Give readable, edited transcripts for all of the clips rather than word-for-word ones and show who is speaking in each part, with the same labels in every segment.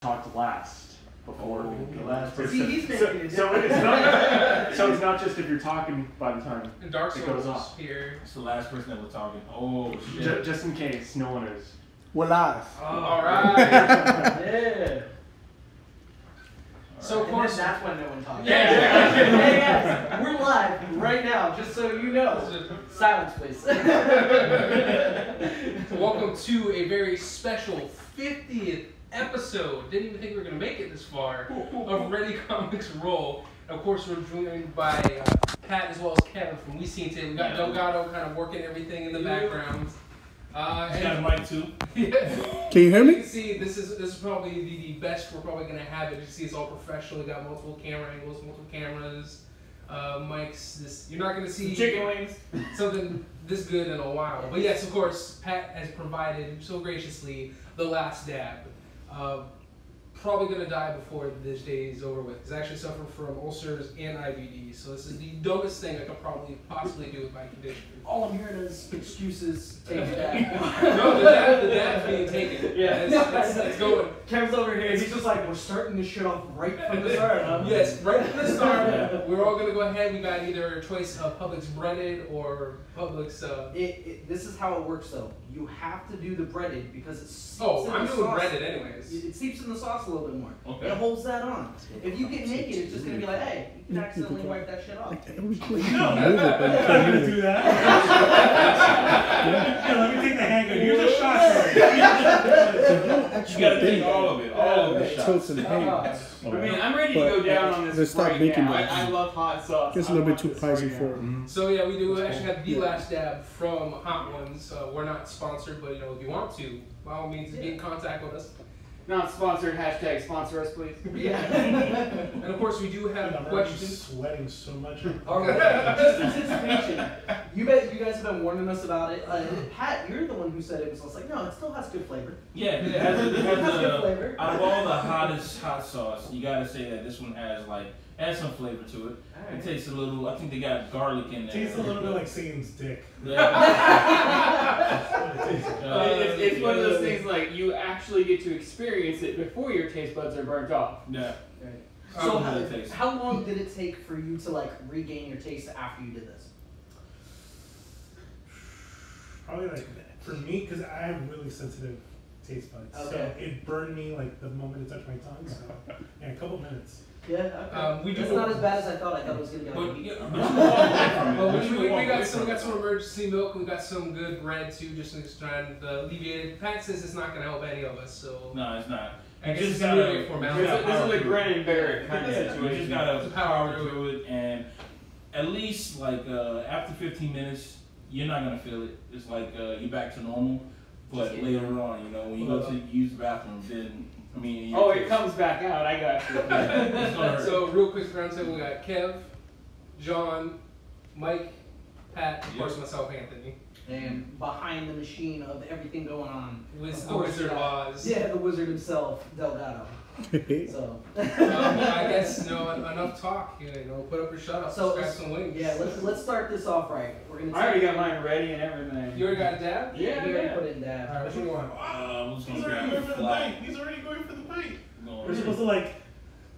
Speaker 1: talked last before the last
Speaker 2: See,
Speaker 1: person.
Speaker 2: he's making it
Speaker 1: So it's not just if you're talking by the time
Speaker 3: And Dark
Speaker 1: it
Speaker 3: Souls
Speaker 1: goes off.
Speaker 3: here.
Speaker 4: It's the last person that we're talking. Oh shit.
Speaker 1: Just in case no one is.
Speaker 5: We're live.
Speaker 3: Oh, alright.
Speaker 2: Yeah.
Speaker 3: So of
Speaker 2: And
Speaker 3: course,
Speaker 2: then that's when no one talks.
Speaker 3: Yeah.
Speaker 2: We're live right now, just so you know. Silence, please.
Speaker 3: welcome to a very special 50th episode. Didn't even think we were going to make it this far of ReadyComicsRoll. Of course, we're joined by Pat as well as Kevin from We Seen It. We got Delgado kind of working everything in the background.
Speaker 4: He's got a mic too.
Speaker 3: Yeah.
Speaker 5: Can you hear
Speaker 3: You
Speaker 5: me?
Speaker 3: can see this is probably the best we're probably gonna have it. You see it's all professional. We got multiple camera angles, multiple cameras, mics. You're not gonna see
Speaker 2: chicken wings.
Speaker 3: something this good in a while. But yes, of course, Pat has provided so graciously the last dab. Probably gonna die before this day is over with. He's actually suffering from ulcers and IBD. So this is the dumbest thing I could possibly do with my condition.
Speaker 2: All I'm hearing is excuses. Take that.
Speaker 3: No, the dab's being taken.
Speaker 2: Yeah.
Speaker 3: It's going.
Speaker 2: Kev's over here. He's just like, we're starting this shit off right from the start, huh?
Speaker 3: Yes, right from the start. We're all gonna go ahead. We got either a choice of Publix breaded or Publix.
Speaker 2: This is how it works, though. You have to do the breaded because it seeps in
Speaker 3: I'm
Speaker 2: the
Speaker 3: doing
Speaker 2: sauce.
Speaker 3: breaded anyways.
Speaker 2: It seeps in the sauce a little bit more.
Speaker 4: Okay.
Speaker 2: It holds that on. If you get naked, it's just gonna be like, hey, you can accidentally wipe that shit off.
Speaker 5: Every click you
Speaker 6: No,
Speaker 5: can move it, but you
Speaker 6: I'm
Speaker 5: can't
Speaker 6: gonna
Speaker 5: move
Speaker 6: do
Speaker 5: it.
Speaker 6: that. Yeah, let me take the hanger. Here's a shot for it.
Speaker 4: You gotta take all of it. All of the shots.
Speaker 5: Tilts and hangs.
Speaker 1: I mean, I'm ready to
Speaker 5: But
Speaker 1: go down on
Speaker 5: they
Speaker 1: this
Speaker 5: stopped
Speaker 1: right
Speaker 5: making
Speaker 1: now.
Speaker 5: that.
Speaker 1: I love hot sauce.
Speaker 5: It's a little bit too pricey for it.
Speaker 3: So yeah, we do actually have the last dab from Hot Ones. We're not sponsored, but if you want to, by all means, get in contact with us.
Speaker 1: Not sponsored. Hashtag sponsor us, please.
Speaker 2: Yeah.
Speaker 3: And of course, we do have
Speaker 6: I'm already
Speaker 3: questions.
Speaker 6: sweating so much.
Speaker 2: All right. Just anticipation. You guys have been warning us about it. Pat, you're the one who said it was like, no, it still has good flavor.
Speaker 4: Yeah, it
Speaker 2: It has good flavor.
Speaker 4: out of all the hottest hot sauce, you gotta say that this one has some flavor to it. It tastes a little. I think they got garlic in there.
Speaker 6: Tastes a little bit like Satan's dick.
Speaker 1: It's one of those things like you actually get to experience it before your taste buds are burnt off.
Speaker 4: Yeah.
Speaker 2: So
Speaker 4: How does it taste?
Speaker 2: how long did it take for you to like regain your taste after you did this?
Speaker 6: Probably like for me, because I have really sensitive taste buds.
Speaker 2: Okay.
Speaker 6: So it burned me like the moment it touched my tongue. So yeah, a couple minutes.
Speaker 2: Yeah. Okay.
Speaker 3: We do.
Speaker 2: It's not as bad as I thought. I thought it was gonna be like.
Speaker 3: But,
Speaker 2: a week.
Speaker 3: we got some emergency milk. We got some good bread too, just to try and alleviate it. Pat says it's not gonna help any of us, so.
Speaker 4: No, it's not.
Speaker 3: I guess
Speaker 4: You
Speaker 3: it's
Speaker 4: just
Speaker 3: really
Speaker 4: gotta.
Speaker 3: a formality.
Speaker 1: This is a grin and bear it kind of
Speaker 4: You
Speaker 1: situation.
Speaker 4: just gotta power through it, and at least like after 15 minutes, you're not gonna feel it. It's like you're back to normal. But later on, when you go to use the bathroom, then
Speaker 1: Oh, it comes back out. I got you.
Speaker 4: It's gonna hurt.
Speaker 3: So real quick round table, we got Kev, John, Mike, Pat, of course myself, Anthony.
Speaker 2: And behind the machine of everything going on,
Speaker 3: With
Speaker 2: of
Speaker 3: the
Speaker 2: course,
Speaker 3: Wizard of Oz.
Speaker 2: Yeah, the wizard himself, Delgado. So.
Speaker 3: I guess enough talk. Put up your shut up.
Speaker 2: So
Speaker 3: Grab some wings.
Speaker 2: Yeah, let's start this off right. We're gonna.
Speaker 1: I already got mine ready and everything.
Speaker 3: You already got a dab?
Speaker 2: Yeah, we already put it in dab.
Speaker 3: Alright, which one you want?
Speaker 4: I'm just
Speaker 6: He's
Speaker 4: gonna
Speaker 6: already
Speaker 4: grab
Speaker 6: going
Speaker 4: the
Speaker 6: for the
Speaker 4: flat.
Speaker 6: bite. He's already going for the bite.
Speaker 4: No.
Speaker 6: We're supposed to like.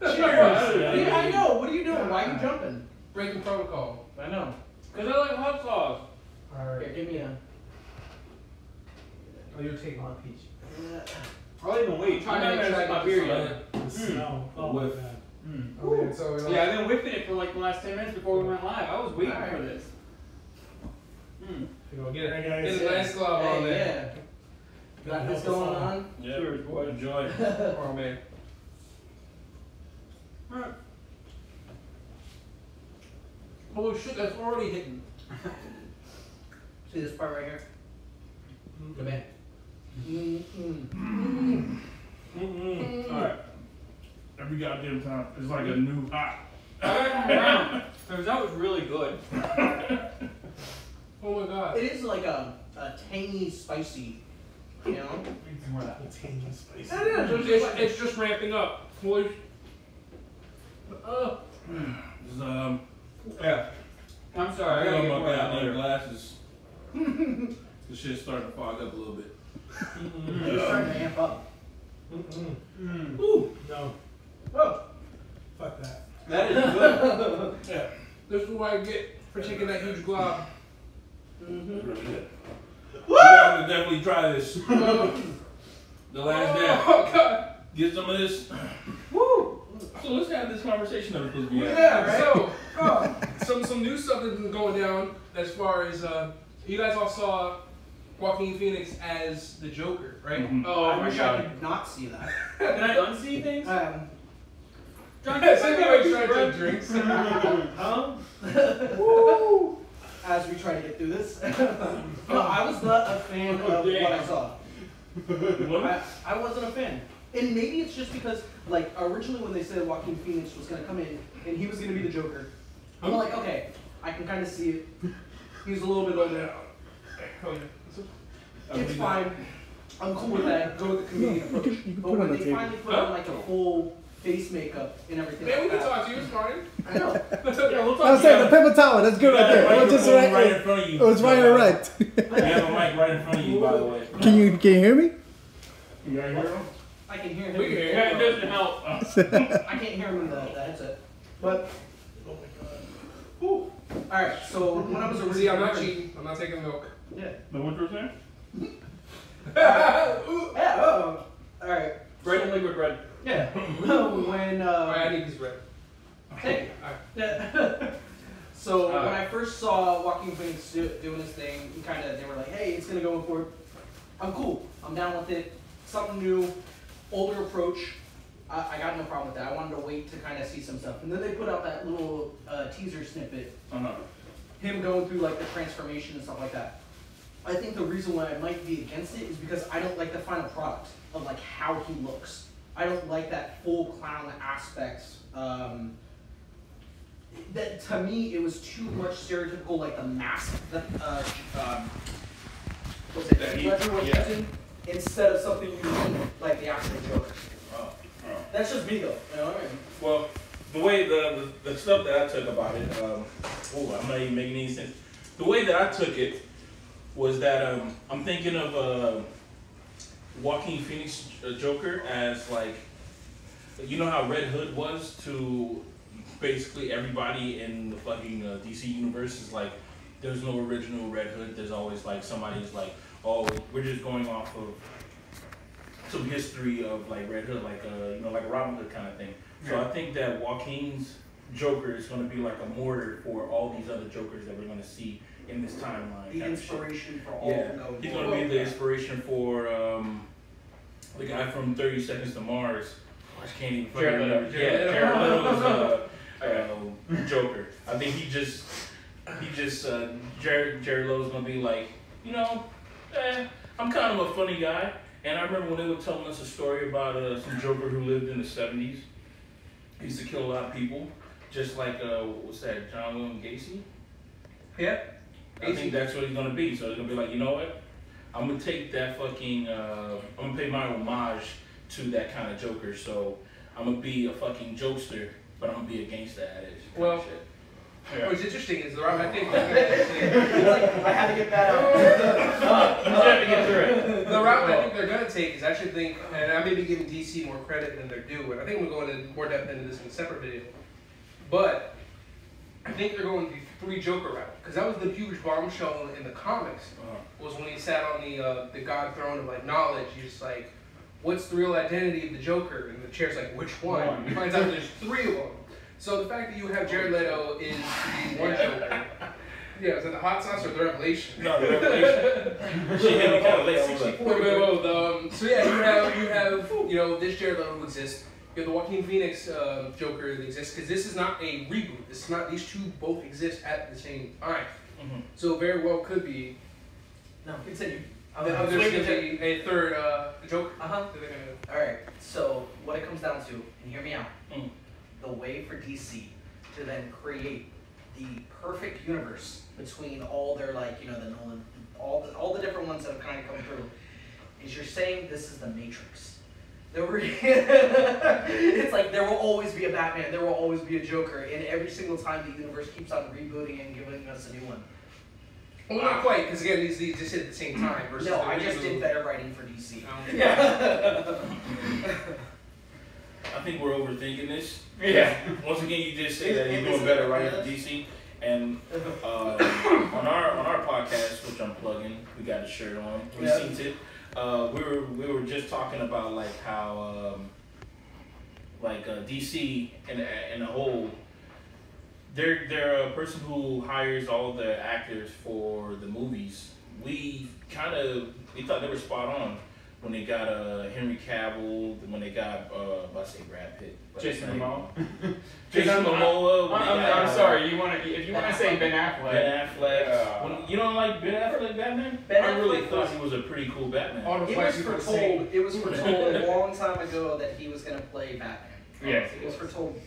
Speaker 2: Cheers!
Speaker 4: Yeah.
Speaker 2: Yeah, I know. What are you doing? Why are you jumping?
Speaker 3: Breaking protocol.
Speaker 2: I know.
Speaker 1: Because I like hot sauce.
Speaker 3: Alright.
Speaker 2: Here, give me a.
Speaker 3: Oh, you're taking my peach.
Speaker 1: I'll even wait.
Speaker 3: Try
Speaker 1: I'm
Speaker 3: to
Speaker 1: not
Speaker 3: make
Speaker 1: gonna
Speaker 3: sure I
Speaker 1: take my
Speaker 3: get
Speaker 1: beer
Speaker 3: this
Speaker 1: yet.
Speaker 6: The smell. Oh,
Speaker 4: Whiff.
Speaker 6: man.
Speaker 3: Okay, so
Speaker 1: Yeah, I've been whipping it for like the last 10 minutes before we went live. I was waiting
Speaker 2: Alright.
Speaker 1: for this.
Speaker 3: Get
Speaker 6: Alright, guys.
Speaker 3: a nice glove on
Speaker 2: Hey,
Speaker 3: there.
Speaker 2: yeah. Got this going on.
Speaker 4: Yeah,
Speaker 1: Cheers, boy.
Speaker 4: enjoy.
Speaker 3: Oh man. Holy shit, that's already hitting.
Speaker 2: See this part right here? Come in.
Speaker 4: Alright. Every goddamn time. It's like a new hot.
Speaker 1: Because that was really good.
Speaker 3: Oh my god.
Speaker 2: It is like a tangy, spicy, you know?
Speaker 6: Tangy, spicy.
Speaker 2: It is.
Speaker 3: It's just ramping up. Boys.
Speaker 1: Yeah. I'm sorry, I gotta get
Speaker 4: my
Speaker 1: more out
Speaker 4: goddamn
Speaker 1: later.
Speaker 4: glasses. The shit's starting to fog up a little bit.
Speaker 2: It's starting to amp up.
Speaker 6: Mm-mm.
Speaker 4: Woo.
Speaker 2: That is good.
Speaker 4: Yeah.
Speaker 3: This is what I get for taking that huge glob.
Speaker 4: It's really good. You guys will definitely try this. The last dab.
Speaker 3: Oh God.
Speaker 4: Get some of this.
Speaker 2: Woo!
Speaker 4: So let's have this conversation that we're supposed to be having.
Speaker 3: Yeah, right. So, some new stuff has been going down as far as you guys all saw Joaquin Phoenix as the Joker, right?
Speaker 4: Mhm.
Speaker 1: Oh
Speaker 2: I
Speaker 1: my
Speaker 2: wish I
Speaker 1: god.
Speaker 2: could not see that.
Speaker 1: Can I unsee things? John,
Speaker 3: Somebody tried to drinks.
Speaker 2: Huh? Woo! As we try to get through this. No, I was not a fan of what I saw. I wasn't a fan. And maybe it's just because, like, originally when they said Joaquin Phoenix was going to come in and he was going to be the Joker, I'm like, okay, I can kind of see it. He's a little bit older. It's fine. I'm cool with that. Go with the comedian approach.
Speaker 5: You can
Speaker 2: But
Speaker 5: put it on
Speaker 2: when
Speaker 5: the
Speaker 2: they
Speaker 5: table.
Speaker 2: finally put on, like, a full face makeup and everything
Speaker 3: Man, we
Speaker 2: like
Speaker 3: can
Speaker 2: that.
Speaker 3: talk to you. It's fine.
Speaker 2: I know.
Speaker 1: Yeah, we'll
Speaker 5: I
Speaker 1: talk
Speaker 5: was saying the paper towel. That's good right there. It was just
Speaker 4: right
Speaker 5: right.
Speaker 4: in front of you.
Speaker 5: It was right and right.
Speaker 4: You have a mic right in front of you, by the way.
Speaker 5: Can you hear me?
Speaker 4: You guys hear him?
Speaker 2: I can hear him.
Speaker 3: We can hear
Speaker 1: Yeah, it doesn't help.
Speaker 2: I can't hear him in the headset. But,
Speaker 6: Oh my god.
Speaker 2: whew. Alright, so when I was originally...
Speaker 3: See, I'm not cheating. I'm not taking milk.
Speaker 2: Yeah.
Speaker 4: Know what you were saying?
Speaker 2: Yeah, alright.
Speaker 1: Bread and liquid bread.
Speaker 2: Yeah. When,
Speaker 3: I need these bread.
Speaker 2: Hey.
Speaker 3: Alright.
Speaker 2: Yeah. So when I first saw Joaquin Phoenix doing his thing, they were like, hey, it's gonna go for it. I'm cool. I'm down with it. Something new, older approach. I got no problem with that. I wanted to wait to kind of see some stuff. And then they put out that little teaser snippet, him going through like the transformation and stuff like that. I think the reason why I might be against it is because I don't like the final product of like how he looks. I don't like that full clown aspect. That to me it was too much stereotypical, like the mask that what's it?
Speaker 4: That
Speaker 2: Ledger was
Speaker 4: yeah.
Speaker 2: using instead of something unique like the actual Joker. That's just me though. You know what I mean?
Speaker 4: Well, the way the stuff that I took about it, I'm not even making any sense. The way that I took it was that I'm thinking of Joaquin Phoenix Joker as like, you know how Red Hood was to basically everybody in the fucking DC universe is like, there's no original Red Hood. There's always like somebody's like, oh, we're just going off of some history of like Red Hood, like like a Robin Hood kind of thing. So I think that Joaquin's Joker is going to be like a mortar for all these other Jokers that we're going to see in this timeline.
Speaker 2: The inspiration for all
Speaker 4: Yeah,
Speaker 2: of them.
Speaker 4: he's going to be the inspiration for the guy from 30 Seconds to Mars. I just can't even fucking remember. Jared Leto is Joker. I think Jared Leto's going to be like, I'm kind of a funny guy. And I remember when they were telling us a story about some Joker who lived in the 70s. He used to kill a lot of people, just like, what's that, John William Gacy?
Speaker 3: Yeah.
Speaker 4: I think that's what he's going to be. So he's going to be like, you know what? I'm going to take that fucking, I'm going to pay my homage to that kind of Joker. So I'm going to be a fucking jokester, but I'm going to be a gangster at it.
Speaker 3: Well,
Speaker 4: Yeah.
Speaker 3: what's interesting is the route I think
Speaker 2: I had to get that out.
Speaker 1: You have to get through it.
Speaker 3: the route I think they're gonna take is actually think, and I may be giving DC more credit than they're due, and I think we'll go into more depth into this in a separate video. But I think they're going the three Joker route because that was the huge bombshell in the comics. Was when he sat on the God throne of like knowledge. He's just like, what's the real identity of the Joker? And the chair's like, which one? He finds out there's three of them. So the fact that you have Jared Leto is the one Joker. Yeah, is that the hot sauce or the revelation?
Speaker 4: No, the revelation. She hit me kind of late on that.
Speaker 3: So yeah, you have this Jared Leto who exists. You have the Joaquin Phoenix Joker that exists because this is not a reboot. This is not, these two both exist at the same time.
Speaker 4: Mm-hmm.
Speaker 3: So very well could be.
Speaker 2: No, continue.
Speaker 3: There's going to be a third Joker.
Speaker 2: Alright, so what it comes down to, and hear me out, the way for DC to then create the perfect universe between all their, like, the Nolan, all the different ones that have kind of come through, is you're saying this is the Matrix. It's like there will always be a Batman, there will always be a Joker, and every single time the universe keeps on rebooting and giving us a new one.
Speaker 3: Well, not quite, because again, these just hit at the same time. Versus
Speaker 2: No, I just did better writing for DC.
Speaker 3: Yeah.
Speaker 4: I think we're overthinking this.
Speaker 1: Yeah.
Speaker 4: Once again, you just say that you're doing better right for DC. And on our podcast, which I'm plugging, we got a shirt on. We seen it. We were just talking about like how DC in a whole, they're a person who hires all the actors for the movies. We thought they were spot on when they got Henry Cavill, when they got I say Brad Pitt,
Speaker 1: Jason Momoa.
Speaker 4: Jason Momoa.
Speaker 1: I'm sorry. If you want to say Ben Affleck.
Speaker 4: Ben Affleck. You don't like Ben Affleck Batman? I really thought he was a pretty cool Batman.
Speaker 2: It was foretold a long time ago that he was gonna play Batman.
Speaker 1: Yes,
Speaker 2: it was foretold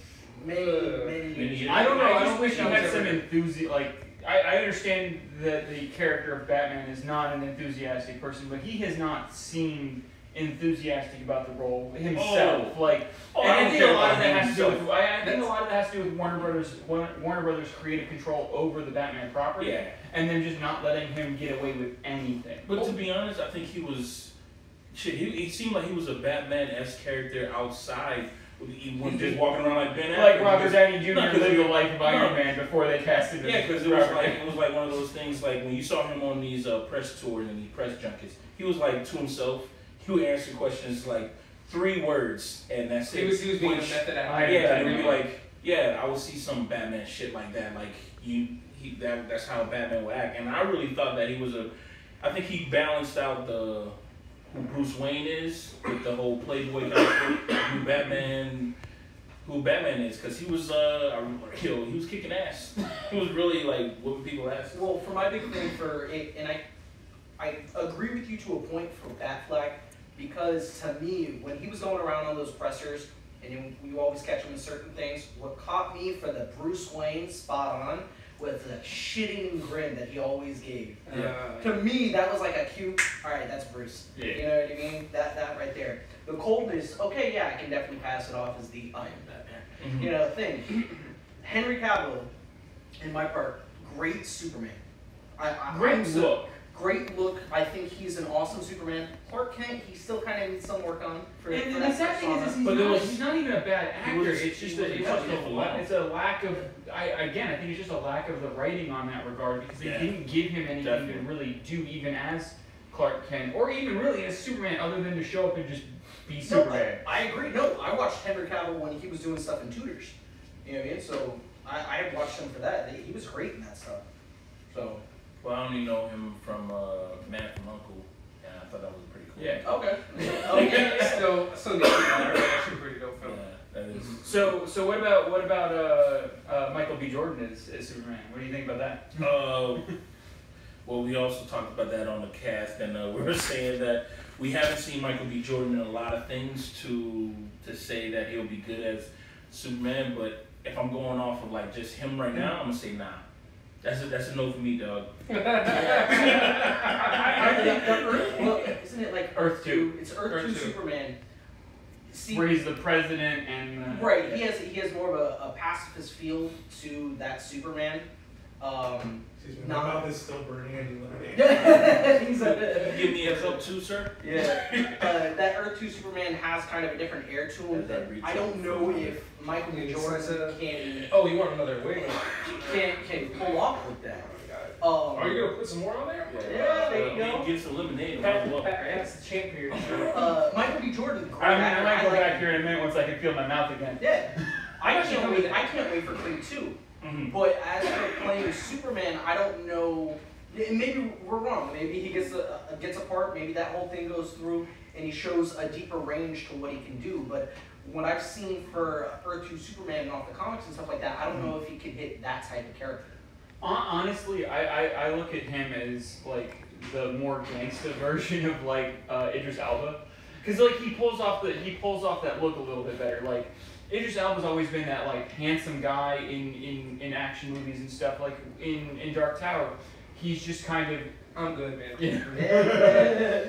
Speaker 2: many years.
Speaker 1: I don't know. I just wish he had some enthusiasm. Like I understand that the character of Batman is not an enthusiastic person, but he has not seemed enthusiastic about the role himself. I think a lot of that has to do with. I think a lot of that has to do with Warner Brothers' creative control over the Batman property, and then just not letting him get away with anything.
Speaker 4: But to be honest, I think he was. Shit, he seemed like he was a Batman-esque character outside. He was just walking around like Ben Affleck.
Speaker 1: Like Robert Downey Jr. lived the life of Iron Man before they casted him.
Speaker 4: Yeah, because it was like one of those things. Like when you saw him on these press tours and these press junkets, he was like to himself. He would answer questions like 3 words, and that's it.
Speaker 3: He was being a method actor.
Speaker 4: Yeah, and it would be like, yeah, I would see some Batman shit like that. Like that's how Batman would act. And I really thought that he was I think he balanced out who Bruce Wayne is with the whole Playboy character, who Batman is, because he was he was kicking ass. He was really like whooping people's ass.
Speaker 2: Well, for my big thing and I agree with you to a point for Batfleck, because to me, when he was going around on those pressers, and you always catch him in certain things, what caught me for the Bruce Wayne spot on was the shitting grin that he always gave. To me, that was like a cute, alright, that's Bruce. Yeah. You know what I mean? That right there. The coldness, okay, yeah, I can definitely pass it off as the I am Batman. Thing. Henry Cavill, in my part, great Superman. Great look. I think he's an awesome Superman. Clark Kent, he still kind of needs some work on.
Speaker 1: And the sad thing is, he's not even a bad actor. It's just a lack of. I think it's just a lack of the writing on that regard, because they didn't give him anything to really do, even as Clark Kent, or even really as Superman, other than to show up and just be Superman.
Speaker 2: I agree. No, I watched Henry Cavill when he was doing stuff in Tudors. You know what I mean? So I watched him for that. He was great in that stuff. So.
Speaker 4: Well, I only know him from Man from U.N.C.L.E., and I thought that was pretty cool.
Speaker 1: Yeah.
Speaker 2: Okay.
Speaker 3: Still actually pretty dope film.
Speaker 4: Yeah, that is.
Speaker 1: So what about Michael B. Jordan as Superman? What do you think about that?
Speaker 4: Well, we also talked about that on the cast, and we were saying that we haven't seen Michael B. Jordan in a lot of things to say that he'll be good as Superman. But if I'm going off of like just him right now, I'm gonna say nah. That's a no for me, dog.
Speaker 2: I think isn't it like
Speaker 1: Earth 2?
Speaker 2: It's Earth 2 Superman. See,
Speaker 1: where he's the president and
Speaker 2: right. He has more of a pacifist feel to that Superman.
Speaker 6: Excuse me, my mouth is still burning and you
Speaker 4: give me a cup too, sir.
Speaker 2: Yeah. That Earth 2 Superman has kind of a different air to him. That I don't know if Michael B. Jordan can.
Speaker 3: Oh, you want another wing?
Speaker 2: Can pull off with that.
Speaker 3: Are you gonna put some more on there?
Speaker 2: Yeah, there you go.
Speaker 4: Get some lemonade.
Speaker 1: That's the champion.
Speaker 2: Michael B. Jordan.
Speaker 1: I might go back here in a minute once I can feel my mouth again.
Speaker 2: Yeah. I can't wait for Creed 2. Mm-hmm. But as for playing Superman, I don't know. Maybe we're wrong. Maybe he gets apart. Maybe that whole thing goes through, and he shows a deeper range to what he can do. But what I've seen for Earth 2 Superman off the comics and stuff like that, I don't know if he can hit that type of character.
Speaker 1: Honestly, I look at him as like the more gangsta version of like Idris Elba, because like he pulls off that look a little bit better. Like Idris Elba's always been that like handsome guy in action movies and stuff. Like in Dark Tower, he's just kind of
Speaker 3: I'm good, man.
Speaker 1: Yeah.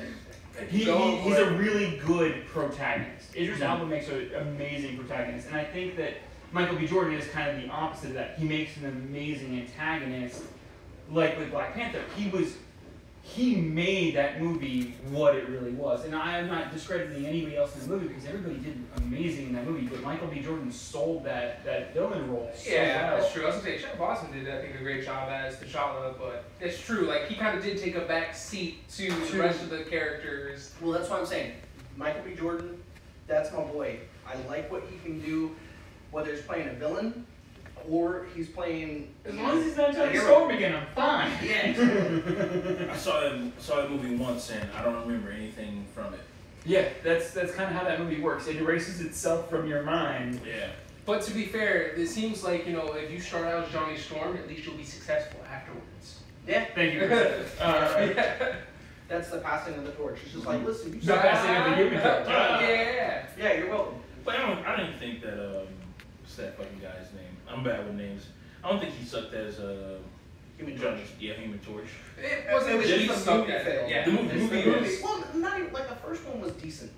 Speaker 1: He's a really good protagonist. Idris Elba makes an amazing protagonist, and I think that Michael B. Jordan is kind of the opposite of that. He makes an amazing antagonist, like with Black Panther. he made that movie what it really was. And I am not discrediting anybody else in the movie because everybody did amazing in that movie, but Michael B. Jordan sold that villain role so well.
Speaker 3: That's true. I was gonna say, Chad Boston did, I think, a great job as T'Challa, but it's true. Like, he kind of did take a back seat to the rest of the characters.
Speaker 2: Well, that's what I'm saying. Michael B. Jordan, that's my boy. I like what he can do, whether he's playing a villain or he's playing.
Speaker 1: As long as he's not Johnny Storm again, I'm fine.
Speaker 2: Yeah.
Speaker 4: I saw that movie once and I don't remember anything from it.
Speaker 1: Yeah, that's kind of how that movie works. It erases itself from your mind.
Speaker 4: Yeah.
Speaker 3: But to be fair, it seems like, if you start out as Johnny Storm, at least you'll be successful afterwards.
Speaker 2: Yeah.
Speaker 1: Thank you for that.
Speaker 2: That's the passing of the torch. It's just like, listen, you
Speaker 1: The passing of the human torch.
Speaker 3: Yeah,
Speaker 2: you're welcome.
Speaker 4: But I didn't think that what's that fucking guy's name? I'm bad with names. I don't think he sucked as
Speaker 2: Human
Speaker 4: Torch.
Speaker 2: Torch.
Speaker 4: Yeah, Human Torch.
Speaker 3: It wasn't
Speaker 2: It was
Speaker 3: just
Speaker 2: just
Speaker 3: the
Speaker 2: a
Speaker 3: movie
Speaker 2: movie
Speaker 3: fail.
Speaker 2: fail.
Speaker 3: Yeah.
Speaker 4: The movie is
Speaker 2: Well, not even, like the first one was decent.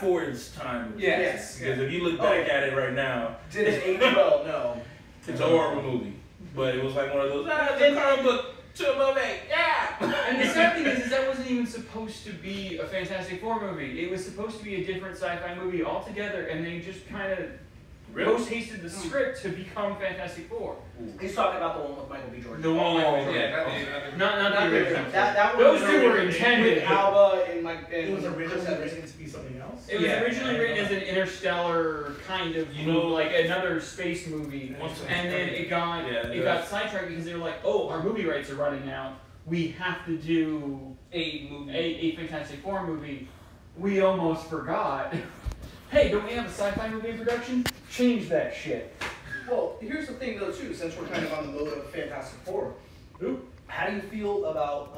Speaker 4: for its time.
Speaker 3: Yes.
Speaker 4: Because if you look back at it right now,
Speaker 2: Did it age well? No.
Speaker 4: it's a horrible movie. But it was like one of those, it's a comic book to a movie. Yeah.
Speaker 1: And the sad thing is that wasn't even supposed to be a Fantastic Four movie. It was supposed to be a different sci-fi movie altogether, and they just kind of post-hasted the script to become Fantastic Four.
Speaker 2: He's talking about the one with Michael B. Jordan.
Speaker 1: The one with Michael B.
Speaker 3: Yeah,
Speaker 1: Not the original.
Speaker 2: That one
Speaker 1: Those
Speaker 2: was
Speaker 1: two were
Speaker 2: with
Speaker 1: intended.
Speaker 2: Alba and Mike. And
Speaker 6: It was
Speaker 2: Chris
Speaker 6: originally
Speaker 2: Evans.
Speaker 6: written to be something else.
Speaker 1: It was originally written as an interstellar kind of, like another space movie, and then it got sidetracked because they were like, oh, our movie rights are running out. We have to do
Speaker 3: a movie,
Speaker 1: a Fantastic Four movie. We almost forgot. Hey, don't we have a sci-fi movie in production? Change that shit.
Speaker 2: Well, here's the thing though too, since we're kind of on the mode of Fantastic Four.
Speaker 1: Ooh.
Speaker 2: How do you feel about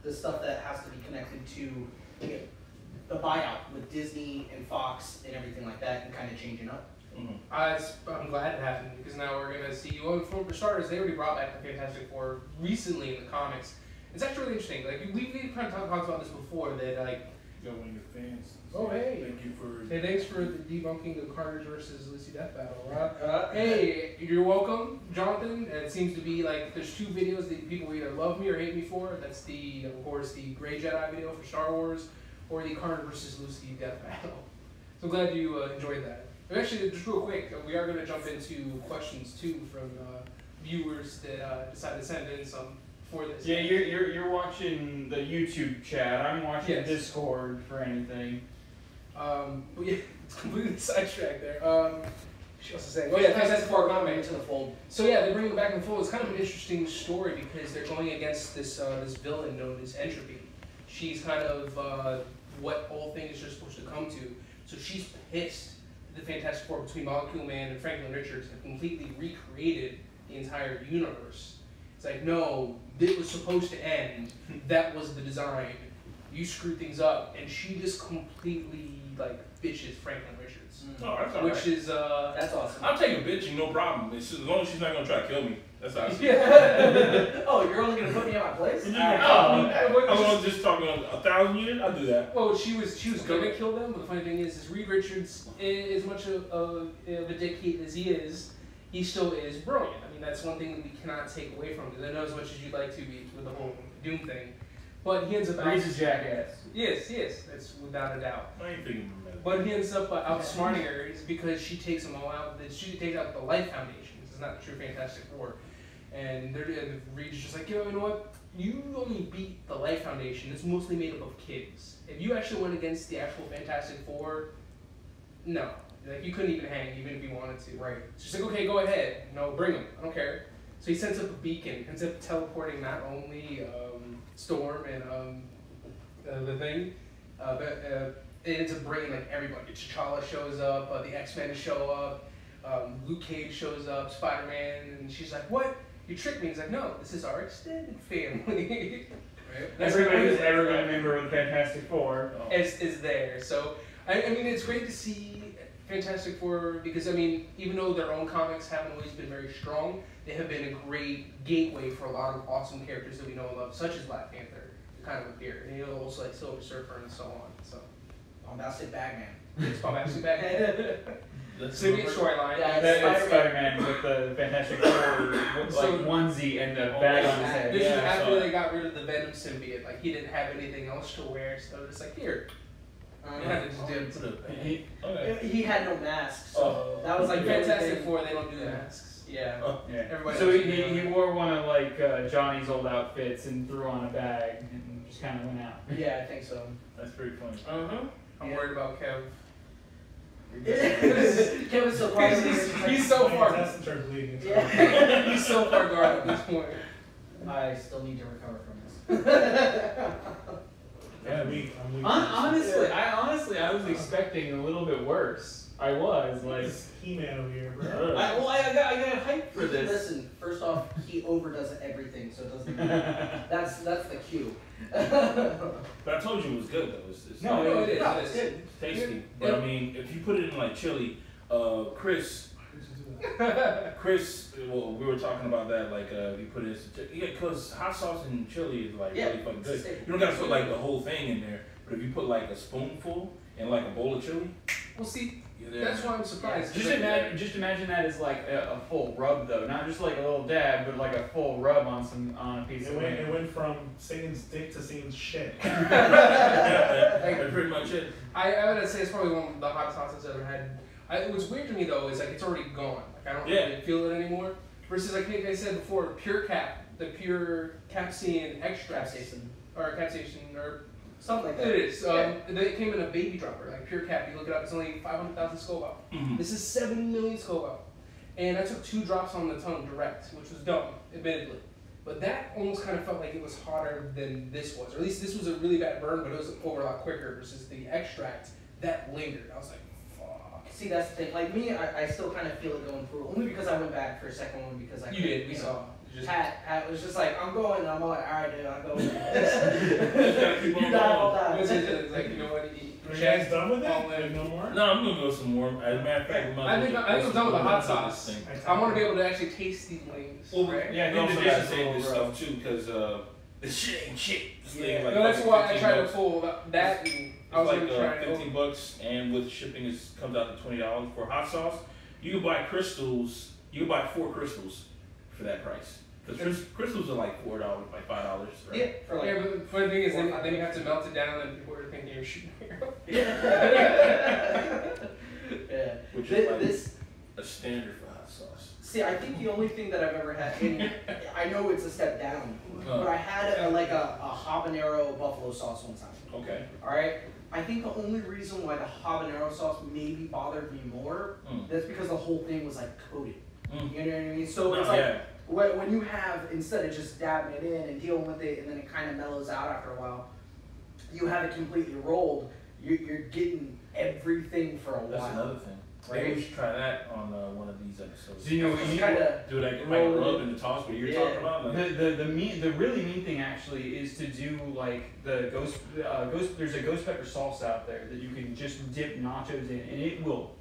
Speaker 2: the stuff that has to be connected to the buyout with Disney and Fox and everything like that and kind of changing up?
Speaker 3: I'm glad it happened because now we're gonna see. Well, for starters, they already brought back the Fantastic Four recently in the comics. It's actually really interesting. Like we've kind of talked about this before. That like.
Speaker 4: Yo, when your fans.
Speaker 3: Oh hey.
Speaker 4: Thank you for.
Speaker 3: Hey, thanks for the debunking the Carnage versus Lucy Death battle. Hey, you're welcome, Johnathan. And it seems to be like there's two videos that people either love me or hate me for. That's of course, the Grey Jedi video for Star Wars, or the Carnage versus Lucy Death battle. So I'm glad you enjoyed that. And actually, just real quick, we are going to jump into questions too from viewers that decided to send in some for this.
Speaker 1: Yeah, you're watching the YouTube chat. I'm watching Discord for anything.
Speaker 3: But yeah, it's completely sidetracked there. She also saying, oh yeah, Fantastic Four coming
Speaker 2: into the fold.
Speaker 3: So yeah, they bring it back in the fold. It's kind of an interesting story because they're going against this this villain known as Entropy. She's kind of what all things are supposed to come to. So she's pissed the Fantastic Four between Molecule Man and Franklin Richards have completely recreated the entire universe. It's like, no, it was supposed to end. That was the design. You screwed things up, and she just completely like bitches Franklin Richards,
Speaker 4: Oh, that's all
Speaker 3: which
Speaker 4: right.
Speaker 3: is
Speaker 2: That's awesome.
Speaker 4: I'll take a bitching, no problem. As long as she's not gonna try to kill me. That's awesome.
Speaker 2: Oh, you're only gonna put me in my place?
Speaker 4: I'm gonna just talking 1,000 years. I'll do that.
Speaker 3: well, she was gonna kill them, but the funny thing is Reed Richards, as much of a dickhead as he still is brilliant. I mean, that's one thing that we cannot take away from him. Because I know as much as you'd like to be with the whole Doom thing, but he ends up
Speaker 1: Reed's a jackass.
Speaker 3: Yes, that's without a doubt.
Speaker 4: I ain't thinking about that.
Speaker 3: But he ends up outsmarting her is because she takes them all out. She takes out the Life Foundation. This is not the true Fantastic Four. And Reed's just like, you know what? You only beat the Life Foundation. It's mostly made up of kids. If you actually went against the actual Fantastic Four, no. Like, you couldn't even hang, even if you wanted to.
Speaker 2: Right.
Speaker 3: She's like, okay, go ahead. No, bring them. I don't care. So he sends up a beacon, ends up teleporting not only Storm and the thing, but it ends up bringing like everybody. T'Challa shows up, the X-Men show up, Luke Cage shows up, Spider-Man, and she's like, what? You tricked me. He's like, no, this is our extended family. Right?
Speaker 1: Everybody who's ever been a member of the Fantastic Four
Speaker 3: is there. So, I mean, it's great to see Fantastic Four because, I mean, even though their own comics haven't always been very strong, they have been a great gateway for a lot of awesome characters that we know and love, such as Black Panther, kind of appear, and also like Silver Surfer and so on. So,
Speaker 2: Bombastic Bagman.
Speaker 3: it's Bombastic Batman. Symbiote storyline.
Speaker 2: Yeah,
Speaker 1: That's Spider-Man with the Fantastic Four onesie and the bag on his head.
Speaker 3: This
Speaker 1: Yeah,
Speaker 3: was
Speaker 1: I saw
Speaker 3: after
Speaker 1: it.
Speaker 3: they got rid of the Venom symbiote. Like he didn't have anything else to wear, so it's like here. You had to just do it.
Speaker 2: He had no mask, so that was like
Speaker 3: Fantastic Four. They don't do masks.
Speaker 2: Yeah.
Speaker 1: Yeah.
Speaker 3: Everybody
Speaker 1: So
Speaker 3: else
Speaker 1: he wore one of like Johnny's old outfits and threw on a bag and just kind of went out.
Speaker 2: Yeah, I think so.
Speaker 4: That's pretty funny.
Speaker 3: I'm worried about Kev.
Speaker 2: Kevin's so far.
Speaker 3: He's so far.
Speaker 6: Intestines are bleeding.
Speaker 2: Yeah.
Speaker 3: He's so far gone at this point.
Speaker 2: I still need to recover from this.
Speaker 6: Yeah, I'm weak.
Speaker 1: Honestly, I was expecting a little bit worse. I was like,
Speaker 6: This He-Man over here, bro.
Speaker 1: I got hyped for this.
Speaker 2: Listen, first off, he overdoes everything, so it doesn't. That's the cue.
Speaker 4: But I told you it was good though. It's
Speaker 1: No,
Speaker 3: it is.
Speaker 2: No, it's good.
Speaker 4: it's tasty. But I mean, if you put it in like chili, Chris, well, we were talking about that. Like, you put it in, because hot sauce and chili is like really fucking good. You don't gotta put like the whole thing in there, but if you put like a spoonful in like a bowl of chili,
Speaker 3: Well, see,
Speaker 4: you're there.
Speaker 3: that's why I'm surprised.
Speaker 1: Just imagine that as like a full rub though, not just like a little dab, but like a full rub on a piece of
Speaker 6: It went from Satan's dick to Satan's shit.
Speaker 4: That's pretty much it.
Speaker 3: I would say it's probably one of the hot sauces I've ever had. What's weird to me though is like it's already gone. Like I don't really feel it anymore. Versus like I said before, pure cap, the pure capsaicin extract, capsaicin or
Speaker 2: Something like that.
Speaker 3: it is. They came in a baby dropper, like pure cap. You look it up, it's only 500,000 Scoville. This is 7 million Scoville. And I took 2 drops on the tongue direct, which was dumb, admittedly. But that almost kind of felt like it was hotter than this was. Or at least this was a really bad burn, but it was over a lot quicker versus the extract that lingered. I was like, fuck.
Speaker 2: See, that's the thing. Like me, I still kind of feel it going through. Only because I went back for a second one because I.
Speaker 3: You did. We saw.
Speaker 2: Pat was just like, I'm going. And I'm like, all right, dude, I'll go.
Speaker 4: You gotta keep on
Speaker 2: You die, I'll
Speaker 4: going.
Speaker 2: die.
Speaker 3: It's like, you know what?
Speaker 6: Are you guys done with it? Like, no more?
Speaker 4: No, I'm gonna go some more. As a matter of fact,
Speaker 3: I think I'm done with the hot sauce.
Speaker 4: Thing.
Speaker 3: I want to be able to actually taste these wings.
Speaker 4: Well,
Speaker 3: Right?
Speaker 1: Yeah,
Speaker 4: we also
Speaker 1: the
Speaker 4: gotta
Speaker 1: dishes
Speaker 4: say
Speaker 1: will
Speaker 4: this
Speaker 1: grow.
Speaker 4: stuff too, because this shit ain't shit. This thing is like
Speaker 3: No, that's
Speaker 4: fucking
Speaker 3: why I
Speaker 4: 15
Speaker 3: tried to
Speaker 4: bucks.
Speaker 3: pull that. And I was
Speaker 4: It's
Speaker 3: gonna
Speaker 4: like
Speaker 3: try
Speaker 4: 15 bucks, and with shipping is comes out to $20 for hot sauce. You can buy crystals. You can buy 4 crystals for that price. Because crystals are like $4, like $5, right?
Speaker 2: Yeah, for like.
Speaker 3: Yeah, but the funny thing is, then you have to melt it down, and people are thinking you're shooting.
Speaker 2: Yeah.
Speaker 4: Which is like
Speaker 2: This.
Speaker 4: a standard for hot sauce.
Speaker 2: See, I think the only thing that I've ever had, and I know it's a step down, but I had a habanero buffalo sauce one time.
Speaker 4: Okay.
Speaker 2: All right. I think the only reason why the habanero sauce maybe bothered me more, that's because the whole thing was like coated. You know what I mean? So it's like when you have, instead of just dabbing it in and dealing with it, and then it kind of mellows out after a while, you have it completely rolled. You're getting everything for a while.
Speaker 4: That's another thing.
Speaker 2: Right?
Speaker 4: Maybe we should try that on one of these episodes.
Speaker 1: So you know what you need?
Speaker 4: Do like rub and the toss what you're talking about. Like,
Speaker 1: The really mean thing actually is to do like the ghost. There's a ghost pepper sauce out there that you can just dip nachos in, and it will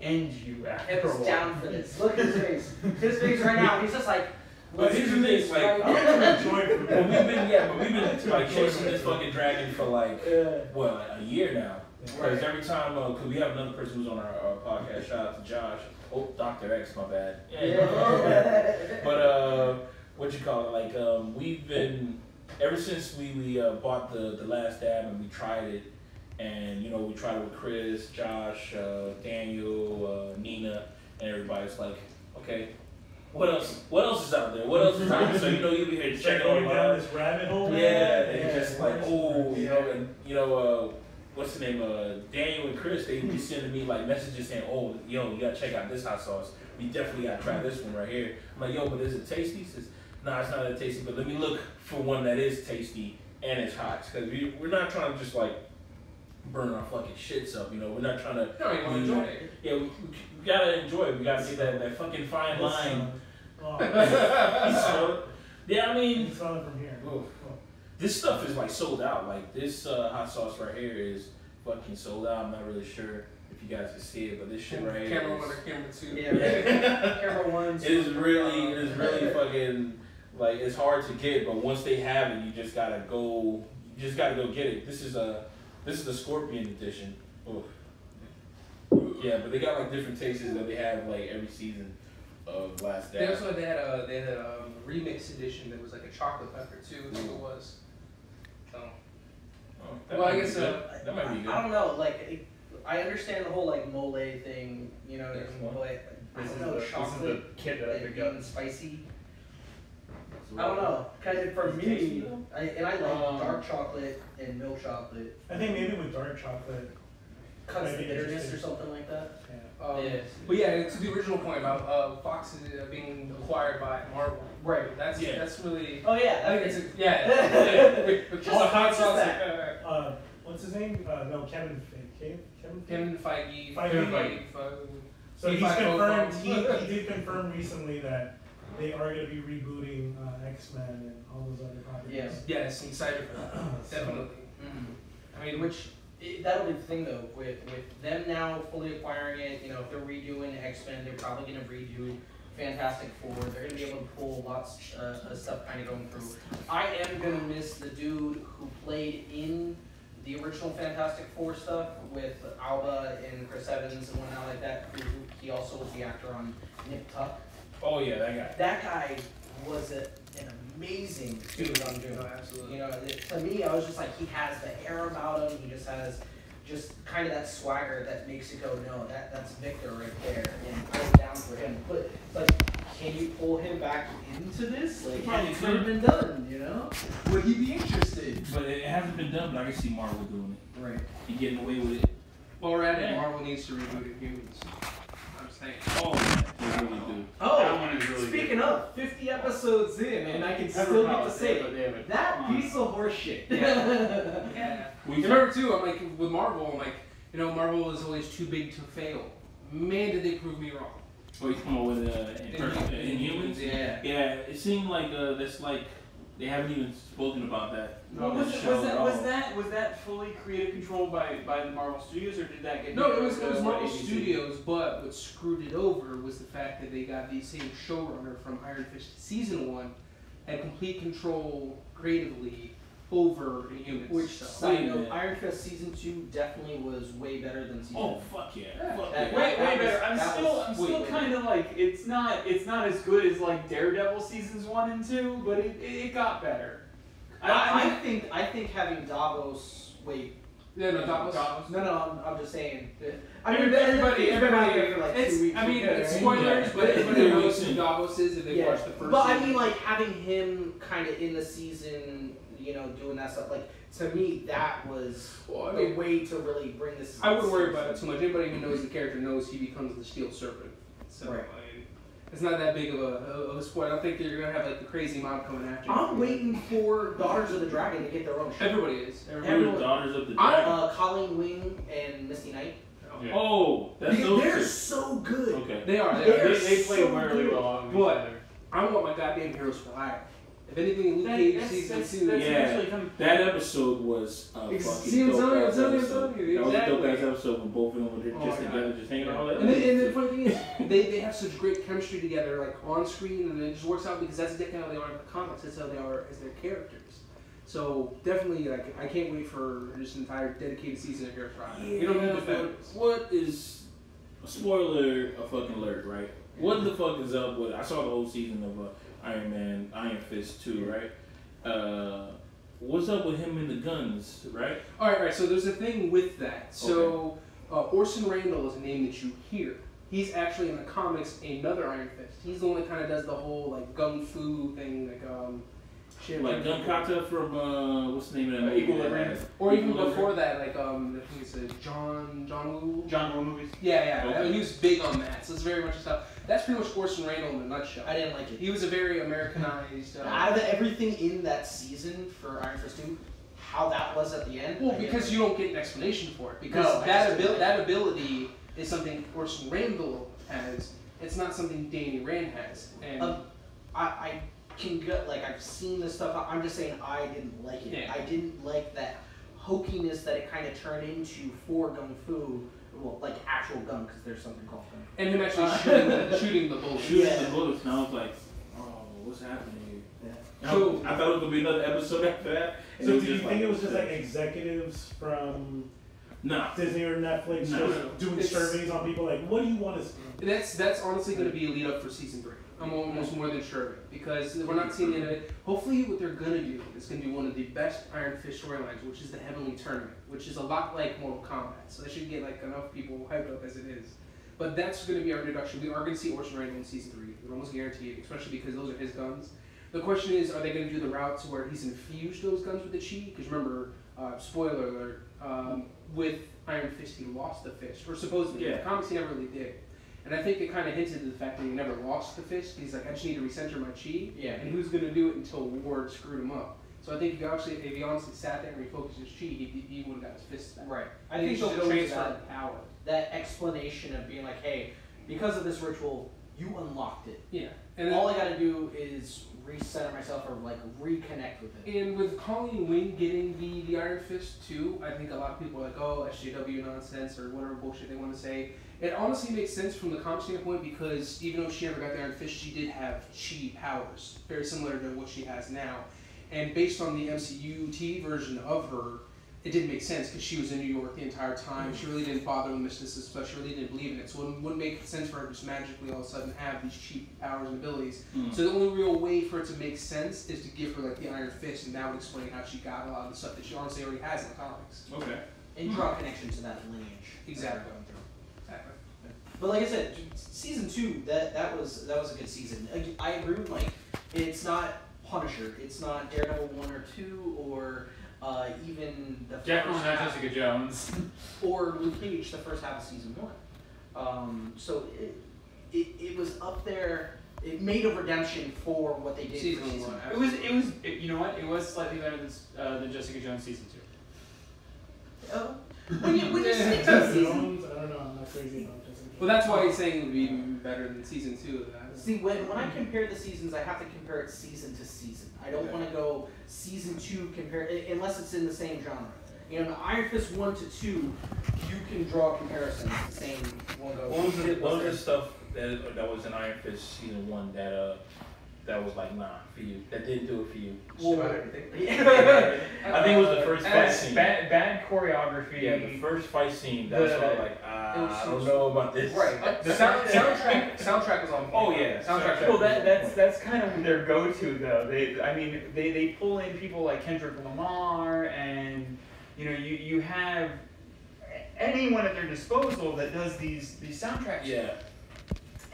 Speaker 1: end you after a
Speaker 2: Kevin's
Speaker 1: while.
Speaker 2: down for this. Look at his face. His face right now. He's just like.
Speaker 4: But here's the thing, like, we've been like chasing this fucking dragon for like what, a year now. Because every time, because we have another person who's on our podcast. Shout out to Josh. Oh, Dr. X, my bad. But what you call it? Like, we've been ever since we bought the last dab and we tried it, and you know we tried it with Chris, Josh, Daniel, Nina, and everybody's like, okay. What else? What else is out there? What else is out there? So you know you'll be here checking
Speaker 6: going
Speaker 4: online.
Speaker 6: down this rabbit hole.
Speaker 4: Yeah, and just like what's the name? Daniel and Chris, they be sending me like messages saying, oh, yo, you gotta check out this hot sauce. We definitely gotta try this one right here. I'm like, yo, but is it tasty? He says, nah, it's not that tasty, but let me look for one that is tasty and it's hot. Because we're not trying to just like burn our fucking shits up, you know. We're not trying to.
Speaker 3: No, you want to enjoy it.
Speaker 4: Yeah, we gotta enjoy it. We gotta get that fucking fine line. Yeah, I mean,
Speaker 6: it's on from here.
Speaker 4: This stuff is like sold out. Like this hot sauce right here is fucking sold out. I'm not really sure if you guys can see it, but this shit right here.
Speaker 3: Camera 1 or camera 2.
Speaker 2: Yeah, camera 1.
Speaker 4: It is really fucking like it's hard to get, but once they have it, you just gotta go. You just gotta go get it. This is the Scorpion edition. Oof. Yeah, but they got like different tastes that they have like every season of Last
Speaker 3: They
Speaker 4: Dab.
Speaker 3: also had a remix edition that was like a chocolate pepper too. I think it was. So.
Speaker 4: That
Speaker 3: Well, I
Speaker 4: might be
Speaker 3: guess
Speaker 4: good. That might be good.
Speaker 2: I don't know. Like, I understand the whole like mole thing. You know,
Speaker 4: Yes,
Speaker 2: mole. I
Speaker 1: This
Speaker 2: don't know,
Speaker 1: is the
Speaker 2: chocolate
Speaker 1: kid that I
Speaker 2: and
Speaker 1: picked up.
Speaker 2: being spicy. I don't know. Kind of for me, I like dark chocolate and milk chocolate.
Speaker 6: I think maybe with dark chocolate.
Speaker 2: Cuts
Speaker 6: might
Speaker 2: the
Speaker 6: be
Speaker 2: bitterness or
Speaker 6: interesting.
Speaker 2: something like that.
Speaker 6: Yeah.
Speaker 2: Yeah.
Speaker 3: But yeah, to the original point about Fox being acquired by Marvel.
Speaker 2: Right.
Speaker 3: That's really.
Speaker 2: Oh yeah.
Speaker 3: I think it's yeah. With
Speaker 2: Just-
Speaker 3: all the hot
Speaker 2: just
Speaker 3: sauce.
Speaker 2: that.
Speaker 6: What's his name? No, Kevin
Speaker 3: Kevin Feige.
Speaker 6: Feige. So
Speaker 3: He
Speaker 6: he's
Speaker 3: Feige
Speaker 6: confirmed.
Speaker 3: Feige.
Speaker 6: He did confirm recently that they are going to be rebooting X-Men and all those other properties.
Speaker 2: Yeah.
Speaker 3: Yes, I'm excited for that.
Speaker 6: So-
Speaker 3: Definitely.
Speaker 2: Mhm.
Speaker 3: I mean,
Speaker 2: That'll be the thing though, with them now fully acquiring it, you know, if they're redoing X-Men, they're probably going to redo Fantastic Four. They're going to be able to pull lots of stuff kind of going through. I am going to miss the dude who played in the original Fantastic Four stuff with Alba and Chris Evans and whatnot like that. He also was the actor on Nip Tuck.
Speaker 4: Oh yeah, that guy.
Speaker 2: That guy was an amazing dude on Doom.
Speaker 3: No, absolutely.
Speaker 2: You know, to me, I was just like, he has the hair about him. He just has just kind of that swagger that makes it go, no, that's Victor right there, and I'm down for him. But can you pull him back into this? Like,
Speaker 4: Probably
Speaker 2: it's never been done, you know? Would he be interested?
Speaker 4: But it hasn't been done. But I can see Marvel doing it.
Speaker 2: Right.
Speaker 4: He getting away with it.
Speaker 3: well, we're at it.
Speaker 4: Yeah.
Speaker 3: Marvel needs to reboot Inhumans. I'm saying.
Speaker 4: Oh man, they really do.
Speaker 1: That
Speaker 2: Oh,
Speaker 1: one is really
Speaker 2: speaking
Speaker 1: good.
Speaker 2: of, 50 episodes in, and I can
Speaker 1: Pepper
Speaker 2: still get to
Speaker 1: Palace,
Speaker 2: say
Speaker 1: but they have a
Speaker 2: that
Speaker 1: ton.
Speaker 2: piece of horse shit.
Speaker 3: Yeah.
Speaker 4: We
Speaker 3: You remember too? I'm like with Marvel. I'm like, you know, Marvel is always too big to fail. Man, did they prove me wrong?
Speaker 4: Wait, come on with Inhumans?
Speaker 2: Yeah.
Speaker 4: Yeah, it seemed like that's like they haven't even spoken about that.
Speaker 1: Well,
Speaker 4: on
Speaker 1: was,
Speaker 4: the
Speaker 1: it,
Speaker 4: show
Speaker 1: was,
Speaker 4: at
Speaker 1: that,
Speaker 4: all.
Speaker 1: was that fully creative controlled by the Marvel Studios, or did that get
Speaker 3: No, it was
Speaker 1: what
Speaker 3: Marvel
Speaker 1: ABC?
Speaker 3: Studios, but what screwed it over was the fact that they got the same showrunner from Iron Fist Season 1, had complete control creatively over Inhumans.
Speaker 2: Which,
Speaker 3: so.
Speaker 2: side
Speaker 4: Wait a
Speaker 2: note,
Speaker 4: minute.
Speaker 2: Iron Fist Season 2 definitely was way better than Season
Speaker 4: Oh
Speaker 2: 1.
Speaker 4: fuck yeah!
Speaker 3: Yeah.
Speaker 4: Fuck
Speaker 2: That-
Speaker 4: yeah.
Speaker 1: Way
Speaker 2: that
Speaker 1: better.
Speaker 2: was-
Speaker 1: I'm
Speaker 2: that
Speaker 1: still
Speaker 2: was way
Speaker 1: still
Speaker 2: better.
Speaker 1: kind of like it's not as good as like Daredevil seasons 1 and 2, but it got better.
Speaker 2: I think having Davos. Wait.
Speaker 3: Yeah, no, Davos.
Speaker 2: No, I'm just saying.
Speaker 3: I mean, everybody,
Speaker 2: it's been out there for like 2
Speaker 3: it's,
Speaker 2: weeks.
Speaker 3: I mean,
Speaker 2: okay,
Speaker 3: it's
Speaker 2: right?
Speaker 3: spoilers,
Speaker 4: Yeah.
Speaker 3: but everybody
Speaker 4: Yeah.
Speaker 3: knows who Davos is if they
Speaker 2: Yeah.
Speaker 3: watched the first
Speaker 2: But I
Speaker 3: season.
Speaker 2: mean, like having him kind of in the season, you know, doing that stuff. Like to me, that was
Speaker 3: Well, I
Speaker 2: the
Speaker 3: mean,
Speaker 2: way to really bring this.
Speaker 3: I wouldn't worry about it too much. Anybody who knows the character knows he becomes the Steel Serpent. So,
Speaker 2: Right.
Speaker 3: I mean, it's not that big of a spoiler. I don't think you're going to have like the crazy mom coming after you.
Speaker 2: I'm waiting for Daughters of the Dragon to get their own show.
Speaker 3: Everybody is.
Speaker 4: Who are
Speaker 2: Everyone-
Speaker 4: the Daughters of the
Speaker 3: I-
Speaker 4: Dragon?
Speaker 2: Colleen Wing and Misty Knight.
Speaker 1: Yeah.
Speaker 4: Oh, that's those
Speaker 2: They're
Speaker 4: two.
Speaker 2: so good.
Speaker 4: Okay.
Speaker 3: They are.
Speaker 2: They're
Speaker 1: They play
Speaker 2: so
Speaker 1: really
Speaker 2: good.
Speaker 1: well on
Speaker 3: What?
Speaker 1: each other.
Speaker 3: I want my goddamn heroes for hire. If anything, Luke Cage season 2.
Speaker 1: That's
Speaker 4: Yeah.
Speaker 1: actually coming.
Speaker 4: That episode was a fucking
Speaker 3: See, I'm
Speaker 4: dope
Speaker 3: telling you,
Speaker 4: ass
Speaker 3: I'm telling you,
Speaker 4: episode.
Speaker 3: I'm telling you,
Speaker 4: That was a dope
Speaker 3: exactly.
Speaker 4: ass episode when both of them were
Speaker 3: Oh
Speaker 4: just
Speaker 3: my God.
Speaker 4: together, just hanging out.
Speaker 3: And the funny thing is, they have such great chemistry together, like on screen, and it just works out because that's exactly how they are in the comics. That's how they are as their characters. So definitely, like, I can't wait for just an entire dedicated season of Heroes for Hire. You don't need the
Speaker 4: but
Speaker 3: fans.
Speaker 4: what is a spoiler? A fucking alert, right? What the fuck is up with? I saw the whole season of Iron Fist 2, right? What's up with him and the guns, right?
Speaker 3: All right. So there's a thing with that. So Orson Randall is a name that you hear. He's actually in the comics another Iron Fist. He's the one that kind of does the whole like gung fu thing, like shit.
Speaker 4: Like Gun Kata from what's the name of that movie?
Speaker 1: Equilibrium.
Speaker 3: Or even
Speaker 4: Equilibrium.
Speaker 3: before that, like I think it's John Woo.
Speaker 1: John Woo movies.
Speaker 3: Yeah.
Speaker 4: Okay.
Speaker 3: I mean, he was big on that. So it's very much stuff. That's pretty much Orson Randall in a nutshell.
Speaker 2: I didn't like it.
Speaker 3: He was a very Americanized.
Speaker 2: Out of everything in that season for Iron Fist 2, how that was at the end.
Speaker 3: Well,
Speaker 2: I didn't
Speaker 3: because
Speaker 2: like
Speaker 3: you don't get an explanation for it. Because
Speaker 2: No, I just didn't like
Speaker 3: that ability is something Orson Randall has. It's not something Danny Rand has. And
Speaker 2: I can get, like, I've seen this stuff. I'm just saying I didn't like it.
Speaker 3: Yeah.
Speaker 2: I didn't like that hokiness that it kind of turned into for Gung Fu. Well, like actual gun, because there's something called gun.
Speaker 3: and him actually shooting the bullets.
Speaker 4: Shooting
Speaker 2: Yeah.
Speaker 4: the bullets, and I was like, oh, what's happening here?
Speaker 2: Yeah.
Speaker 3: So-
Speaker 4: I thought it was gonna be another episode after that.
Speaker 6: So do you think it was just like executives from
Speaker 4: No.
Speaker 6: Disney or Netflix just doing surveys on people like, what do you want to see?
Speaker 3: That's honestly going to be a lead up for season 3. I'm almost more than sure of it, because we're not seeing it. Hopefully, what they're going to do is going to be one of the best Iron Fist storylines, which is the Heavenly Tournament, which is a lot like Mortal Kombat. So that should get like enough people hyped up as it is. But that's going to be our introduction. We are going to see Orson Randall in season 3. We're almost guaranteed, especially because those are his guns. The question is, are they going to do the route to where he's infused those guns with the chi? Because remember, spoiler alert, with Iron Fist he lost the fist, or supposedly. In the comics he never really did. And I think it kind of hinted to the fact that he never lost the fist. He's like, I just need to recenter my chi. Yeah. And who's going to do it until Ward screwed him up? So I think if he honestly sat there and refocused his chi, he would have got his fist back.
Speaker 2: Right.
Speaker 3: I think he'll transfer power.
Speaker 2: That explanation of being like, hey, because of this ritual, you unlocked it.
Speaker 3: Yeah. And
Speaker 2: all I got to do is recenter myself or like reconnect with it.
Speaker 3: And with Colleen Wing getting the Iron Fist too, I think a lot of people are like, oh, SJW nonsense or whatever bullshit they want to say. It honestly makes sense from the comic standpoint because even though she never got the Iron Fist, she did have chi powers, very similar to what she has now. And based on the MCU TV version of her, it didn't make sense because she was in New York the entire time. She really didn't bother with mysticism, she really didn't believe in it. So it wouldn't make sense for her to just magically all of a sudden have these cheap powers and abilities. So the only real way for it to make sense is to give her like the Iron Fist, and that would explain how she got a lot of the stuff that she honestly already has in the comics.
Speaker 4: Okay.
Speaker 2: And draw a connection to that lineage.
Speaker 3: Exactly.
Speaker 2: But like I said, season 2, that was a good season. I agree with Mike. It's not Punisher. It's not Daredevil 1 or 2 or even the
Speaker 1: definitely not Jessica Jones
Speaker 2: or Luke Cage the first half of season 1. So it was up there. It made a redemption for what they did
Speaker 3: season
Speaker 2: for season
Speaker 3: 1.
Speaker 1: It was you know what? It was slightly better than Jessica Jones season 2.
Speaker 2: Oh. When you stick to
Speaker 6: Jessica
Speaker 2: season,
Speaker 6: Jones, I don't know. I'm not crazy about Jessica Jones.
Speaker 3: Well, that's why he's saying it would be better than season 2 of that.
Speaker 2: See, when I compare the seasons, I have to compare it season to season. I don't want to go season 2 compare unless it's in the same genre. You know, Iron Fist 1 to 2, you can draw comparisons. The same one goes.
Speaker 4: What was the stuff that was in Iron Fist season 1 that was like, nah, for you, that didn't do it for you?
Speaker 2: Well,
Speaker 4: I think it was the first fight scene.
Speaker 1: Bad choreography.
Speaker 4: Yeah, the first fight scene. That was sort of like, I don't know about this.
Speaker 3: Right. The soundtrack was on.
Speaker 4: Oh yeah,
Speaker 3: soundtrack.
Speaker 1: Well, that's kind of their go-to though. They pull in people like Kendrick Lamar, and you know you have anyone at their disposal that does these soundtracks.
Speaker 4: Yeah.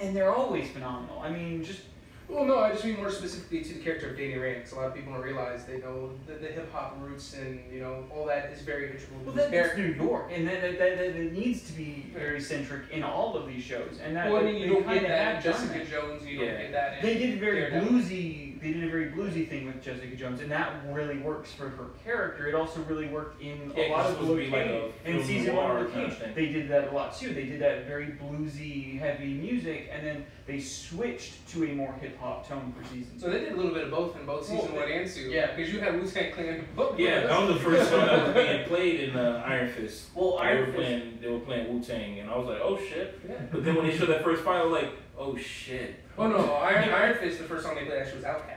Speaker 1: And they're always phenomenal. I mean, just.
Speaker 3: Well, no, I just mean more specifically to the character of Danny Rand, because a lot of people don't realize they know the hip hop roots and you know all that is very integral.
Speaker 1: Well, that's New York, and that needs to be very centric in all of these shows. And that,
Speaker 3: well, I mean, you don't get that in
Speaker 1: Jessica
Speaker 3: Jessica Jones. You don't get that.
Speaker 1: They did a very bluesy. They did a very bluesy thing with Jessica Jones, and that really works for her character. It also really worked in a lot of Luke Cage. In season 1 of Luke Cage, they did that a lot too. They did that very bluesy, heavy music, and then they switched to a more hip hop tone for season 2.
Speaker 3: So they did a little bit of both in both season 1 and 2.
Speaker 2: Yeah,
Speaker 3: because you had Wu-Tang Clan.
Speaker 4: Yeah, that was the first one that was being played in Iron Fist.
Speaker 2: Well,
Speaker 4: they were playing Wu-Tang, and I was like, oh shit. Yeah. But then when they showed that first fight, I was like, oh shit.
Speaker 3: Oh no, Iron Fist, the first song they played actually was Outkast.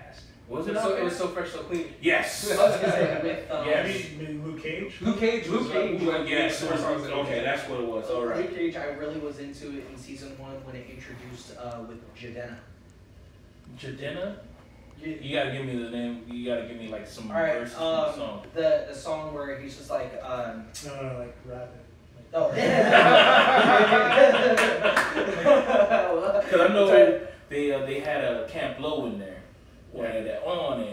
Speaker 4: Was it?
Speaker 3: So it was So Fresh, So Clean.
Speaker 4: Yes.
Speaker 2: I was gonna say with
Speaker 4: yes.
Speaker 6: Luke Cage.
Speaker 3: Luke Cage.
Speaker 4: Yes. Okay, that's what it was. All right.
Speaker 2: Luke Cage, I really was into it in season 1 when it introduced with Jadena.
Speaker 4: Jadena? You gotta give me the name. You gotta give me like some
Speaker 2: verses
Speaker 4: from the song.
Speaker 2: The song where he's just like
Speaker 6: no, like rapping.
Speaker 2: Oh.
Speaker 4: Because I know they had a Camp Low in there. Where that on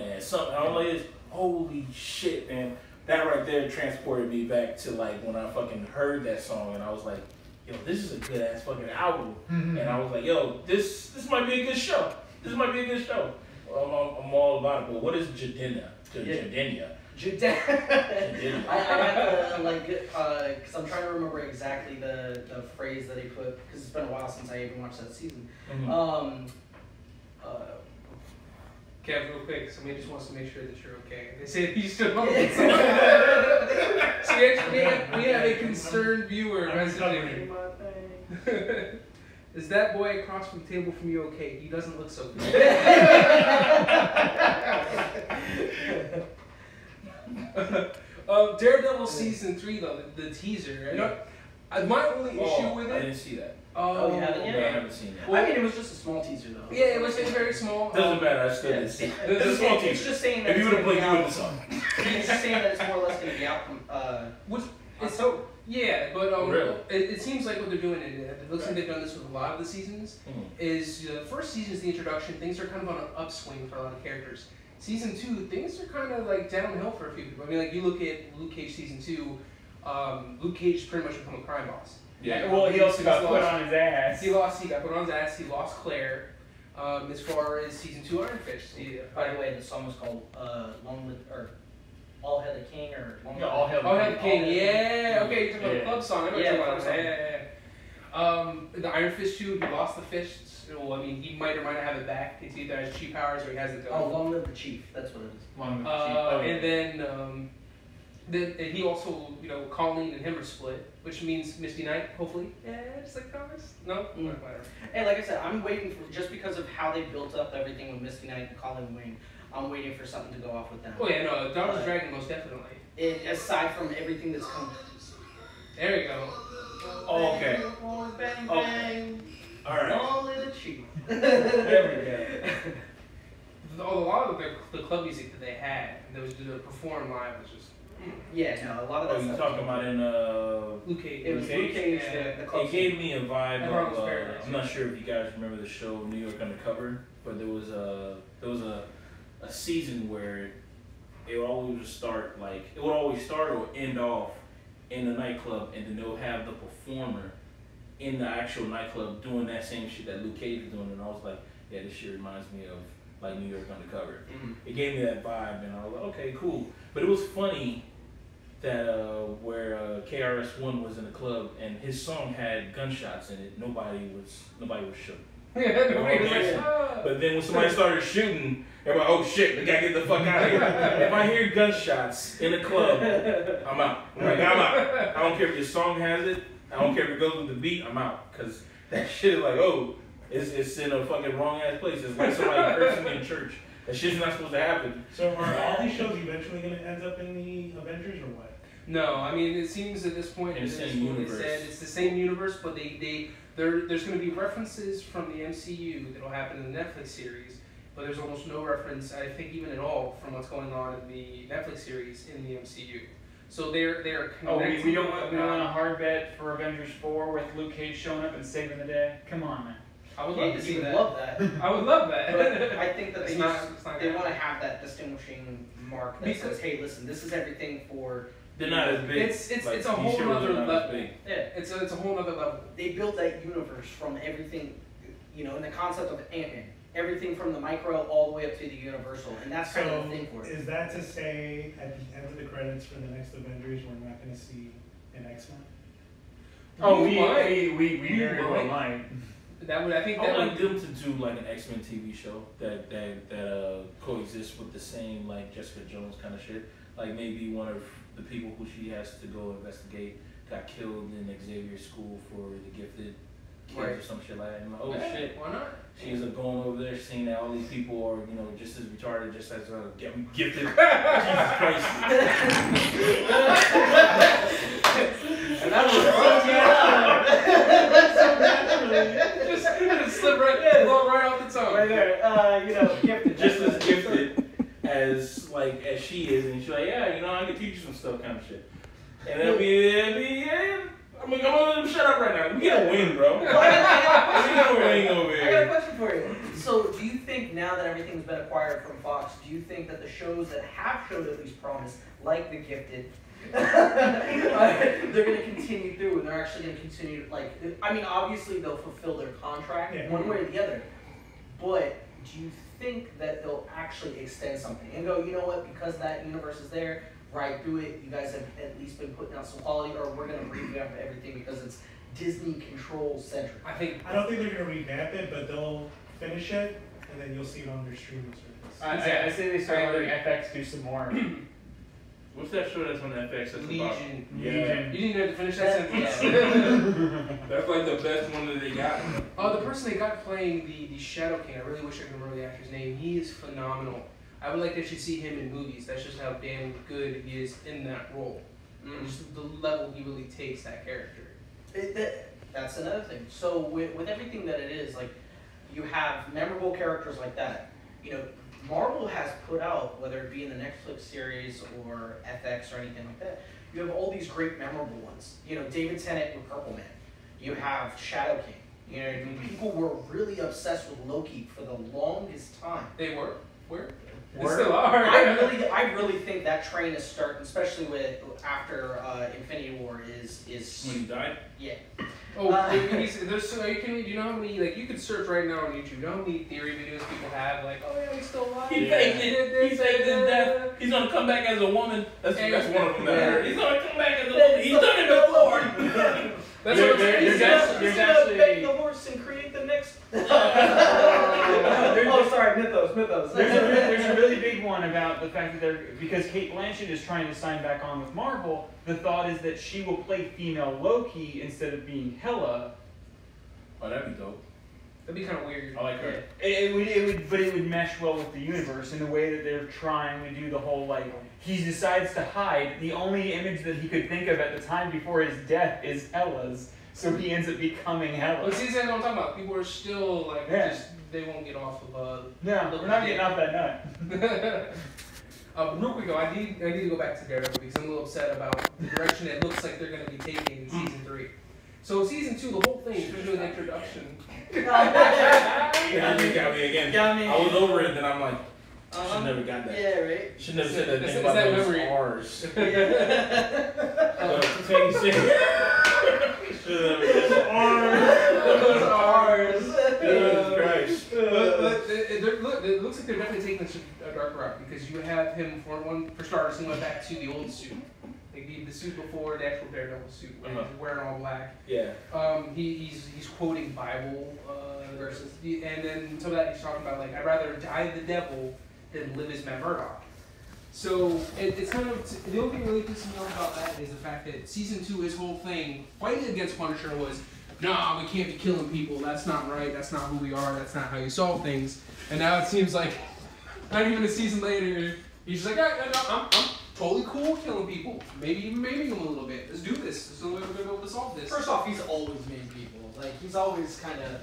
Speaker 4: and something. I'm like, holy shit, man. That right there transported me back to like when I fucking heard that song and I was like, yo, this is a good ass fucking album. And I was like, yo, this might be a good show. This might be a good show. Well, I'm all about it. But what is Jadena? Jadenia.
Speaker 2: I got to like, because I'm trying to remember exactly the phrase that he put, because it's been a while since I even watched that season.
Speaker 3: Kev, real quick, somebody just wants to make sure that you're okay. They say you still know. See, actually, we have a concerned viewer messaging. Is that boy across from the table from you okay? He doesn't look so good. Daredevil season 3 though, the teaser. I don't. My only issue with
Speaker 4: I
Speaker 3: it.
Speaker 4: didn't see that.
Speaker 2: Oh, you haven't yet?
Speaker 4: No, I haven't seen that.
Speaker 2: I mean, it was just a small teaser though.
Speaker 3: Yeah, it was very small.
Speaker 4: Doesn't matter. I still didn't see it. It's a small
Speaker 2: It's
Speaker 4: teaser.
Speaker 2: just saying that
Speaker 4: If you would have played, you wouldn't have saw it.
Speaker 2: It's just saying that it's more or less going to be out.
Speaker 3: Which it's
Speaker 2: October.
Speaker 3: yeah, but
Speaker 4: Really?
Speaker 3: it seems like what they're doing, and it looks like they've done this with a lot of the seasons. Is the first season is the introduction. Things are kind of on an upswing for a lot of characters. Season 2, things are kind of like downhill for a few people. I mean, like you look at Luke Cage season 2, Luke Cage pretty much become a crime boss.
Speaker 1: Yeah, well, he also got put on his ass.
Speaker 3: He got put on his ass. He lost Claire. As far as season 2 Iron Fist.
Speaker 2: By the way, the song was called "Long Live" or "All Hail the King" or
Speaker 1: All Hail
Speaker 3: the King. Yeah. Okay, you're talking about the club song. I know what you're talking about. Yeah. The Iron Fist 2, he lost the fists. Well, I mean, he might or might not have it back. It's either has cheap powers or he hasn't done.
Speaker 2: Oh, Long Live the Chief. That's what it is.
Speaker 1: Long Live the Chief.
Speaker 3: And then he also, Colleen and him are split, which means Misty Knight, hopefully. Yeah, just like comics. No, whatever.
Speaker 2: Hey, like I said, I'm waiting for just because of how they built up everything with Misty Knight and Colleen Wing. I'm waiting for something to go off with them.
Speaker 3: Oh yeah, no, Donald's Dragon most definitely.
Speaker 2: Aside from everything that's come.
Speaker 3: There you go.
Speaker 4: Oh, okay.
Speaker 2: Bang,
Speaker 4: Oh.
Speaker 2: bang.
Speaker 4: All right.
Speaker 2: Long Live the Chief.
Speaker 1: There we go.
Speaker 3: A lot of the club music that they had, that was to perform live, was just.
Speaker 2: Yeah, no, a lot of that
Speaker 4: Oh, you
Speaker 2: stuff.
Speaker 4: talking about in
Speaker 3: Luke Cage.
Speaker 2: It was Luke Cage,
Speaker 3: Yeah.
Speaker 2: the club
Speaker 4: It gave me a vibe
Speaker 3: And
Speaker 4: of,
Speaker 3: Harlem's Paradise.
Speaker 4: I'm not sure if you guys remember the show New York Undercover, but there was a season where it would always start or end off in the nightclub, and then they'll have the performer in the actual nightclub doing that same shit that Luke Cage was doing, and I was like, yeah, this shit reminds me of like New York Undercover. It gave me that vibe, and I was like, okay, cool. But it was funny that where KRS-One was in the club and his song had gunshots in it, nobody was shook.
Speaker 3: Yeah, nobody was like, ah.
Speaker 4: But then when somebody started shooting, everybody, oh shit, we gotta get the fuck out of here. If I hear gunshots in a club, I'm out. Like, I'm out. I don't care if your song has it. I don't care if it goes with the beat. I'm out. Cause that shit is like, oh, it's in a fucking wrong ass place. It's like somebody cursing in church. That shit's not supposed to happen.
Speaker 6: So are all these shows eventually going to end up in the Avengers or what?
Speaker 3: No, I mean it seems at this point
Speaker 4: In the same universe.
Speaker 3: it's the same universe, but there's going to be references from the MCU that'll happen in the Netflix series, but there's almost no reference, I think, even at all, from what's going on in the Netflix series in the MCU. So they're connected.
Speaker 1: Oh, we don't want a hard bet for Avengers 4 with Luke Cage showing up and saving the day. Come on, man.
Speaker 3: I would love to see that.
Speaker 2: Love that.
Speaker 3: I would love that.
Speaker 2: But I think that
Speaker 3: It's
Speaker 2: they
Speaker 3: not
Speaker 2: want to have that distinguishing mark that says, hey, listen, this is everything for.
Speaker 4: They're not as big.
Speaker 3: It's
Speaker 4: like,
Speaker 3: a
Speaker 4: these
Speaker 3: whole
Speaker 4: shows
Speaker 3: other
Speaker 4: are not as
Speaker 3: level.
Speaker 4: big.
Speaker 2: Yeah.
Speaker 3: It's a whole other level.
Speaker 2: They built that universe from everything, in the concept of Ant-Man. Everything from the micro all the way up to the universal, and that's kind of the thing for it.
Speaker 6: Is that to say at the end of the credits for the next Avengers we're not going to see an X-Men?
Speaker 1: Oh,
Speaker 3: You might.
Speaker 1: we
Speaker 3: You
Speaker 1: very well
Speaker 3: might.
Speaker 1: might.
Speaker 3: That would, I think
Speaker 4: I
Speaker 3: that
Speaker 4: would
Speaker 3: would.
Speaker 4: like them to do like an X-Men TV show that coexists with the same like Jessica Jones kind of shit. Like maybe one of the people who she has to go investigate got killed in Xavier's school for the gifted kids or some shit like that. And I'm like, oh
Speaker 3: Yeah,
Speaker 4: shit.
Speaker 3: why not?
Speaker 4: She ends up going over there, seeing that all these people are, just as retarded, just as gifted. Jesus Christ.
Speaker 2: And that was
Speaker 3: Just slip right, roll right off the tongue.
Speaker 2: right there. Gifted.
Speaker 4: Just as gifted as she is, and she's like, yeah, I can teach you some stuff, kind of shit. And it'll be I'm gonna let them shut up right now. We get a win, bro. We get a win over
Speaker 2: I got a
Speaker 4: here.
Speaker 2: question for you. So, do you think now that everything's been acquired from Fox, do you think that the shows that have showed at least promise, like The Gifted, they're going to continue through, and they're actually going to continue, obviously they'll fulfill their contract one way or the other, but do you think that they'll actually extend something and go, you know what, because that universe is there, right through it, you guys have at least been putting out some quality, or we're going to revamp everything because it's Disney control centric?
Speaker 6: I don't think they're going to revamp it, but they'll finish it, and then you'll see it on their streaming service.
Speaker 1: I say they start letting FX do some more.
Speaker 4: What's that show that's on FX? That's
Speaker 3: Legion.
Speaker 4: Yeah.
Speaker 3: You didn't have to finish that sentence.
Speaker 4: That's like the best one that they got.
Speaker 3: Oh, the person they got playing the Shadow King, I really wish I could remember the actor's name. He is phenomenal. I would like that you see him in movies. That's just how damn good he is in that role. And just the level he really takes that character.
Speaker 2: That's another thing. So with everything that it is, like, you have memorable characters like that. You know, Marvel has put out, whether it be in the Netflix series or FX or anything like that, you have all these great memorable ones. You know, David Tennant with Purple Man. You have Shadow King. You know, I mean, people were really obsessed with Loki for the longest time.
Speaker 3: They were? Where? They
Speaker 2: Word.
Speaker 3: still are.
Speaker 2: I really think that train is starting, especially with after Infinity War is
Speaker 4: When he died?
Speaker 2: yeah.
Speaker 3: Oh, there's so you can. You know how many, like, you could search right now on YouTube. You know how many theory videos people have, like, oh yeah, he's still alive.
Speaker 4: He faked it. He faked his death. He's gonna come back as a woman. That's one of them. That he's gonna come back as a woman. He's done it before.
Speaker 3: That's what I'm saying.
Speaker 1: There's actually
Speaker 2: beg the horse and create the next. Sorry, mythos.
Speaker 1: There's a really big one about the fact that because Kate Blanchett is trying to sign back on with Marvel, the thought is that she will play female Loki instead of being Hela.
Speaker 4: Oh, that'd be dope.
Speaker 3: That'd be kind of weird.
Speaker 4: I like her.
Speaker 1: But it would mesh well with the universe in the way that they're trying to do the whole, like, he decides to hide. The only image that he could think of at the time before his death is Hela's, so he ends up becoming Hela.
Speaker 3: Well, see, that's what I'm talking about. People are still, like, just, they won't get off of,
Speaker 1: No, we're not getting off that nut.
Speaker 3: Real quick though, I need to go back to Daredevil because I'm a little upset about the direction it looks like they're going to be taking in season 3. So season 2, the whole thing is going to do an introduction.
Speaker 4: Yeah, you got me again.
Speaker 2: Got me.
Speaker 4: I was over it, then I'm like, should never got that.
Speaker 2: Yeah, right.
Speaker 4: Should never said that
Speaker 3: Is
Speaker 4: thing
Speaker 3: that
Speaker 4: about those
Speaker 3: memory?
Speaker 4: R's.
Speaker 2: Those R's.
Speaker 4: Jesus Christ.
Speaker 3: But it looks like they're definitely taking this a darker route because you have him, for starters, he went back to the old suit. Like the suit before the actual Daredevil suit, where he's wearing all black.
Speaker 4: Yeah.
Speaker 3: He's quoting Bible verses, and then some of that he's talking about, like, I'd rather die the devil than live as Matt Murdock. So it's kind of, the only thing really pissing me off about that is the fact that season 2, his whole thing fighting against Punisher was, nah, we can't be killing people. That's not right. That's not who we are. That's not how you solve things. And now it seems like not even a season later, he's just like, I'm totally cool killing people. Maybe even maiming them a little bit. Let's do this. This is the way we're gonna be able to solve this.
Speaker 2: First off, he's always made people. Like, he's always kind of.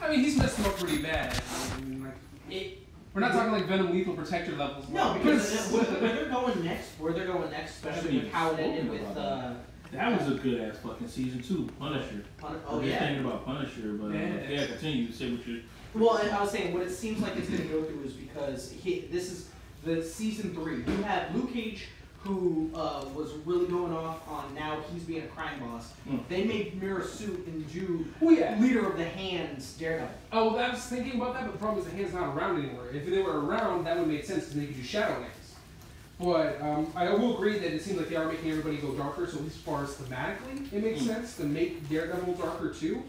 Speaker 3: I mean, he's messed them up pretty bad. I mean, like, we're not talking like Venom Lethal Protector levels.
Speaker 2: No, because where they're going next, especially with how it ended with.
Speaker 4: That was a good ass fucking season 2, Punisher.
Speaker 2: Oh yeah.
Speaker 4: Thinking about Punisher, but yeah, continue to say what you're.
Speaker 2: Well, and I was saying what it seems like it's going to go through is because this is the season 3. You have Luke Cage, who was really going off on now he's being a crime boss. They made Mira Suit into leader of the Hands Daredevil.
Speaker 3: Oh, well, I was thinking about that, but the problem is the Hand's not around anymore. If they were around, that would make sense because they could do Shadowlands. But I will agree that it seems like they are making everybody go darker, so as far as thematically, it makes sense to make Daredevil darker too.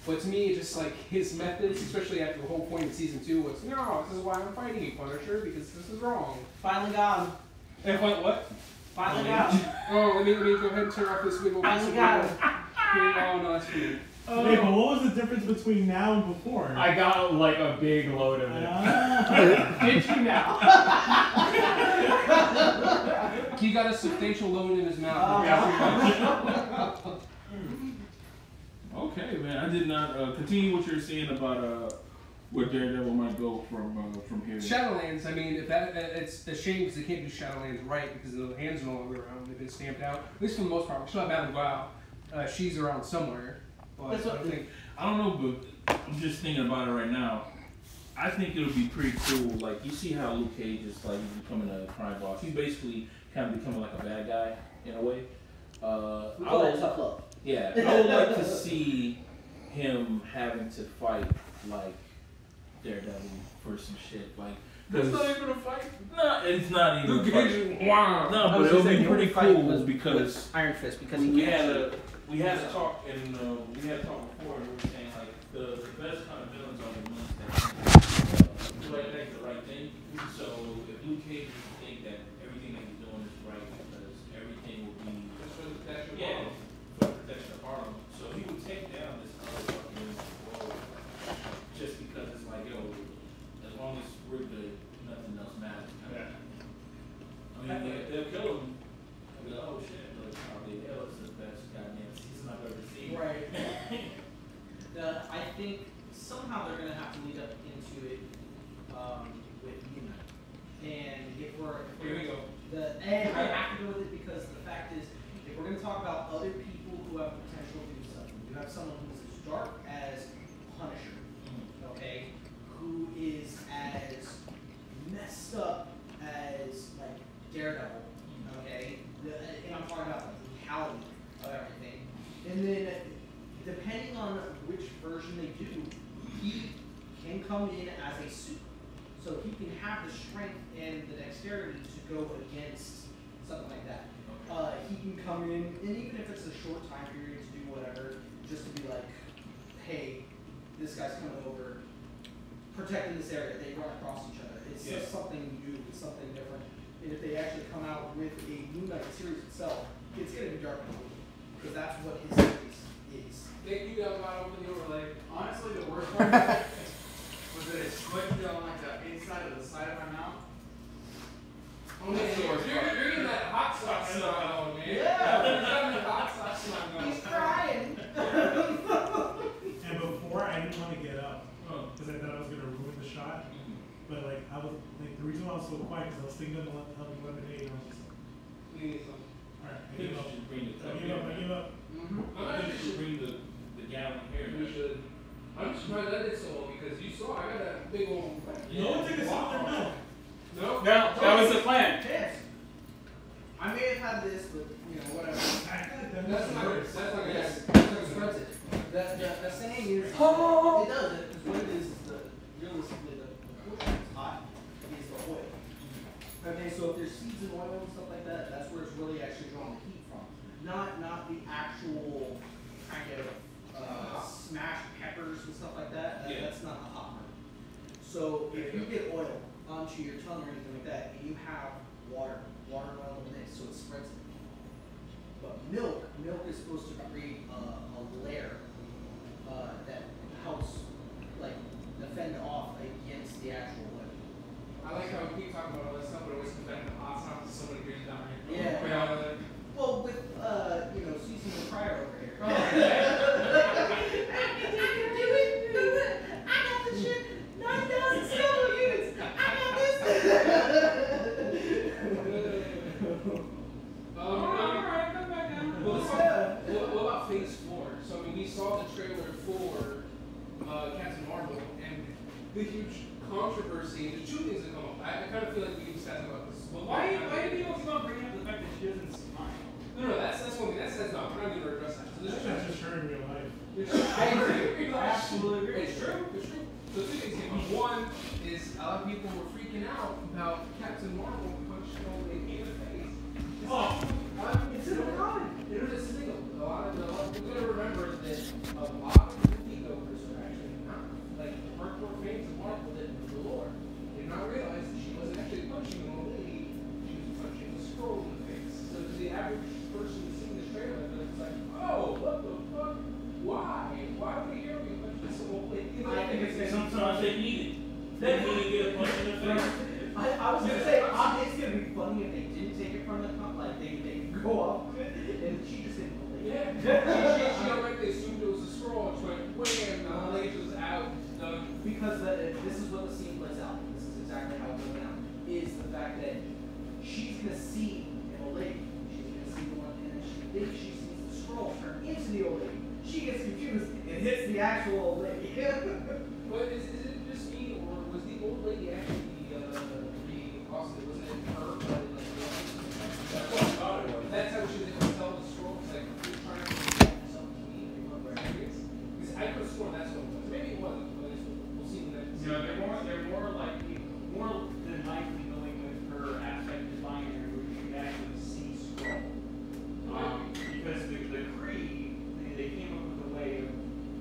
Speaker 3: But to me, it's just like his methods, especially after the whole point of season 2, was, no, this is why I'm fighting you, Punisher, because this is wrong.
Speaker 2: Finally got him.
Speaker 3: And what?
Speaker 2: Finally got him.
Speaker 3: Oh, let me go ahead and turn off this wiggle.
Speaker 2: Finally got him.
Speaker 3: Oh, no, that's weird.
Speaker 6: Wait, but what was the difference between now and before?
Speaker 1: I got like a big load of it.
Speaker 2: Did you now?
Speaker 3: He got a substantial load in his mouth.
Speaker 4: Okay, man. I did not continue what you were saying about where Daredevil might go from here.
Speaker 3: Shadowlands. I mean, if it's a shame because they can't do Shadowlands right because the Hands are no longer around. They've been stamped out. At least for the most part. We still have Battle Wow. She's around somewhere. But
Speaker 4: I don't know, but I'm just thinking about it right now. I think it'll be pretty cool. Like, you see how Luke Cage is like becoming a crime boss. He's basically kind of becoming like a bad guy in a way.
Speaker 2: Tough love.
Speaker 4: Yeah, I would like to see him having to fight like Daredevil for some shit. Like,
Speaker 3: that's not even a fight.
Speaker 4: No, it's not even.
Speaker 3: Luke Cage. Wow.
Speaker 4: No, but it'll be pretty cool because
Speaker 2: Iron Fist because
Speaker 4: we had a talk and we had a talk before and we were saying like the best kind of villains are the ones that do the right thing. So if Luke Cage would think that everything that he's doing is right because everything will be for the protection of Harlem. So he would take down this other fucking world just because it's like, yo, as long as we're good, nothing else matters.
Speaker 2: somehow they're going to have to lead up into it with Unite. And if we're
Speaker 3: Here we go.
Speaker 2: And I have to go with it because the fact is, if we're going to talk about other people who have potential to do something, you have someone who's as dark as Punisher, okay, who is as messed up as like Daredevil, okay, and I'm talking about the brutality of everything. And then depending on which version they do, he can come in as a super. So he can have the strength and the dexterity to go against something like that. He can come in, and even if it's a short time period to do whatever, just to be like, hey, this guy's coming over, protecting this area. They run across each other. It's just something new. It's something different. And if they actually come out with a Moon Knight series itself, it's going to be dark and blue, because that's what his series is.
Speaker 3: Thank you, Delgado, for the overlay.
Speaker 1: Honestly, the worst part of it was that it squished on like the inside of the side of my mouth.
Speaker 3: Oh, man, you're getting that hot sauce smile on, man.
Speaker 2: Yeah.
Speaker 3: You're having the hot sauce smile on.
Speaker 2: He's crying.
Speaker 6: And before, I didn't want to get up because I thought I was going to ruin the shot. But like I was like the reason why I was so quiet because I was thinking of helping lemonade. And I was just like,
Speaker 3: We need some.
Speaker 6: all right, I
Speaker 4: Maybe
Speaker 6: give
Speaker 4: we
Speaker 6: up.
Speaker 4: should bring the
Speaker 6: I
Speaker 4: cup
Speaker 6: give up. I
Speaker 4: here.
Speaker 6: give up.
Speaker 4: I think we should bring the gallon here.
Speaker 3: We should. I'm just trying to let it so long because you saw I got that big old.
Speaker 6: No one took a sip of their milk.
Speaker 3: No?
Speaker 1: No, that was the plan.
Speaker 2: Yes. I may have had this, but you know, whatever.
Speaker 6: I feel like that
Speaker 3: That's
Speaker 6: makes
Speaker 3: not
Speaker 6: it
Speaker 3: good.
Speaker 6: worse.
Speaker 3: That's not good.
Speaker 2: Yes, it spreads it. The saying is, it does it, because what it is realistically, the portion that's hot is the oil. Okay, so if there's seeds and oil and stuff like that, that's where it's really actually drawing the heat from. Not the actual kind of smashed peppers and stuff like that. That's not the hot part. So if you get oil onto your tongue or anything like that, and you have water and oil in it, so it spreads it. But milk is supposed to create a layer that helps like defend off against the actual oil.
Speaker 3: I like how we keep talking about all this stuff, but it always comes back to hot sauce and somebody gets down here.
Speaker 2: Yeah. Well, with seasoning prior over here.
Speaker 3: Oh,
Speaker 2: I got the shit. 9,000 Scoville units. I got this.
Speaker 1: Alright, come back down.
Speaker 3: Well, what about Phase 4? So, I mean, we saw the trailer for Captain Marvel and the huge controversy. There's two things that come up. I kind of feel like we can just talk about this. But
Speaker 1: Why do people keep on bringing up the fact that she doesn't smile?
Speaker 3: No, that's one thing. That's not. We're not going to address that. So there's
Speaker 6: That's just her in real life.
Speaker 3: I agree.
Speaker 1: I absolutely agree.
Speaker 3: It's true. It's true. So two things came up. One is a lot of people were freaking out about Captain Marvel punching old lady in the face. It's in the comic. You know, this is the thing. A lot of people gotta remember that a lot of movie goers are actually not like the hardcore fans of Marvel that know the lore. They did not realize that she wasn't actually punching an old lady. She was punching the scroll in the face. So to the average person seeing the trailer, it's like, oh, what the fuck? Why? Why would we hear me punch this old lady?
Speaker 2: I think it's
Speaker 4: Sometimes they need it. They need to get a punch in the face.
Speaker 2: I was gonna say, it's gonna be funny if they didn't take it from the cup, like they go off of it, and she just didn't believe
Speaker 3: Yeah,
Speaker 2: it.
Speaker 3: she directly assumed it was a scroll. She went, wham, and the lady was out. Done.
Speaker 2: Because this is what the scene plays out. This is exactly how it goes down. Is the fact that she's gonna see an old lady. She's gonna see the one, and she thinks she sees the scroll turn into the old lady. She gets confused and hits the actual old lady.
Speaker 3: But is it just me, or was the old lady actually re-accosted? Was it her?
Speaker 4: That's what I thought it was.
Speaker 3: That's how she was able to tell the scroll. It's like, you're trying to say something to me. Because I could have sworn that's what it was. Maybe it wasn't, but we'll see when that.
Speaker 1: You know, they're more than likely going with her aspect of binary, where you can actually see scroll. Because the Kree, they came up with a way of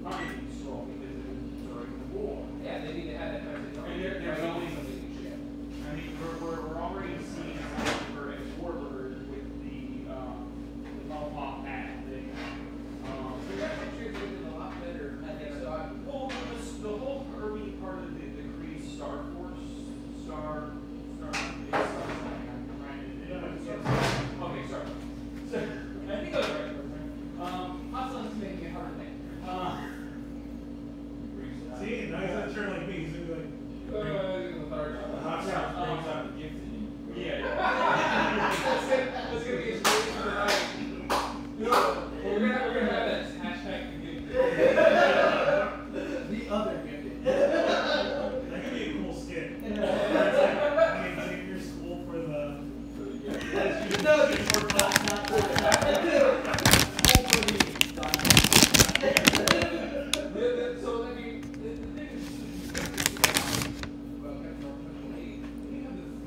Speaker 1: finding scroll because it was during the war.
Speaker 3: Yeah,
Speaker 6: seeing. Now he's gonna turn like me. He's gonna be like.
Speaker 4: The hot sauce brings out the gift in you.
Speaker 1: Yeah.
Speaker 3: Let's get the inspiration for the night. You know, we're gonna have that hashtag the gift.
Speaker 2: The other gift.
Speaker 6: That could be a cool skit. It's like, hey, take your school for the gift.
Speaker 2: No, it's for class, not for
Speaker 3: So, I mean, the thing is,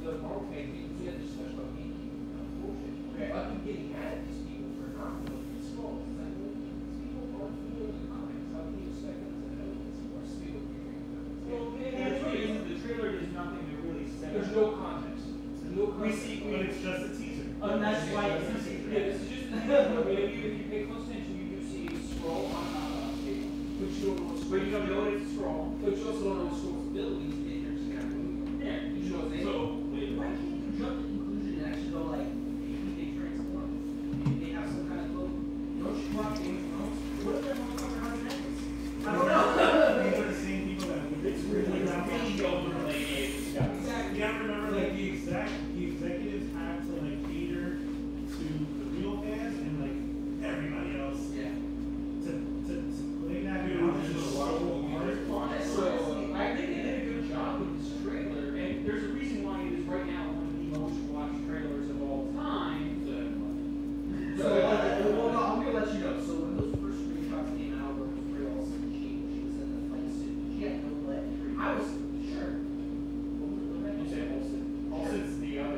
Speaker 3: the Marvel fan, we had this discussion about gatekeeping bullshit. Okay. I've been getting mad at these people for not knowing these scrolls. It's like, well, these people aren't familiar with comics. How can you expect them to know this? Or speak with you?
Speaker 1: Well, the trailer does nothing to really say.
Speaker 3: There's no context. There's no context.
Speaker 6: But it's just a teaser.
Speaker 2: And that's why it's
Speaker 3: Yeah, this is just the if you pay close attention, you do see a scroll on a table. But you don't know what
Speaker 1: But you don't know it's a scroll.
Speaker 3: But you also don't know what scroll's abilities, and you're just gonna move them.
Speaker 1: Yeah.
Speaker 3: You know what I'm saying?
Speaker 4: So, wait.
Speaker 2: Why can't you jump to conclusion and actually go like, maybe they transform? Maybe they have some kind of little. Don't you watch Game of Thrones? What if that motherfucker has an necklace? I don't know.
Speaker 6: These are the same people that
Speaker 1: It's really overly
Speaker 6: Exactly. You have to remember, like the executives have to like cater to the real fans and like everybody else.
Speaker 2: Yeah.
Speaker 6: To play that out is just so hard.
Speaker 1: So I think they did a good job with this trailer, and there's a reason why it is right now one of the most watched trailers of all time.
Speaker 2: So, well, no, I'm gonna let you know. So when those first screenshots came out, where Brie Olsen, she was in the fight suit. She had no leg. I was sure.
Speaker 1: You say Olsen. Olsen's the other.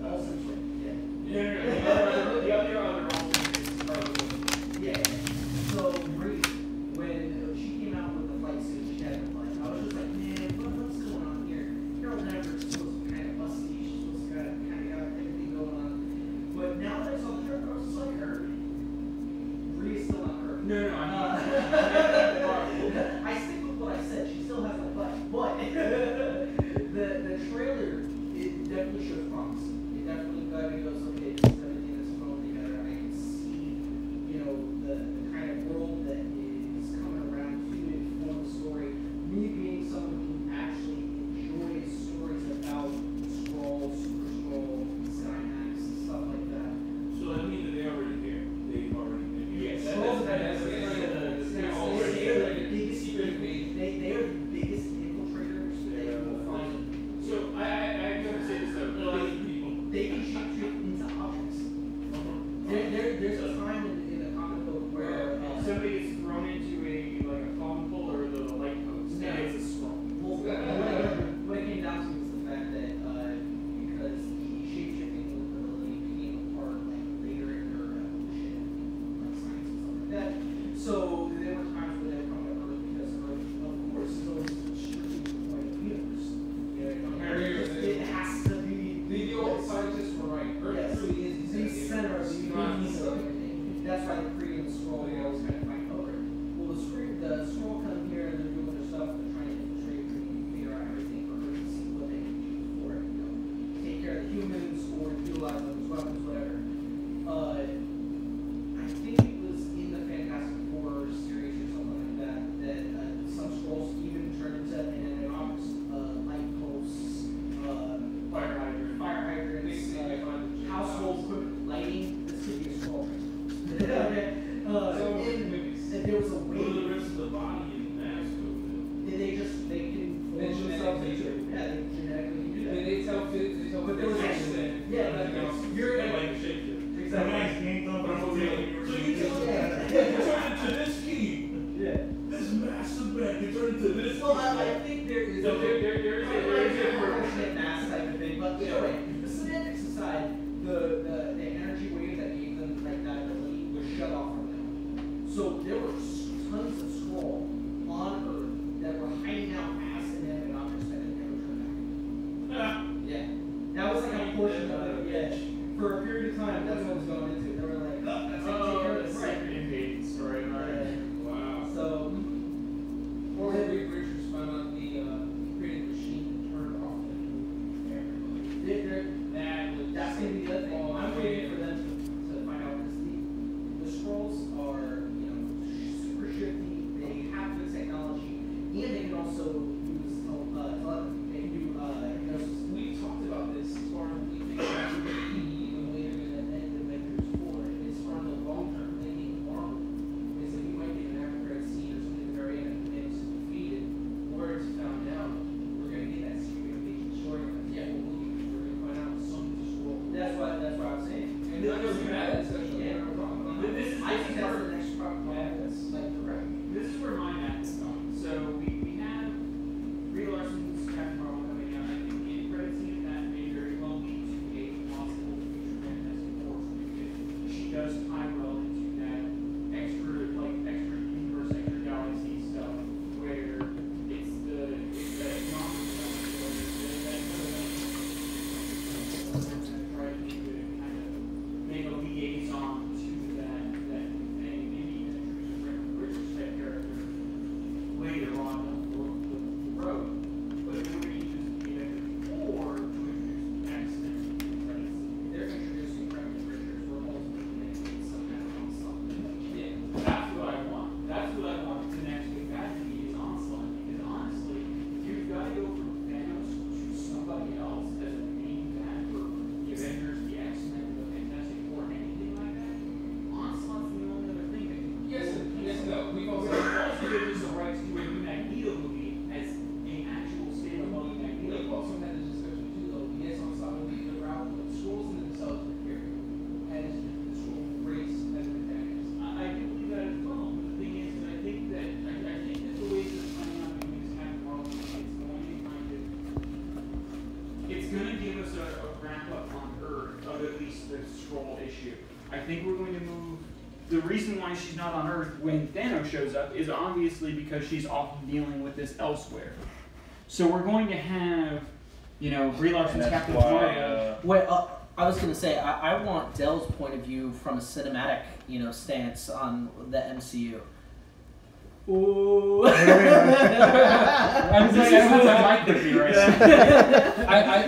Speaker 2: Olsen's right. Yeah.
Speaker 1: No. The other Olsen is Scarlet.
Speaker 2: Yeah. So Brie, when she came out with the fight suit, she had no leg. I was just like, man, what's going on here? Carol Danvers is supposed to be kind of busty. She's supposed to kind of got everything going on. But now that I saw the trailer, I was just like, her. Brie is still not her.
Speaker 1: No, I
Speaker 2: stick with what I said. She still has my butt. But the trailer, it definitely shows promise. It definitely goes, okay, this is everything that's thrown together. I can see, you know, the kind of world that is coming around to inform the story. Me being someone who actually enjoys stories about Skrull, Super Skrull, Skymax, stuff like that.
Speaker 4: So that means that they already here. They've already been here.
Speaker 1: Yes,
Speaker 2: They are the biggest infiltrators that you will find.
Speaker 1: So I'm gonna say this though.
Speaker 2: They can shapeshift into objects. There's a time in the comic book where
Speaker 1: Somebody gets thrown into a phone pole or the light post, and it's a scroll.
Speaker 2: well, what it came down to was the fact that because the shapeshifting ability became a part like later in their evolution, like science and stuff like that. So there were times where they would come to Earth because Earth, of course, is always the extreme point of the universe. It has to be.
Speaker 3: The old scientists were right. Earth
Speaker 2: Yes.
Speaker 3: really is
Speaker 2: The center of the universe of everything. That's why the Kree and the Skrull they always kind of fight over it. Well, the Skrull come here and they're doing their stuff. They're trying to infiltrate Kree and figure out everything for Earth to see what they can do for it. You know, take care of the humans or utilize them as weapons, whatever. I think it was in the Fantastic Four series or something like that that some Skrulls even turned into inanimate objects, light posts,
Speaker 1: Fire hydrants,
Speaker 2: household equipment, lighting. This could be a Skrull. And there was a
Speaker 4: What
Speaker 2: way
Speaker 4: are the rest of the body in the mask?
Speaker 2: they can
Speaker 3: They
Speaker 2: form themselves
Speaker 3: genetically
Speaker 2: into
Speaker 3: do.
Speaker 2: yeah, they genetically do that.
Speaker 3: They tell
Speaker 2: But there was actually you're
Speaker 4: Like shape it.
Speaker 2: exactly.
Speaker 4: So you tell me,
Speaker 2: Yeah.
Speaker 4: you turn into this key,
Speaker 2: Yeah.
Speaker 4: this massive bag, you turn into this
Speaker 2: Well,
Speaker 4: key.
Speaker 2: I think there is
Speaker 1: So there is a
Speaker 2: proportionate mass type of thing, but either way, the semantics aside, the energy wave that gave them like that ability was shut off from them. So there were tons of Skrull on Earth that were hiding out as inanimate objects that had never turned back. Yeah, that was like a portion of it. Yeah, for a period of time, that's what was going into. They were like, that's how you take care of
Speaker 1: the
Speaker 2: this.
Speaker 1: secret invasion story.
Speaker 4: Wow.
Speaker 2: So,
Speaker 3: Or Reed Richards found out the created the
Speaker 1: to do a new Magneto movie as an actual standalone Magneto.
Speaker 3: We also had this discussion too, though. Yes, on some of the route, but Skrulls in themselves are carried as the Skrull race as an antagonist.
Speaker 1: I can believe that as well. But the thing is, I think that the way this is playing out in this kind of world, it's going to give us a wrap up on Earth of at least the Skrull issue. I think we're going to move. The reason why she's not on Earth when Thanos shows up is obviously because she's off dealing with this elsewhere. So we're going to have, Brie Larson's Captain Marvel.
Speaker 2: Wait, I was gonna say I want Dell's point of view from a cinematic, stance on the MCU. Ooh.
Speaker 1: I'm like, I like the right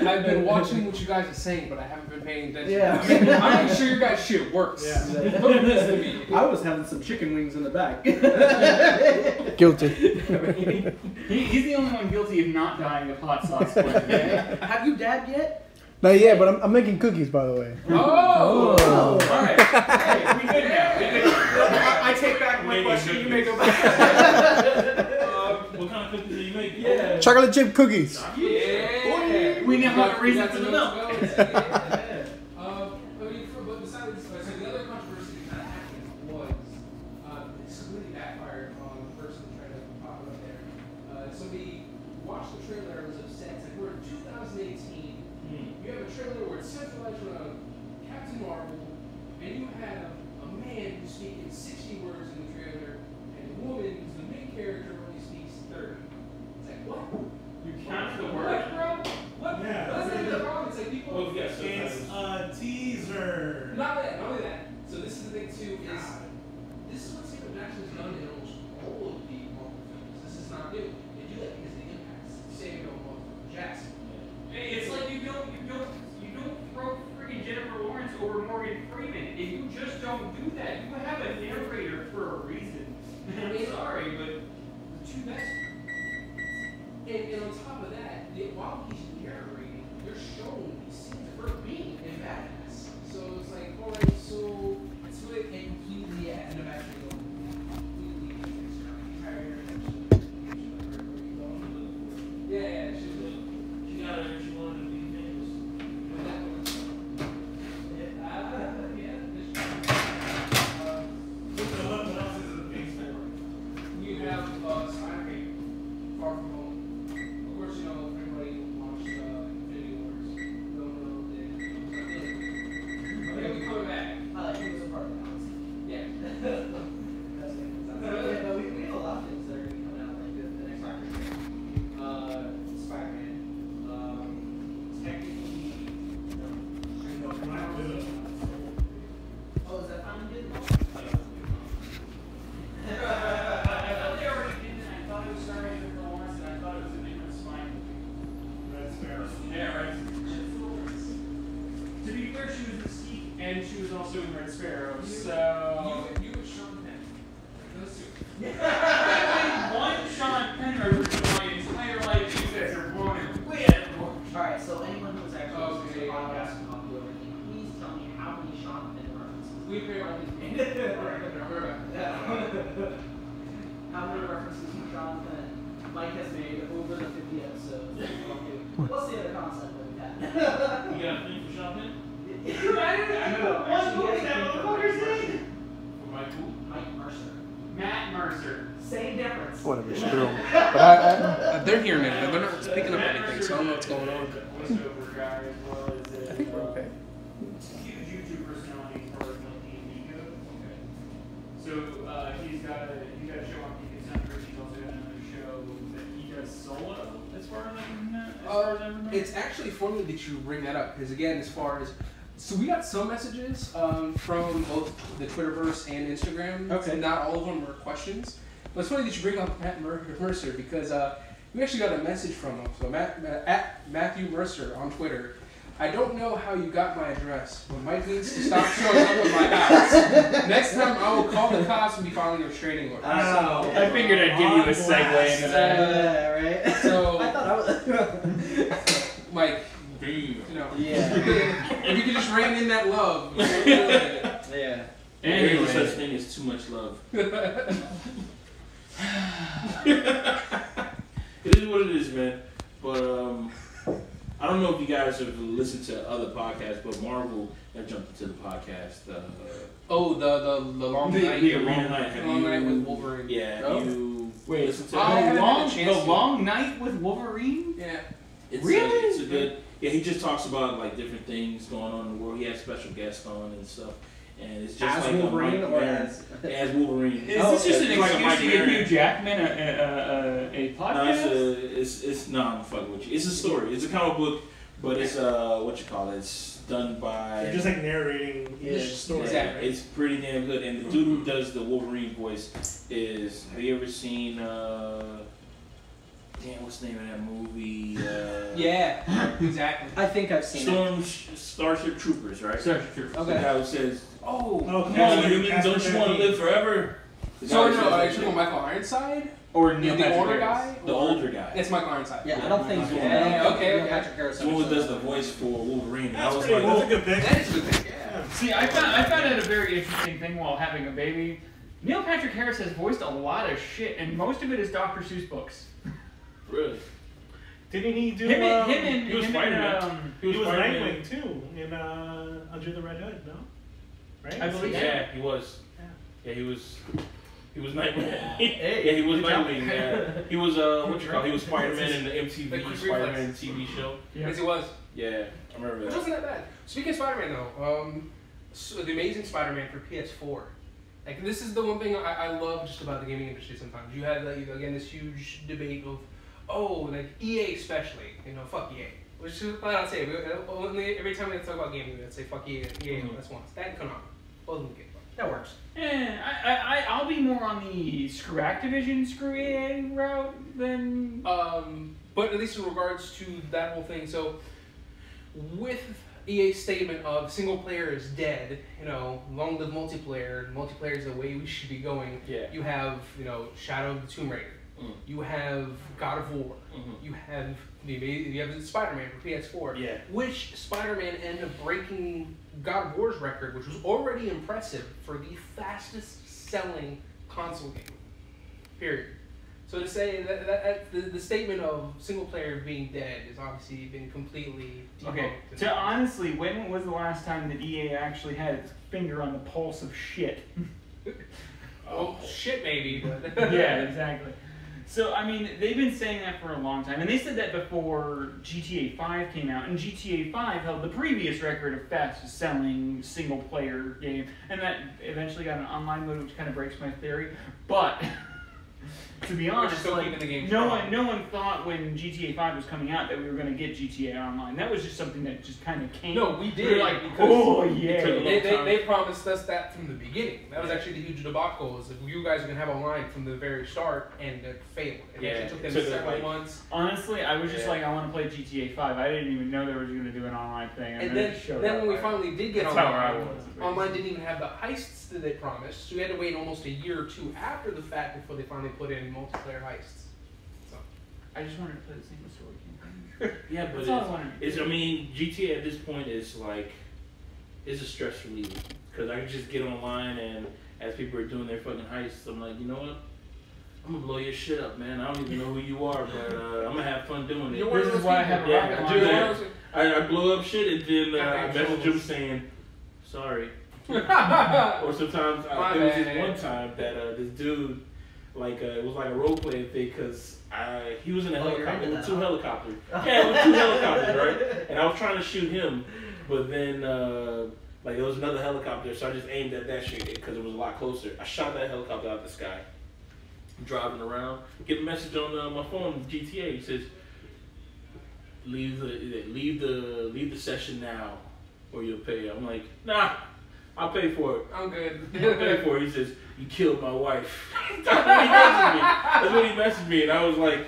Speaker 3: I've been watching what you guys are saying, but I haven't been paying attention.
Speaker 2: Yeah.
Speaker 3: I'm not sure your guys' shit works.
Speaker 2: Yeah.
Speaker 3: Don't listen to me.
Speaker 2: I was having some chicken wings in the back.
Speaker 5: Guilty.
Speaker 1: He's the only one guilty of not dying of hot sauce poisoning.
Speaker 2: Have you dabbed yet?
Speaker 5: Not yet, but I'm making cookies, by the way.
Speaker 3: Oh!
Speaker 1: All right. Hey, we good now.
Speaker 2: I take back my question. You may go back.
Speaker 4: What kind of cookies are you making?
Speaker 2: Yeah.
Speaker 5: Chocolate chip cookies.
Speaker 3: Yeah!
Speaker 1: We know how to reason for the milk.
Speaker 3: But besides this, so the other controversy that kind of happened was it's completely backfired on the person trying to pop it up there. So we watched the trailer and was upset. It's like we're in 2018. You have a trailer where it's centralized around Captain Marvel, and you have a man who's speaking 60 words in the trailer, and a woman who's the main character only speaks 30. It's like, what?
Speaker 1: You count the word.
Speaker 3: What, bro? What?
Speaker 6: Yeah.
Speaker 3: That's not the problem. It's like people.
Speaker 4: Well, yes,
Speaker 6: It's a teaser.
Speaker 3: Not only that. So this is the thing too. This is what Samuel Jackson has done in almost all of the Marvel films. This is not new. They do that because of the impacts. Samuel Jackson.
Speaker 1: It's like you don't throw freaking Jennifer Lawrence over Morgan Freeman, and you just don't do that. You have a narrator for a reason. I'm sorry, but
Speaker 3: The two best. And on top of that, while he's narrating, you're showing these scenes of her being a badass. So it's like, alright, so it's really a completely animated completely yeah, she wanted to be famous.
Speaker 6: What else is in the Phase 4?
Speaker 3: You have Spider-Man Far From Home. Of course, if anybody watched Infinity Wars, don't know that he'll be coming back.
Speaker 2: He was a part of that.
Speaker 3: Yeah.
Speaker 2: That's good. But we have a lot of things that are going to be coming out like the next Doctor Strange. Spider-Man. Technically, oh, is that finally getting off?
Speaker 1: I thought they already did it. I thought it was starting with Lawrence, and I thought it was a different spine.
Speaker 6: Red Sparrow.
Speaker 1: Yeah, right. To be fair, she was Mystique, and she was also in Red Sparrow. So
Speaker 3: You and Sean Penn. Those two.
Speaker 1: I've only one Sean Penn reference in my entire life. You guys are blown it way out of proportion.
Speaker 2: Alright, so anyone who's actually listening to the
Speaker 3: Okay.
Speaker 2: podcast and not whoever, can you please tell me how many Sean Penn references?
Speaker 3: We pay our these
Speaker 2: How many references to Sean Penn Mike has made over the 50 episodes? What's the other concept that we had?
Speaker 4: You got a thing for shopping?
Speaker 1: I know. What movie that motherfucker's in?
Speaker 4: For my food?
Speaker 2: Mike Mercer.
Speaker 1: Matt Mercer.
Speaker 2: Same difference.
Speaker 5: Whatever, screw 'em. But
Speaker 3: they're hearing it, but they're not speaking up anything, so I don't know what's going on.
Speaker 1: Voiceover guy as well as
Speaker 5: I think we're okay.
Speaker 1: huge YouTube personality as far as like D&D goes. So he's got a show on Geek Century. He's also got another show that he does solo as far as I remember.
Speaker 3: It's actually funny that you bring that up because again, as far as so we got some messages from both the Twitterverse and Instagram.
Speaker 2: Okay.
Speaker 3: Not all of them were questions, but it's funny that you bring up Matt Mercer because we actually got a message from him. So at Matthew Mercer on Twitter. I don't know how you got my address, but Mike needs to stop showing up at my house. Next time I will call the cops and be filing a restraining order.
Speaker 1: I figured I'd give you a segue into that.
Speaker 2: right?
Speaker 3: So
Speaker 2: I thought I was.
Speaker 3: Mike,
Speaker 2: Yeah.
Speaker 3: if you could just rein in that love.
Speaker 2: Yeah.
Speaker 4: There is no
Speaker 1: Anyway.
Speaker 4: such thing as too much love. what it is, man. But I don't know if you guys have listened to other podcasts, but Marvel have jumped into the podcast.
Speaker 3: The long night.
Speaker 4: The long
Speaker 3: night with Wolverine.
Speaker 4: Yeah.
Speaker 3: Oh.
Speaker 4: You
Speaker 1: Wait,
Speaker 4: listen to
Speaker 1: the long night with Wolverine?
Speaker 3: Yeah.
Speaker 1: Really?
Speaker 4: It's a good. Yeah, he just talks about like different things going on in the world. He has special guests on and stuff. And it's just
Speaker 2: As
Speaker 4: like
Speaker 2: Wolverine
Speaker 4: a
Speaker 2: or as
Speaker 4: Wolverine.
Speaker 1: Is this just an
Speaker 4: like
Speaker 1: excuse to give
Speaker 4: Maron.
Speaker 1: Hugh Jackman a podcast?
Speaker 4: No, I'm fucking with you. It's a story. It's a comic book, but it's what you call it? It's done by.
Speaker 6: You're just like narrating each story.
Speaker 3: Exactly.
Speaker 4: It's pretty damn good. And the dude who does the Wolverine voice is. Have you ever seen? Damn, what's the name of that movie?
Speaker 3: Yeah, exactly.
Speaker 2: I think I've seen it.
Speaker 4: Starship Troopers, right?
Speaker 1: Starship Troopers.
Speaker 4: The
Speaker 2: Okay.
Speaker 4: guy who says, "Oh, come
Speaker 6: Okay.
Speaker 4: on, humans, don't you want to live forever?" The guy
Speaker 3: So
Speaker 4: who says
Speaker 3: no,
Speaker 4: that
Speaker 3: actually,
Speaker 4: shit.
Speaker 3: Michael Ironside.
Speaker 1: Or
Speaker 3: The
Speaker 1: Neil Patrick
Speaker 3: older
Speaker 1: Harris.
Speaker 3: guy.
Speaker 4: The older guy.
Speaker 3: It's Michael Ironside.
Speaker 2: Yeah, I don't think.
Speaker 4: Yeah,
Speaker 2: I don't
Speaker 3: okay,
Speaker 2: think
Speaker 3: okay.
Speaker 2: Patrick Harris.
Speaker 4: The one who does the voice for Wolverine. And I
Speaker 6: That's
Speaker 4: was
Speaker 6: pretty.
Speaker 4: like,
Speaker 6: That's a good pick.
Speaker 3: That is a good thing. Yeah.
Speaker 1: See, I found out a very interesting thing while having a baby. Neil Patrick Harris has voiced a lot of shit, and most of it is Dr. Seuss books.
Speaker 4: really?
Speaker 6: Didn't he do?
Speaker 1: He was
Speaker 4: Spider-Man.
Speaker 6: He was
Speaker 4: Spider-Man.
Speaker 6: Nightwing too in Under the Red Hood, no? Right?
Speaker 1: I believe so.
Speaker 4: Yeah, he was.
Speaker 6: Yeah.
Speaker 4: Yeah, he was. He was Nightwing.
Speaker 1: Hey,
Speaker 4: Yeah, he was
Speaker 1: good job.
Speaker 4: Nightwing. Yeah. He was what you call? He was Spider-Man in the MTV
Speaker 3: Like quick
Speaker 4: Spider-Man
Speaker 3: reflex.
Speaker 4: TV show.
Speaker 1: Yeah.
Speaker 3: Yes, he was.
Speaker 4: Yeah, I remember
Speaker 3: Which
Speaker 4: that.
Speaker 3: wasn't that bad. Speaking of Spider-Man, though, so the Amazing Spider-Man for PS4. Like, this is the one thing I love just about the gaming industry sometimes. You had, like, again, this huge debate of, like, EA especially. Fuck EA. Which is what I'll say. Every time we talk about gaming, we'd say fuck EA. That's once. That and Konami. Both of them get fucked. That works.
Speaker 1: I'll be more on the screw Activision, screw EA route than.
Speaker 3: But at least in regards to that whole thing, so with EA's statement of single player is dead, long live multiplayer is the way we should be going.
Speaker 4: Yeah.
Speaker 3: You have, Shadow of the Tomb Raider. You have God of War. You have Spider-Man for PS4.
Speaker 4: Yeah.
Speaker 3: Which Spider-Man ended up breaking God of War's record, which was already impressive for the fastest selling console game. Period. So to say that the statement of single player being dead has obviously been completely debunked.
Speaker 1: Okay. So honestly, when was the last time that EA actually had its finger on the pulse of shit?
Speaker 3: Well, shit maybe, but
Speaker 1: Yeah, exactly. So, I mean, they've been saying that for a long time, and they said that before GTA 5 came out, and GTA 5 held the previous record of fastest selling single-player game, and that eventually got an online mode, which kind of breaks my theory, but... To be honest,
Speaker 3: still
Speaker 1: like,
Speaker 3: keeping the game
Speaker 1: no
Speaker 3: strong.
Speaker 1: one thought when GTA 5 was coming out that we were going to get GTA Online. That was just something that just kind of came.
Speaker 3: No, we
Speaker 1: We
Speaker 3: did.
Speaker 1: were like,
Speaker 3: because
Speaker 1: oh yeah.
Speaker 3: they promised us that from the beginning. That was actually the huge debacle. Is that you guys are gonna have online from the very start, and it failed. It actually took them several months.
Speaker 1: Honestly, I was just like, I want to play GTA 5. I didn't even know they were going to do an online thing.
Speaker 3: And
Speaker 1: then it showed
Speaker 3: then
Speaker 1: up.
Speaker 3: when we finally did get
Speaker 1: That's how I
Speaker 3: online,
Speaker 1: was.
Speaker 3: online didn't even have the heists that they promised. So we had to wait almost a year or two after the fact before they finally put in multiplayer heists. So
Speaker 1: I just wanted to play the single story campaign.
Speaker 4: Yeah, but
Speaker 1: That's all I wanted.
Speaker 4: I mean, GTA at this point is like, it's a stress reliever. Because I can just get online and as people are doing their fucking heists, I'm like, you know what? I'm gonna blow your shit up, man. I don't even know who you are, but I'm gonna have fun doing it.
Speaker 1: This is why I have a
Speaker 4: Yeah,
Speaker 1: rocket
Speaker 4: I do
Speaker 1: launcher.
Speaker 4: that. I blow up shit and then I message them saying, sorry. Or sometimes there was this one time that this dude, like it was like a role playing thing because he was in a helicopter with two helicopters. Yeah, with two helicopters, right? And I was trying to shoot him, but then like there was another helicopter, so I just aimed at that shit because it was a lot closer. I shot that helicopter out of the sky. I'm driving around, get a message on my phone, GTA. He says, leave the session now, or you'll pay. I'm like, nah. I'll pay for it.
Speaker 3: I'm good.
Speaker 4: I'll pay for it. He says, you killed my wife. That's what he messaged me. And I was like,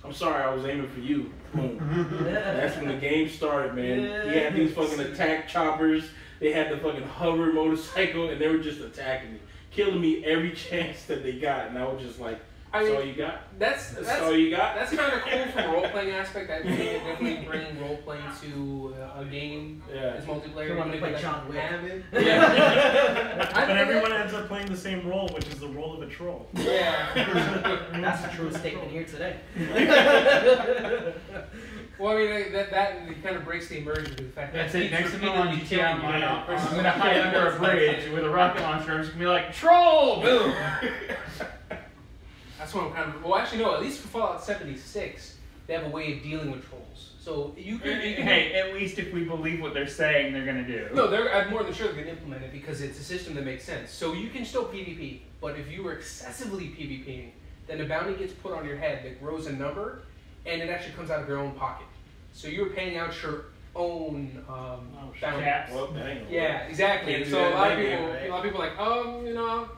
Speaker 4: I'm sorry, I was aiming for you. Boom. That's when the game started, man. He had these fucking attack choppers. They had the fucking hover motorcycle, and they were just attacking me. Killing me every chance that they got. And I was just like, That's all you got?
Speaker 3: That's
Speaker 4: all you got?
Speaker 3: That's kind of cool from a role-playing aspect. I think it definitely bring role-playing to a game as multiplayer.
Speaker 2: You want to play John Wick?
Speaker 3: Yeah.
Speaker 6: But everyone ends up playing the same role, which is the role of a troll.
Speaker 3: Yeah.
Speaker 2: That's a true statement here today.
Speaker 3: Well, I mean, that kind of breaks the immersion to the fact that
Speaker 1: That's it. Next time I'm on
Speaker 3: repeatedly
Speaker 1: GTA,
Speaker 3: killing you.
Speaker 1: I'm going to hide under a bridge with a rocket launcher. I'm just going to be like, troll! Boom!
Speaker 3: That's what I'm kind of. Well, actually, no. At least for Fallout 76, they have a way of dealing with trolls. So you can.
Speaker 1: Hey, at least if we believe what they're saying, they're going to do.
Speaker 3: No, I'm more than sure they're going to implement it because it's a system that makes sense. So you can still PvP, but if you were excessively PvPing, then a bounty gets put on your head that grows a number, and it actually comes out of your own pocket. So you're paying out your own bounty.
Speaker 4: Well,
Speaker 3: Yeah, exactly. And so a lot of people are like, you know,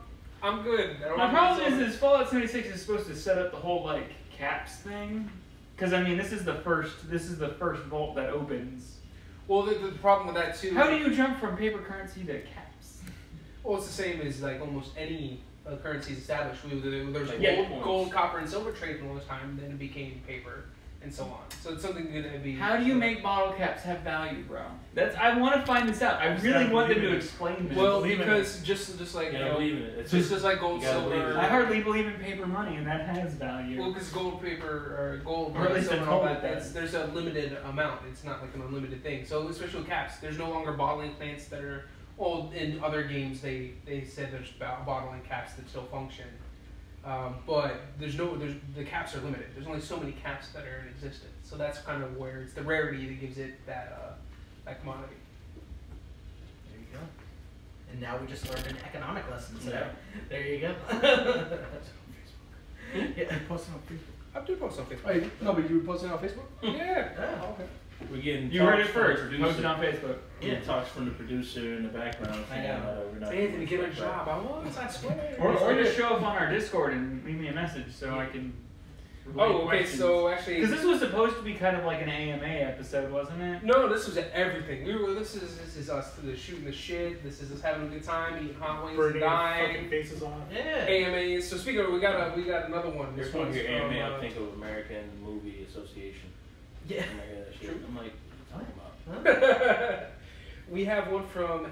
Speaker 3: I'm good.
Speaker 1: My problem is Fallout 76 is supposed to set up the whole like caps thing, because I mean this is the first vault that opens.
Speaker 3: Well, the problem with that too.
Speaker 1: How do you jump from paper currency to caps?
Speaker 3: Well, it's the same as like almost any currencies established. There's
Speaker 1: Like
Speaker 3: gold, copper, and silver trade for a long time. Then it became paper, and so on. So it's something going to be.
Speaker 1: How do you make bottle caps have value, bro? I want to find this out. I really want them to explain this.
Speaker 3: Well, because just like
Speaker 4: it's
Speaker 3: just like gold, silver.
Speaker 1: I hardly believe in paper money, and that has value.
Speaker 3: Well, because gold, paper, or gold,
Speaker 1: or at least
Speaker 3: silver, and all that.
Speaker 1: does.
Speaker 3: There's a limited amount. It's not like an unlimited thing. So especially with caps, there's no longer bottling plants that are. Well, in other games, they said there's bottling caps that still function, but the caps are limited. There's only so many caps that are in existence. So that's kind of where it's the rarity that gives it that commodity.
Speaker 2: There you go. And now we just learned an economic lesson. So there you go.
Speaker 5: Yeah, posting on Facebook.
Speaker 3: I do post on Facebook.
Speaker 5: Wait, no, but you were posting on Facebook?
Speaker 3: Yeah.
Speaker 2: Oh, okay.
Speaker 4: We're getting.
Speaker 1: You heard it first. Post it on Facebook.
Speaker 4: Yeah, talks from the producer in the background.
Speaker 2: I know.
Speaker 4: We're not
Speaker 3: Anthony, get a job. I swear.
Speaker 1: Or just show up on our Discord and leave me a message so I can.
Speaker 3: Oh, okay. So actually,
Speaker 1: because this was supposed to be kind of like an AMA episode, wasn't it?
Speaker 3: No, this was everything. This is us shooting the shit. This is us having a good time, eating hot wings,
Speaker 6: Burning
Speaker 3: and
Speaker 6: our
Speaker 3: dying.
Speaker 6: fucking faces on.
Speaker 2: Yeah.
Speaker 3: AMAs. So speaking of, we got another one.
Speaker 4: Every
Speaker 3: This
Speaker 4: time
Speaker 3: one's
Speaker 4: you hear
Speaker 3: from,
Speaker 4: AMA, I think of American Movie Association.
Speaker 2: Yeah.
Speaker 4: When I hear that shit, I'm like, what are you talking about?
Speaker 3: We have one from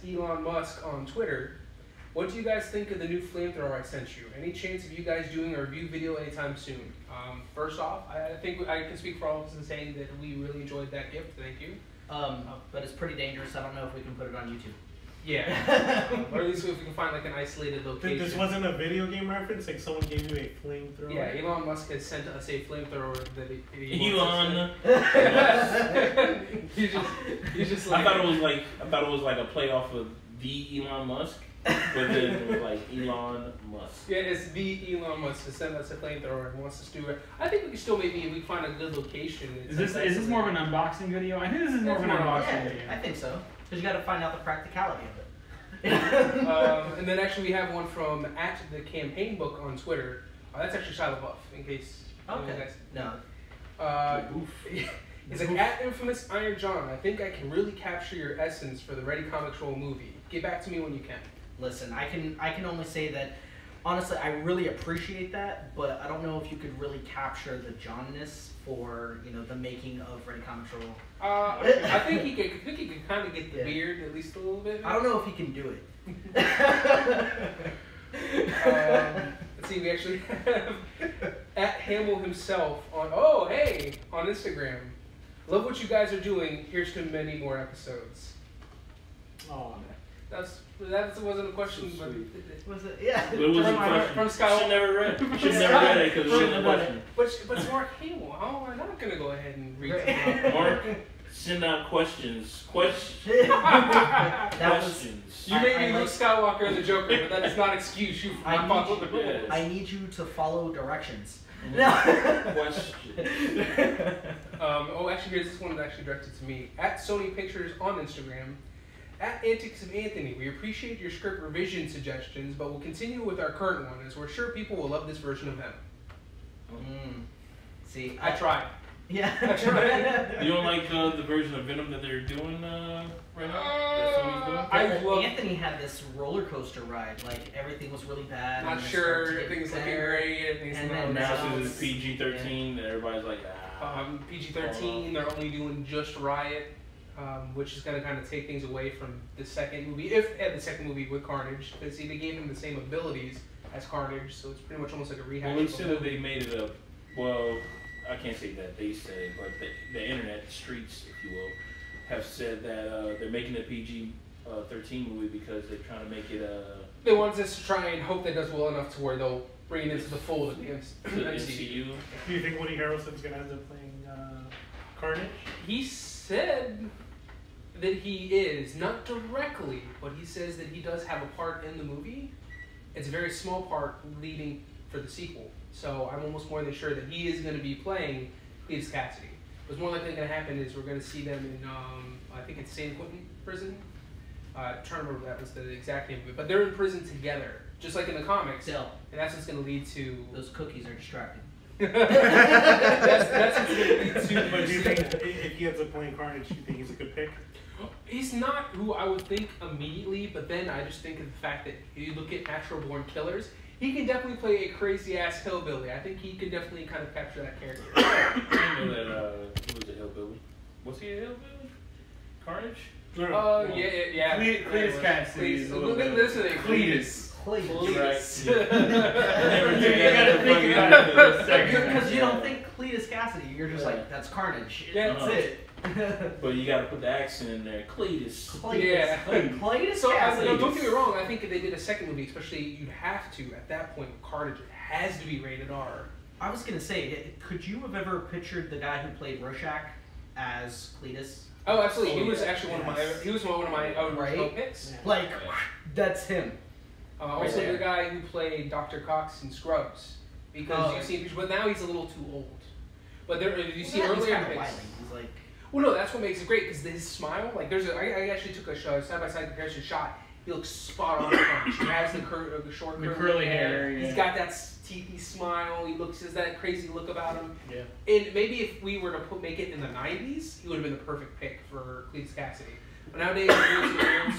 Speaker 3: @Elon Musk on Twitter. What do you guys think of the new flamethrower I sent you? Any chance of you guys doing a review video anytime soon? First off, I think I can speak for all of us in saying that we really enjoyed that gift. Thank you.
Speaker 2: But it's pretty dangerous. I don't know if we can put it on YouTube.
Speaker 3: Yeah. Or at least if we can find like an isolated location.
Speaker 6: This wasn't a video game reference? Like someone gave you a flamethrower?
Speaker 3: Yeah, Elon Musk has sent us a flamethrower that he
Speaker 4: Elon.
Speaker 3: he's just like.
Speaker 4: I thought it was like a play off of the Elon Musk, but then it was like Elon Musk.
Speaker 3: Yeah, it's the Elon Musk to send us a flamethrower and wants us to do it. I think we can still maybe we find a good location.
Speaker 1: Is this more of an unboxing video? I think this is more of an unboxing video.
Speaker 2: I think so. Because you got to find out the practicality of it.
Speaker 3: And then actually we have one from @the campaign book on Twitter. That's actually Shia LaBeouf, in case.
Speaker 2: Okay. No.
Speaker 3: It's like @infamous Iron John. I think I can really capture your essence for the ReadyComicsRoll movie. Get back to me when you can.
Speaker 2: Listen, I can only say that. Honestly, I really appreciate that, but I don't know if you could really capture the Johnness for the making of ReadyComicsRoll.
Speaker 3: I think he could kind of get the beard at least a little bit.
Speaker 2: I don't know if he can do it.
Speaker 3: Let's see, we actually have @Hamill himself on on Instagram. Love what you guys are doing. Here's to many more episodes.
Speaker 6: Oh man.
Speaker 3: That wasn't a question,
Speaker 4: So
Speaker 3: but
Speaker 2: Was it? Yeah.
Speaker 4: But it was a question.
Speaker 3: From Scott.
Speaker 4: Should never read it because it wasn't a question.
Speaker 3: But it's Mark Hamill. How am I not gonna go ahead and read it?
Speaker 4: Mark, send out questions. Questions.
Speaker 3: You may be Luke Skywalker and the Joker, but that does not excuse you from not following the rules.
Speaker 2: I need you to follow directions.
Speaker 4: Question.
Speaker 3: Actually, here's this one that's actually directed to me. @Sony Pictures on Instagram. @Antics of Anthony. We appreciate your script revision suggestions, but we'll continue with our current one, as we're sure people will love this version of them.
Speaker 2: See,
Speaker 3: I tried.
Speaker 2: Yeah.
Speaker 3: That's right.
Speaker 4: You don't like the version of Venom that they're doing right now? That Sony's doing?
Speaker 3: I love.
Speaker 2: Anthony had this roller coaster ride. Like everything was really bad.
Speaker 3: Not
Speaker 2: and then it
Speaker 3: sure.
Speaker 2: started to get
Speaker 3: Everything's looking
Speaker 2: better.
Speaker 3: great. Everything's
Speaker 2: And
Speaker 3: looking
Speaker 2: then
Speaker 3: nice.
Speaker 2: now
Speaker 4: Now it's PG-13, and everybody's like,
Speaker 3: PG-13. They're only doing just Riot, which is going to kind of take things away from the second movie. If they had the second movie with Carnage, because they gave him the same abilities as Carnage, so it's pretty much almost like a rehash.
Speaker 4: Well, they said that they made it up. Well, I can't say that they said it, but the internet, the streets, if you will, have said that they're making a PG-13 movie because they're trying to make it
Speaker 3: They want us to try and hope that does well enough to where they'll bring it into the fold of the MCU.
Speaker 6: Do you think Woody Harrelson's gonna end up playing Carnage?
Speaker 3: He said that he is, not directly, but he says that he does have a part in the movie. It's a very small part leading for the sequel. So I'm almost more than sure that he is going to be playing Cletus Cassidy. What's more likely going to happen is we're going to see them in, I think it's San Quentin prison. I'm trying to remember if that was the exact name of it. But they're in prison together, just like in the comics.
Speaker 2: Still,
Speaker 3: And that's what's going to lead to...
Speaker 2: those cookies are distracting.
Speaker 3: that's what's going to lead to...
Speaker 6: But do you think if he ends up playing Carnage, do you think he's a good pick?
Speaker 3: He's not who I would think immediately, but then I just think of the fact that you look at Natural Born Killers, he can definitely play a crazy-ass hillbilly. I think he could definitely kind of capture that character.
Speaker 4: I know that he was a hillbilly. Was he a hillbilly? Carnage?
Speaker 3: Yeah.
Speaker 1: Cletus Cassidy is a little bit.
Speaker 3: Listen to
Speaker 1: Cletus.
Speaker 2: Cletus.
Speaker 1: You gotta think about it for a second.
Speaker 2: Because you don't think Cletus Cassidy, you're just like, that's Carnage.
Speaker 3: Yeah,
Speaker 2: That's it.
Speaker 4: But you gotta put the accent in there. Cletus.
Speaker 2: Cletus.
Speaker 3: Yeah.
Speaker 2: Cletus
Speaker 3: So
Speaker 2: Cassidy.
Speaker 3: don't get me wrong. I think if they did a second movie, especially you'd have to at that point. Carnage has to be rated R.
Speaker 2: I was gonna say, could you have ever pictured the guy who played Rorschach as Cletus?
Speaker 3: Oh, absolutely.
Speaker 4: Oh,
Speaker 3: he was
Speaker 4: yeah.
Speaker 3: actually one of my
Speaker 2: Right?
Speaker 3: picks.
Speaker 2: Like, that's him.
Speaker 3: Also,
Speaker 2: Right there.
Speaker 3: the guy who played Dr. Cox in Scrubs, because
Speaker 2: Oh.
Speaker 3: you've seen pictures, but now he's a little too old. But there, you see
Speaker 2: He's
Speaker 3: earlier
Speaker 2: kind of
Speaker 3: pics.
Speaker 2: wily. He's like,
Speaker 3: Well, no, that's what makes it great because his smile. Like, I actually took a side-by-side comparison shot. He looks spot on. He has the short
Speaker 1: curly hair.
Speaker 3: He's
Speaker 1: Yeah.
Speaker 3: got that teethy smile. He has that crazy look about him.
Speaker 1: Yeah.
Speaker 3: And maybe if we were to make it in the '90s, he would have been the perfect pick for Cletus Cassidy. But nowadays,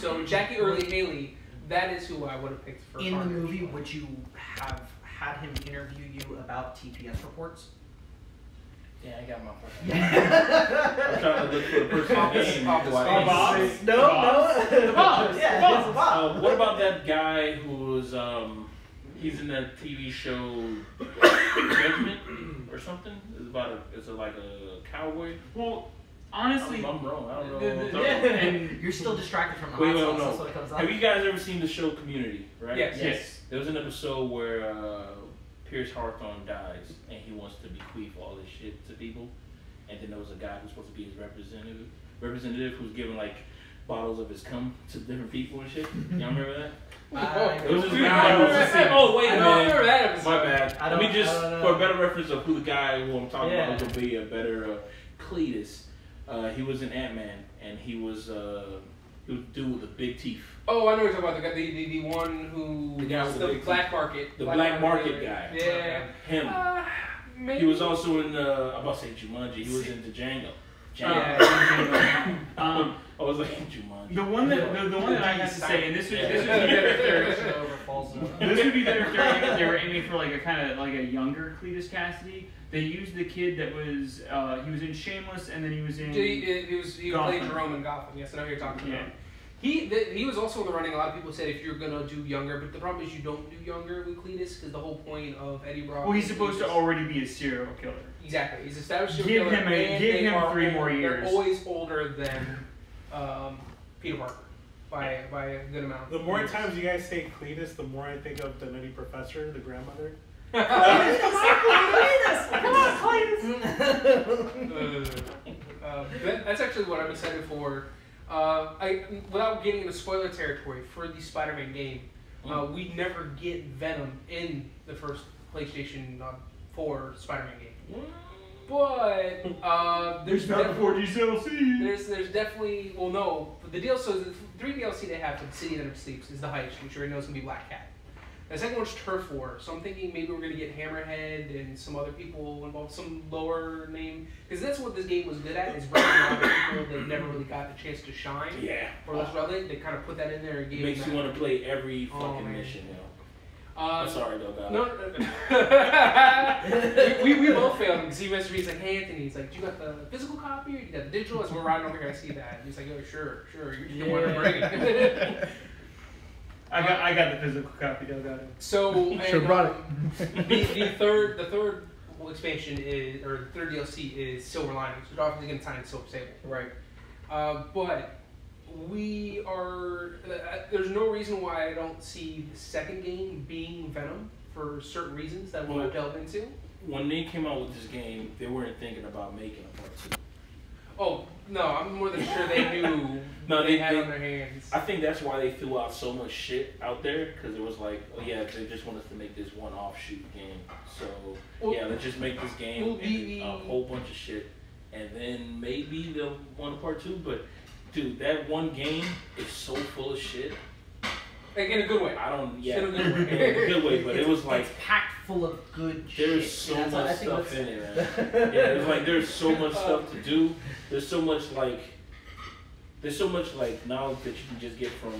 Speaker 3: so Jackie Earle Haley, that is who I would have picked for.
Speaker 2: in the
Speaker 3: Carnage.
Speaker 2: movie, would you have had him interview you about TPS reports?
Speaker 1: Yeah, I got my
Speaker 4: I'm trying to look for the person's name.
Speaker 1: Bob.
Speaker 2: No.
Speaker 1: The Bobs.
Speaker 2: Yeah, it's a Bob.
Speaker 4: What about that guy who was he's in that TV show Judgment or something? It's like a cowboy.
Speaker 1: Well, honestly,
Speaker 4: I'm wrong. I don't know.
Speaker 1: and
Speaker 2: You're still distracted from the
Speaker 4: Wait,
Speaker 2: hot
Speaker 4: wait,
Speaker 2: sauce.
Speaker 4: no.
Speaker 2: That's what comes up.
Speaker 4: Have you guys ever seen the show Community? Right.
Speaker 3: Yes.
Speaker 4: There was an episode where Pierce Hawthorne dies and he wants to bequeath all this shit to people, and then there was a guy who's supposed to be his representative who's giving like bottles of his cum to different people and shit. Y'all remember that?
Speaker 2: I
Speaker 4: It was this
Speaker 3: I
Speaker 4: guy who was
Speaker 3: remember
Speaker 4: just
Speaker 3: that.
Speaker 4: oh wait a
Speaker 3: I don't
Speaker 4: minute.
Speaker 3: remember that episode.
Speaker 4: My bad.
Speaker 2: I
Speaker 4: Let me
Speaker 2: don't-
Speaker 4: just
Speaker 2: I don't know.
Speaker 4: for a better reference of who the guy who I'm talking
Speaker 2: Yeah.
Speaker 4: about is gonna be a better Cletus. He was in Ant-Man and he was dude with the big teeth.
Speaker 3: Oh, I know what you're talking about. The one who
Speaker 4: The guy with the
Speaker 3: the
Speaker 4: big
Speaker 3: black market.
Speaker 4: The black market guy.
Speaker 3: Yeah.
Speaker 4: Him.
Speaker 3: Maybe.
Speaker 4: He was also in I'm about to say Jumanji. He was in Django.
Speaker 1: Yeah.
Speaker 4: I was like Jumanji.
Speaker 1: the one that I have to say, and this would be
Speaker 4: Yeah.
Speaker 1: better if they were
Speaker 2: falls
Speaker 1: this would be better if they were aiming for like a kind of like a younger Cletus Cassidy. They used the kid that was he was in Shameless, and then he was in
Speaker 3: He
Speaker 1: Gotham.
Speaker 3: played Jerome in Gotham. Yes, I know who you're talking
Speaker 1: Yeah.
Speaker 3: about. He was also in the running. A lot of people said if you're gonna do younger, but the problem is you don't do younger with Cletus because the whole point of Eddie Brock.
Speaker 1: Well, he's supposed to already be a serial killer.
Speaker 3: Exactly. He's established. a
Speaker 1: Give
Speaker 3: killer,
Speaker 1: him
Speaker 3: and
Speaker 1: give
Speaker 3: they
Speaker 1: him
Speaker 3: are
Speaker 1: 3 more
Speaker 3: old-
Speaker 1: years.
Speaker 3: They're always older than Peter Parker by a good amount.
Speaker 6: The more times you guys say Cletus, the more I think of the Nutty Professor, the grandmother.
Speaker 3: That's actually what I'm excited for. Without getting into spoiler territory for the Spider-Man game, we never get Venom in the first PlayStation 4 Spider-Man game. But there's there's definitely the DLC, the 3 DLC they have for the City That Never Sleeps is the Heist, which you already know is gonna be Black Cat. The second one's Turf War, so I'm thinking maybe we're gonna get Hammerhead and some other people involved, some lower name, because that's what this game was good at, is bringing a lot of people that never really got the chance to shine.
Speaker 4: Yeah.
Speaker 3: Or less relevant. They kind of put that in there and gave.
Speaker 4: It makes you want to play every fucking
Speaker 3: man.
Speaker 4: mission, you know. I'm sorry, Delgado.
Speaker 3: No. we both failed him because he messaged me. He's like, "Hey Anthony," he's like, "You got the physical copy or you got the digital?" As we're riding over here, I see that. And he's like, "Oh, sure. You want to bring it."
Speaker 1: I got the physical copy, Delgado.
Speaker 3: So
Speaker 5: Sure brought it.
Speaker 3: The third expansion is, or the third DLC is Silver Linings, which obviously going to tie in Silver Sable.
Speaker 2: Right.
Speaker 3: But we are. There's no reason why I don't see the second game being Venom for certain reasons that we'll delve into.
Speaker 4: When they came out with this game, they weren't thinking about making a part 2.
Speaker 3: Oh no, I'm more than sure they knew.
Speaker 4: No,
Speaker 3: they had on their hands.
Speaker 4: I think that's why they threw out so much shit out there, because it was like, oh yeah, they just want us to make this one offshoot game. So yeah, let's just make this game and a whole bunch of shit, and then maybe they'll want a part 2. But dude, that one game is so full of shit.
Speaker 3: Like in a good way.
Speaker 4: I don't. Yeah,
Speaker 3: in a good way.
Speaker 4: In a good way, but it was like
Speaker 2: it's packed full of good shit.
Speaker 4: There's so much stuff in it, man. Yeah, it's like there's so much stuff to do. There's so much knowledge that you can just get from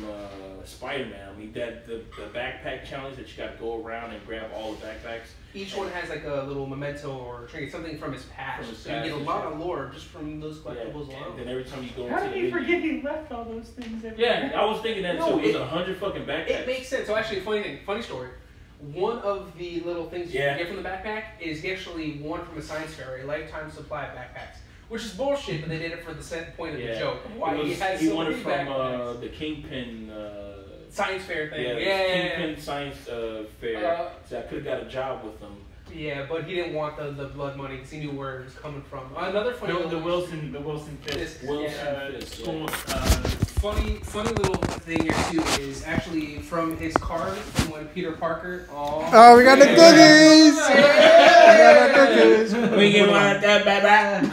Speaker 4: Spider-Man. I mean, that the backpack challenge that you got to go around and grab all the backpacks.
Speaker 3: Each one has like a little memento or trinket, something from his past. So you get a lot of lore just from those collectibles alone.
Speaker 4: And then every time you go
Speaker 1: How
Speaker 4: into
Speaker 1: did he forget he left all those things everywhere?
Speaker 4: Yeah, I was thinking that too. It was 100 fucking backpacks.
Speaker 3: It makes sense. So actually, funny story. One of the little things you can get from the backpack is actually one from a science fair, a lifetime supply of backpacks. Which is bullshit, but they did it for the point of the joke. Why
Speaker 4: he won it from the Kingpin
Speaker 3: science fair thing.
Speaker 4: Kingpin science fair. So I could have got a job with them.
Speaker 3: Yeah, but he didn't want the blood money because he knew where it was coming from. Another funny
Speaker 1: the Wilson Fisk.
Speaker 3: Funny little thing here too is actually from his card from when Peter Parker.
Speaker 5: Oh, we got the cookies!
Speaker 4: We get one of that, baby.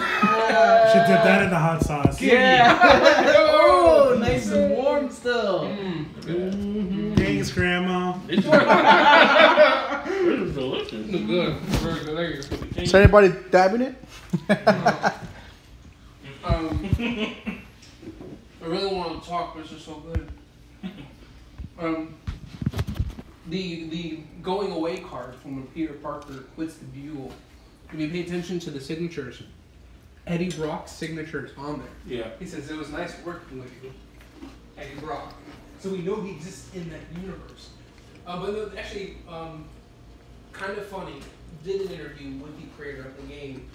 Speaker 6: Should dip that in the hot sauce.
Speaker 2: Yeah. Oh, nice and warm still.
Speaker 6: Thanks, Grandma.
Speaker 4: This is delicious.
Speaker 3: It's good. Very good. Thank you.
Speaker 5: Is anybody dabbing it?
Speaker 3: I really want to talk, but it's just so good. The going away card from when Peter Parker quits the Buell. If you pay attention to the signatures, Eddie Brock's signature is on there.
Speaker 4: Yeah.
Speaker 3: He says it was nice working with you, Eddie Brock. So we know he exists in that universe. But actually, kind of funny. Did an interview with the creator of the game,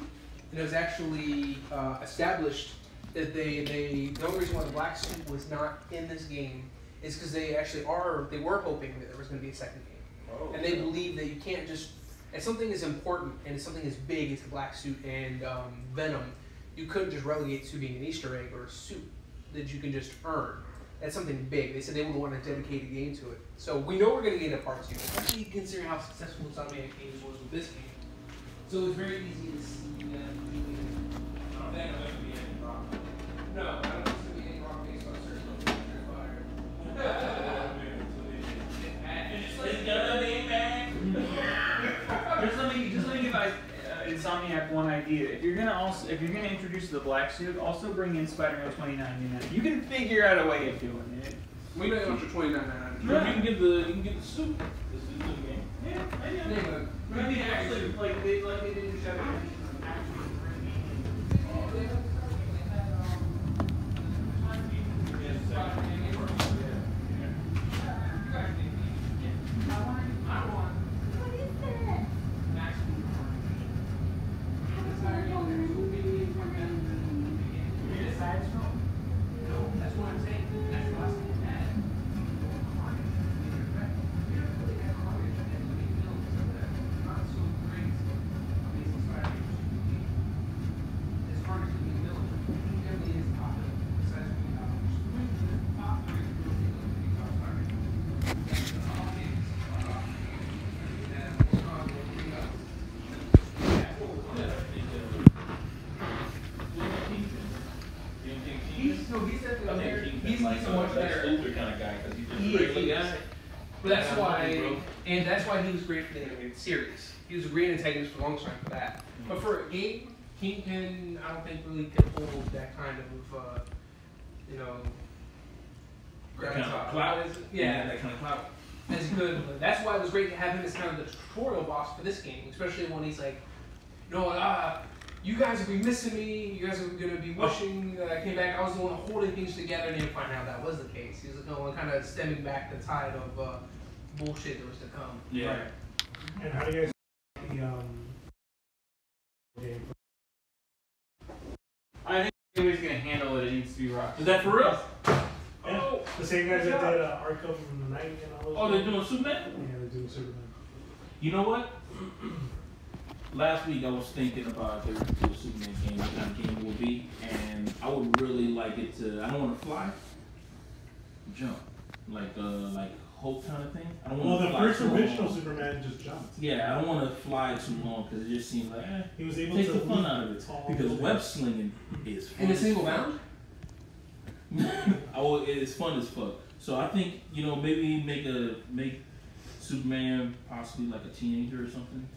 Speaker 3: and it was actually established that the only reason why the black suit was not in this game is because they were hoping that there was going to be a second game.
Speaker 4: Oh,
Speaker 3: and they believe that you can't just, if something is important and if something as big as the black suit and Venom, you couldn't just relegate to being an Easter egg or a suit that you can just earn. That's something big. They said they would want to dedicate a game to it. So we know we're going to get a part 2, especially considering how successful the Zombie Games was with this game. So it's very easy to see that. Venom would be any rock. No, I don't think it's going to be any rock based on certain fire.
Speaker 4: It's gonna be bad.
Speaker 1: Just let me give Insomniac one idea. If you're gonna introduce the black suit, also bring in Spider-Man 2099. You can figure out a way of doing it.
Speaker 3: We know you're $29.99.
Speaker 4: You can get the suit. The suit's in the game.
Speaker 1: Yeah. But I mean, actually, like they didn't show it.
Speaker 3: But that's why And that's why he was great for the animated series. He was a great antagonist for a long time for that. But for a game, Kingpin, I don't think really could hold that kind of, you know,
Speaker 4: clout.
Speaker 3: Yeah, that kind of clout. As he could. But that's why it was great to have him as kind of the tutorial boss for this game, especially when he's like, you know, you guys will be missing me. You guys are going to be wishing that I came back. I was the one holding things together, and you find out that was the case. He was the one kind of stemming back the tide of bullshit that was to come.
Speaker 4: Yeah.
Speaker 6: Right. And how do you guys the game?
Speaker 1: I think the way he's gonna handle it, it needs to be rough.
Speaker 4: Is that for real?
Speaker 6: Yeah.
Speaker 4: Oh,
Speaker 6: The same guys that did Arkham Knight and all those.
Speaker 4: oh, they're doing Superman?
Speaker 6: Yeah, they're doing Superman.
Speaker 4: You know what? Last week I was thinking about if there was a Superman game, what kind of game it would be, and I would really like it to. I don't want to fly, jump, like Hulk kind of thing. I don't
Speaker 6: Well,
Speaker 4: want to
Speaker 6: the
Speaker 4: fly
Speaker 6: first
Speaker 4: too
Speaker 6: original
Speaker 4: long.
Speaker 6: Superman just jumped.
Speaker 4: Yeah, I don't want to fly too long because it just seems like
Speaker 6: He was able
Speaker 4: take
Speaker 6: to
Speaker 4: the fun
Speaker 6: leap
Speaker 4: out of it
Speaker 6: tall
Speaker 4: because
Speaker 6: buildings.
Speaker 4: web slinging is fun.
Speaker 3: In a
Speaker 4: as
Speaker 3: single
Speaker 4: fuck.
Speaker 3: bound?
Speaker 4: Oh, it's fun as fuck. So I think maybe make Superman possibly like a teenager or something,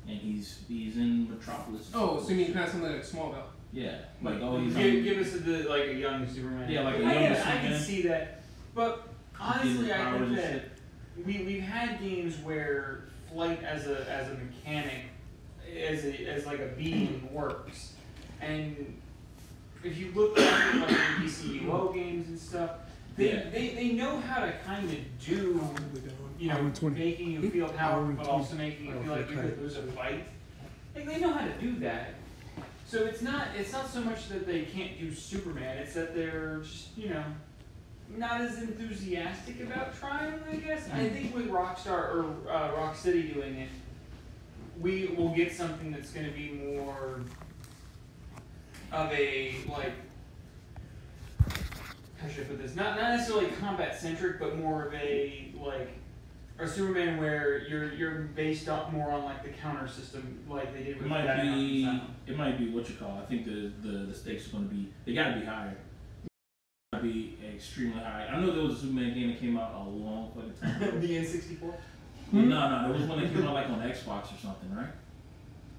Speaker 4: and he's in Metropolis.
Speaker 3: Oh, so you mean kind of something like Smallville?
Speaker 4: Yeah, like he's
Speaker 1: Give us like a young Superman.
Speaker 4: Yeah, like a
Speaker 1: I
Speaker 4: young
Speaker 1: can
Speaker 4: Superman.
Speaker 1: see that, but honestly, I
Speaker 4: powers
Speaker 1: think
Speaker 4: and
Speaker 1: that
Speaker 4: shit.
Speaker 1: we've had games where flight as a mechanic, as like a being works, and if you look at like the DCUO games and stuff, they know how to kind of do, making you feel powerful, but also making you feel like you could lose a fight. Like they know how to do that. So it's not so much that they can't do Superman, it's that they're just, not as enthusiastic about trying, I guess. I think with Rockstar or Rocksteady doing it, we will get something that's going to be more of a, like, how should I put this? Not necessarily combat centric, but more of a, like, a Superman where you're based up more on like the counter system, like they did with
Speaker 4: It might be what you call. I think the stakes are going to be. They got to be higher. Got to be extremely high. I know there was a Superman game that came out a long fucking time ago.
Speaker 1: The N64.
Speaker 4: No, there was one that came out like on Xbox or something, right?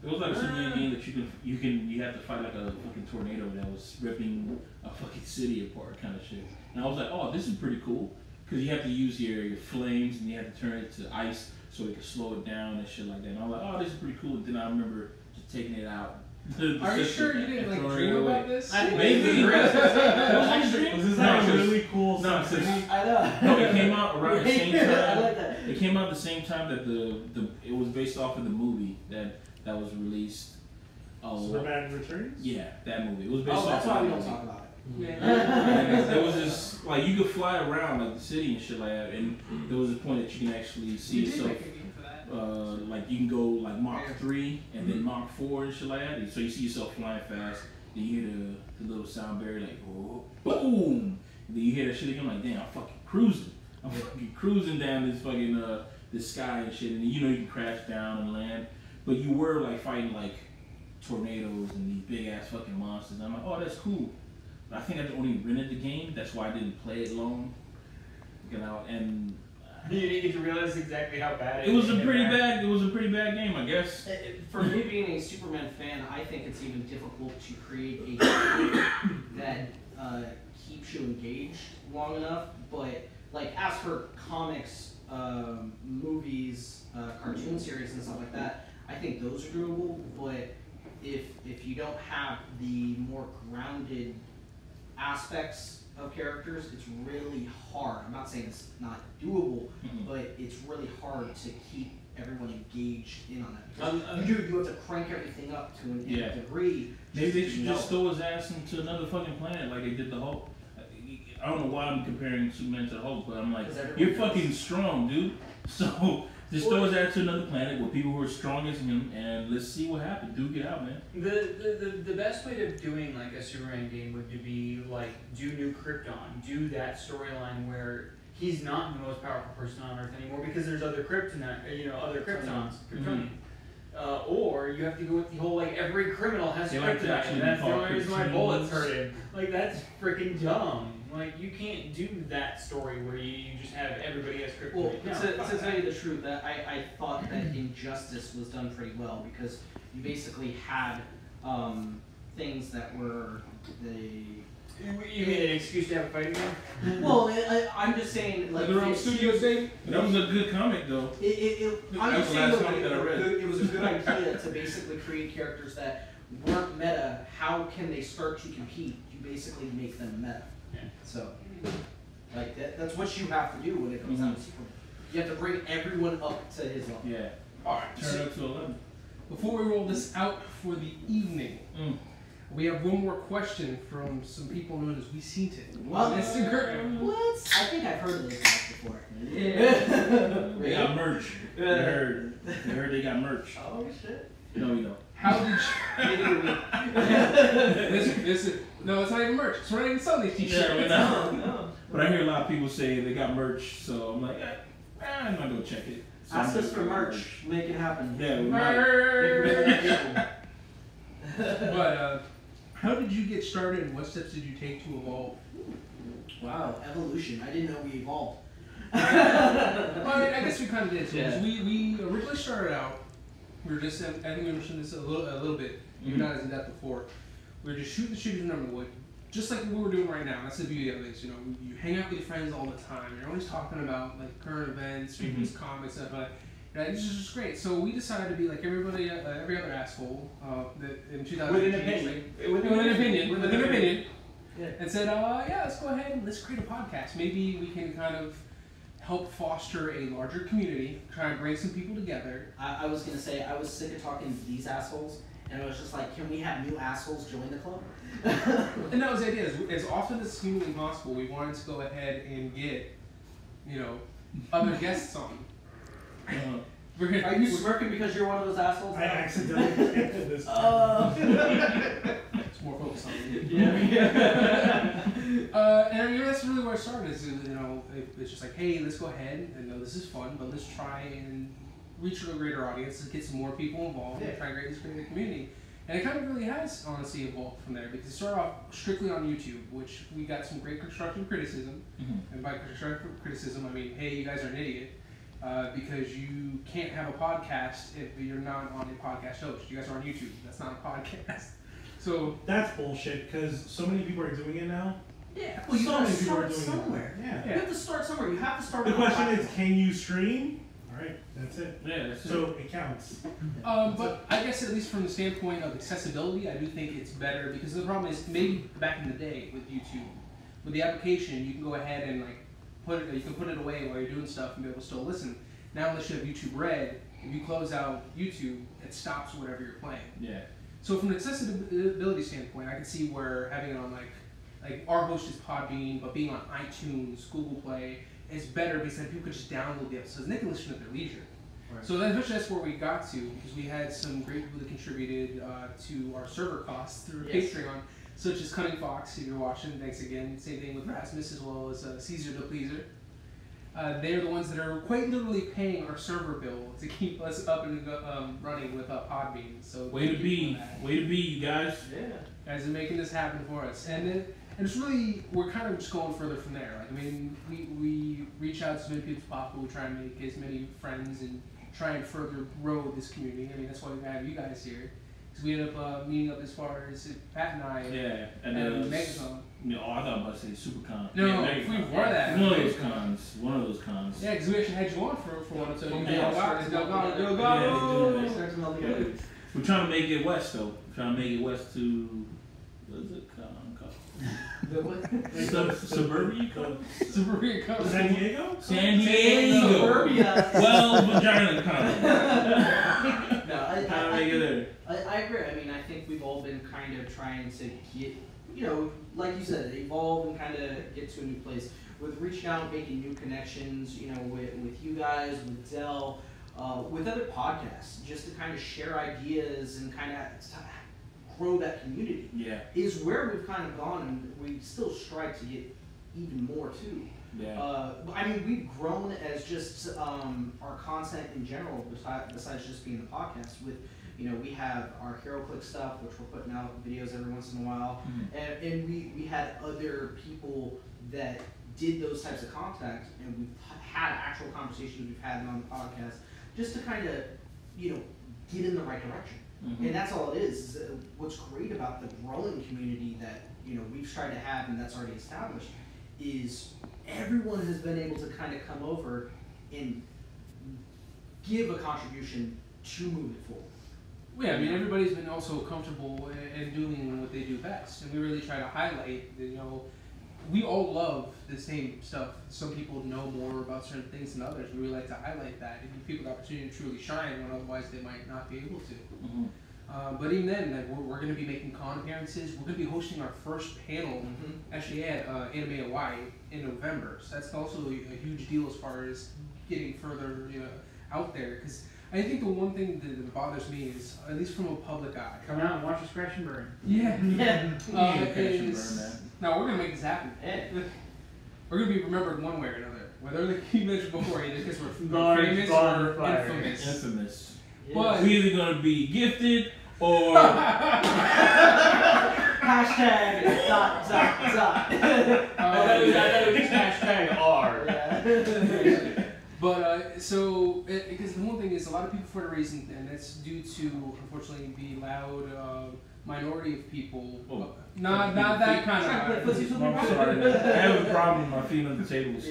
Speaker 4: It was like a Superman game that you had to fight like a fucking tornado that was ripping a fucking city apart, kind of shit. And I was like, oh, this is pretty cool. Because you have to use your flames and you have to turn it to ice so it can slow it down and shit like that. And I was like, oh, this is pretty cool. And then I remember just taking it out.
Speaker 3: Are you sure you didn't like dream about this?
Speaker 4: Maybe.
Speaker 6: Was this like a really cool
Speaker 4: No,
Speaker 7: I know.
Speaker 4: no, it came out around the same time.
Speaker 7: I like that.
Speaker 4: It came out the same time that it was based off of the movie that was released.
Speaker 6: Superman Returns?
Speaker 4: Yeah, that movie. It was based
Speaker 7: Oh,
Speaker 4: off
Speaker 7: that's
Speaker 4: of
Speaker 7: why
Speaker 4: that
Speaker 7: we don't
Speaker 4: movie.
Speaker 7: talk about it.
Speaker 4: And there was this, like, you could fly around like the city and shit like that, and there was a point that you can actually see
Speaker 3: You did
Speaker 4: yourself.
Speaker 3: make a game for that.
Speaker 4: Like you can go like Mach 3 and then Mach 4 and shit like that. And so you see yourself flying fast, then you hear the little sound barrier like oh, boom, and then you hear that shit again. Like damn, I'm fucking cruising. I'm fucking cruising down this fucking this sky and shit, and then, you can crash down and land. But you were like fighting like tornadoes and these big ass fucking monsters. And I'm like, oh, that's cool. But I think I only rented the game. That's why I didn't play it long. And
Speaker 1: You didn't get to realize exactly how bad
Speaker 4: it was a pretty bad. It was a pretty bad game, I guess.
Speaker 7: For me being a Superman fan, I think it's even difficult to create a game that keeps you engaged long enough. But like as for comics, movies, cartoon series and stuff like that, I think those are doable. But if you don't have the more grounded aspects of characters, it's really hard. I'm not saying it's not doable, but it's really hard to keep everyone engaged in on that. Because you have to crank everything up to an nth degree.
Speaker 4: Maybe they should just throw his ass into another fucking planet like they did the Hulk. I don't know why I'm comparing Superman to the Hulk, but I'm like, you're fucking strong, dude. So just throw his ass to another planet with people who are strong as him, and let's see what happens. Duke it out, man.
Speaker 1: The best way of doing like a Superman game would be like do New Krypton, do that storyline where he's not the most powerful person on Earth anymore because there's other Kryptonians, Kryptonians. Or you have to go with the whole like every criminal has kryptonite, and that's the only reason my bullets hurt him. Like that's freaking dumb. Like you can't do that story where you just have everybody has kryptonite.
Speaker 7: Well, to tell you the truth, that I thought that Injustice was done pretty well because you basically had things that were the.
Speaker 1: You made an excuse to have a fight again?
Speaker 7: Well, I'm just saying, like,
Speaker 3: their own studios, Dave.
Speaker 4: That was a good comic, though.
Speaker 7: I'm just saying
Speaker 4: last comic that I read.
Speaker 7: it was a good idea to basically create characters that weren't meta. How can they start to compete? You basically make them meta.
Speaker 1: Yeah.
Speaker 7: So, like, that's what you have to do when it comes down to Superman. You have to bring everyone up to his level.
Speaker 4: Yeah.
Speaker 3: Alright,
Speaker 4: Turn it up to 11.
Speaker 3: before we roll this out for the evening, we have one more question from some people known as We Seen It.
Speaker 7: What?
Speaker 3: Instagram.
Speaker 7: What? I think I've heard of those guys before.
Speaker 4: Yeah. They got merch. You heard they got merch.
Speaker 7: Oh, shit.
Speaker 4: No, you don't.
Speaker 3: How did you... No, it's not even merch. It's not even selling these t-shirts.
Speaker 4: No. But I hear a lot of people say they got merch, so I'm like, I'm not gonna check it. So
Speaker 7: Ask us for merch. Make it happen.
Speaker 4: Yeah, we
Speaker 3: Merch! But, how did you get started and what steps did you take to evolve?
Speaker 7: Wow, evolution. I didn't know we evolved.
Speaker 3: Well, I guess we kind of did too.
Speaker 7: Yeah.
Speaker 3: We originally started out, we were just, I think we mentioned this a little bit, maybe not as in depth before. We were just shooting the number wood, just like what we're doing right now. That's the beauty of this, you know. You hang out with your friends all the time. You're always talking about like current events, comics, stuff like that. This is just great. So we decided to be like everybody, every other asshole that in 2018. With an opinion.
Speaker 7: Yeah.
Speaker 3: And said, yeah, let's go ahead and let's create a podcast. Maybe we can kind of help foster a larger community, try and bring some people together.
Speaker 7: I was going to say, I was sick of talking to these assholes, and I was just like, can we have new assholes join the club?
Speaker 3: And that was the idea. As often as humanly possible, we wanted to go ahead and get, you know, other guests on.
Speaker 7: Are you smirking because you're one of those assholes?
Speaker 6: I accidentally connected this.
Speaker 3: It's more focused on you.
Speaker 7: Yeah.
Speaker 3: And you know, that's really where it started. Is, you know, it's just like, hey, let's go ahead. I know this is fun, but let's try and reach a greater audience, let's get some more people involved, and try and create this greater community. And it kind of really has honestly evolved from there, because it started off strictly on YouTube, which we got some great constructive criticism. And by constructive criticism, I mean, hey, you guys are an idiot. Because you can't have a podcast if you're not on a podcast host. You guys are on YouTube. That's not a podcast. So
Speaker 6: that's bullshit because so many people are doing it now.
Speaker 7: Yeah, well, you
Speaker 6: so
Speaker 7: gotta
Speaker 6: many people are
Speaker 7: start
Speaker 6: doing
Speaker 7: somewhere.
Speaker 6: it. Yeah.
Speaker 7: You have to start somewhere. You have to start.
Speaker 6: The question is, can you stream? All right, that's it.
Speaker 4: Yeah, that's
Speaker 6: so it counts.
Speaker 3: But I guess at least from the standpoint of accessibility, I do think it's better because the problem is maybe back in the day with YouTube, with the application, you can go ahead and like. You can put it away while you're doing stuff and be able to still listen. Now unless you have YouTube Red, if you close out YouTube, it stops whatever you're playing.
Speaker 4: Yeah.
Speaker 3: So from an accessibility standpoint, I can see where having it on like our host is Podbean, but being on iTunes, Google Play is better because then people could just download the episodes and they can listen at their leisure. Right. So that's where we got to because we had some great people that contributed to our server costs through Patreon. Such as Cunning Fox, if you're watching, thanks again. Same thing with Rasmus, as well as Caesar the Pleaser. They're the ones that are quite literally paying our server bill to keep us up and running with Podbean. So
Speaker 4: way to be, you guys.
Speaker 3: Yeah, guys are making this happen for us, and it's really we're kind of just going further from there. Like I mean, we reach out to as many people as possible. We try and make as many friends and try and further grow this community. I mean, that's why we have you guys here. We ended up meeting up as far as Pat and I.
Speaker 4: Yeah, and
Speaker 3: Megacon.
Speaker 4: No, I thought about to say SuperCon.
Speaker 3: No, we were that.
Speaker 4: One of those cons.
Speaker 3: Yeah, because we actually had you on for one episode.
Speaker 4: Delgado. We're trying to make it west though. We're trying to make it west to what is it called? Suburbia Con?
Speaker 3: Suburbia Con.
Speaker 6: San Diego?
Speaker 4: San Diego.
Speaker 7: Suburbia.
Speaker 4: Well, Vagina Con.
Speaker 7: No,
Speaker 4: I make it there.
Speaker 7: I agree. I mean, I think we've all been kind of trying to get, you know, like you said, evolve and kind of get to a new place. With reaching out, making new connections, you know, with you guys, with Dell, with other podcasts, just to kind of share ideas and kind of grow that community.
Speaker 4: Yeah.
Speaker 7: Is where we've kind of gone, and we still strive to get even more too. Yeah. I mean, we've grown as just our content in general, besides just being the podcast. With, you know, we have our HeroClick stuff, which we're putting out videos every once in a while, and we had other people that did those types of content, and we've had actual conversations we've had on the podcast, just to kind of, you know, get in the right direction. And that's all it is. What's great about the growing community that, you know, we've tried to have and that's already established is everyone has been able to kind of come over and give a contribution to move it forward.
Speaker 3: Yeah, I mean, everybody's been also comfortable in doing what they do best, and we really try to highlight that, you know, we all love the same stuff. Some people know more about certain things than others. We really like to highlight that and give people the opportunity to truly shine when otherwise they might not be able to. But even then, like, we're going to be making con appearances. We're going to be hosting our first panel, actually at Anime Hawaii in November. So that's also a huge deal as far as getting further, you know, out there. Because I think the one thing that bothers me is, at least from a public eye,
Speaker 1: come out and watch us crash and burn.
Speaker 3: Yeah.
Speaker 4: Man.
Speaker 3: No, we're gonna make this happen. We're gonna be remembered one way or another. Whether, like you mentioned before, either because we're famous or infamous.
Speaker 4: Infamous.
Speaker 3: But
Speaker 4: we're either gonna be gifted or
Speaker 7: hashtag dot.
Speaker 1: I thought it was just hashtag R.
Speaker 7: Yeah.
Speaker 3: But so because the one thing is, a lot of people, for the reason, and that's due to, unfortunately, the loud minority of people. Not that kind of.
Speaker 4: I'm sorry. I have a problem with my feet on the tables.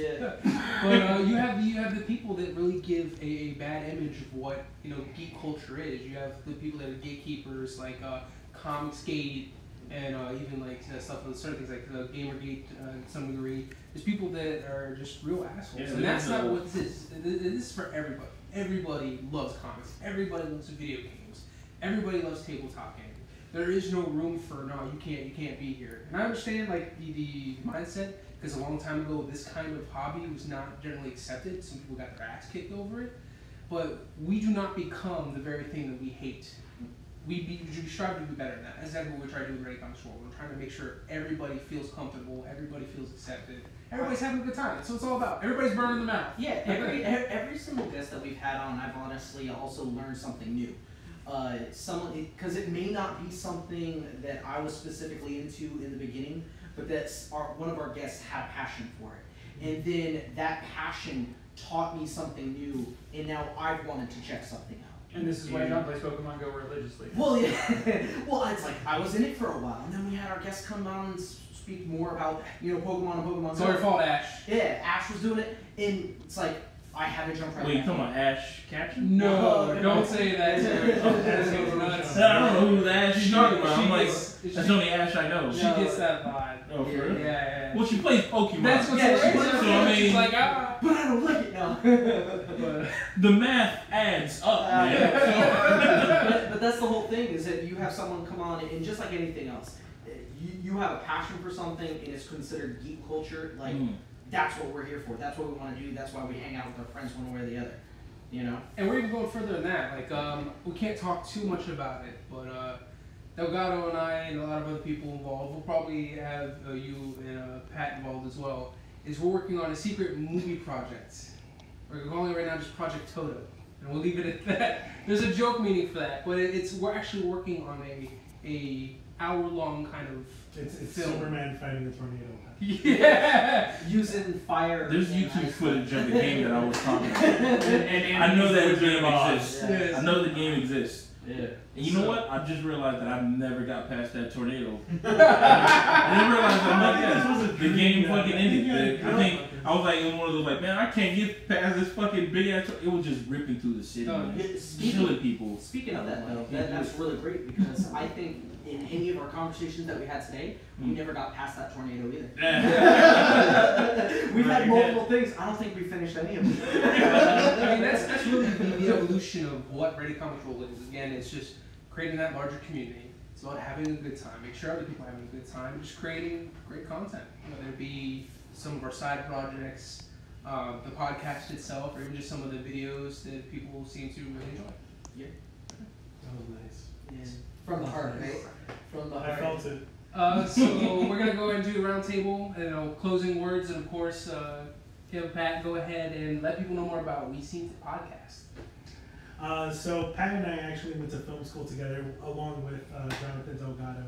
Speaker 3: But you have the people that really give a bad image of what, you know, geek culture is. You have the people that are gatekeepers, like Comicsgate, and even like stuff with certain things like Gamergate to some degree. There's people that are just real assholes, and that's not what this is. This is for everybody. Everybody loves comics. Everybody loves video games. Everybody loves tabletop games. There is no room for no, you can't be here. And I understand like the mindset, because a long time ago this kind of hobby was not generally accepted. Some people got their ass kicked over it, but we do not become the very thing that we hate. We strive to be better than that. That's exactly what we're trying to do with ReadyComicsRoll. We're trying to make sure everybody feels comfortable, everybody feels accepted, everybody's having a good time. That's what it's all about. Everybody's burning them out.
Speaker 7: Yeah, every single guest that we've had on, I've honestly also learned something new. Because it may not be something that I was specifically into in the beginning, but that's one of our guests had a passion for it. And then that passion taught me something new, and now I've wanted to check something out.
Speaker 1: And this is why I don't play Pokemon Go religiously.
Speaker 7: Well, yeah. Well, it's like I was in it for a while, and then we had our guests come on and speak more about, you know, Pokemon and Pokemon Go.
Speaker 3: It's all your fault, Ash.
Speaker 7: Yeah, Ash was doing it, and it's like I had to jump right.
Speaker 4: Wait, you talking about Ash Ketchum?
Speaker 3: No, don't say that.
Speaker 4: I don't know who Ash is talking about. I'm like, that's the only Ash I know.
Speaker 3: She gets that vibe.
Speaker 4: Oh, for real?
Speaker 3: Yeah.
Speaker 4: Well, she plays Pokemon.
Speaker 3: That's what's
Speaker 4: so I mean,
Speaker 3: she's like, ah.
Speaker 7: But I don't like it now.
Speaker 4: The math adds up, man.
Speaker 7: But that's the whole thing, is that you have someone come on, and just like anything else, you have a passion for something, and it's considered geek culture. Like, that's what we're here for. That's what we want to do. That's why we hang out with our friends one way or the other. You know?
Speaker 3: And we're even going further than that. Like, we can't talk too much about it, but Delgado and I and a lot of other people involved, we'll probably have you and Pat involved as well, is we're working on a secret movie project. We're calling it right now just Project Toto. And we'll leave it at that. There's a joke meaning for that, but we're actually working on a hour-long kind of
Speaker 6: It's
Speaker 3: film.
Speaker 6: Superman fighting a tornado.
Speaker 3: Yeah!
Speaker 7: Using fire.
Speaker 4: There's YouTube footage of the game that I was talking about. I know that the game exists.
Speaker 7: Yeah.
Speaker 4: I know the game exists.
Speaker 7: Yeah.
Speaker 4: And you know what? I just realized that I've never got past that tornado. I didn't realize that. I'm like, yeah, the game fucking ended. I think I was like in one of those like, man, I can't get past this fucking big ass. It was just ripping through the city, killing people.
Speaker 7: Speaking of that, though, that's really great, because I think in any of our conversations that we had today, we never got past that tornado either. We've had multiple things. I don't think we finished any of them.
Speaker 3: I mean, that's really the evolution of what ReadyComicsRoll is. Again, it's just creating that larger community. It's about having a good time. Make sure other people are having a good time. Just creating great content. Whether it be some of our side projects, the podcast itself, or even just some of the videos that people seem to really enjoy.
Speaker 7: Yeah.
Speaker 6: That was nice.
Speaker 7: Yeah. From the heart, right? From the heart.
Speaker 6: I felt it.
Speaker 3: So we're gonna go ahead and do the round table, closing words, and of course, Kev and Pat, go ahead and let people know more about We Seen It podcast.
Speaker 6: So Pat and I actually went to film school together, along with Johnathan Delgado.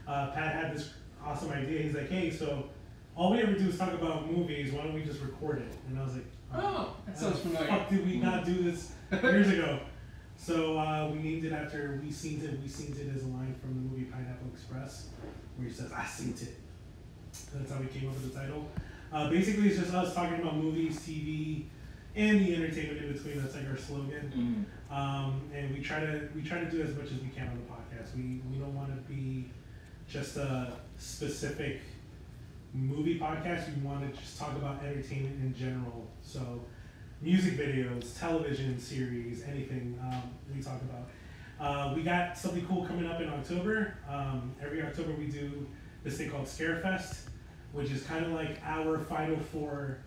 Speaker 6: Pat had this awesome idea. He's like, "Hey, so all we ever do is talk about movies. Why don't we just record it?" And I was like,
Speaker 3: "Oh, that sounds familiar.
Speaker 6: Fuck, did we not do this years ago?" So we named it after We Seen It. We Seen It is a line from the movie Pineapple Express, where he says, "I seen it." That's how we came up with the title. Basically, it's just us talking about movies, TV, and the entertainment in between. That's like our slogan. And we try to do as much as we can on the podcast. We don't want to be just a specific movie podcast. We want to just talk about entertainment in general. So music videos, television series, anything we talk about. We got something cool coming up in October. Every October we do this thing called Scarefest, which is kind of like our Final Four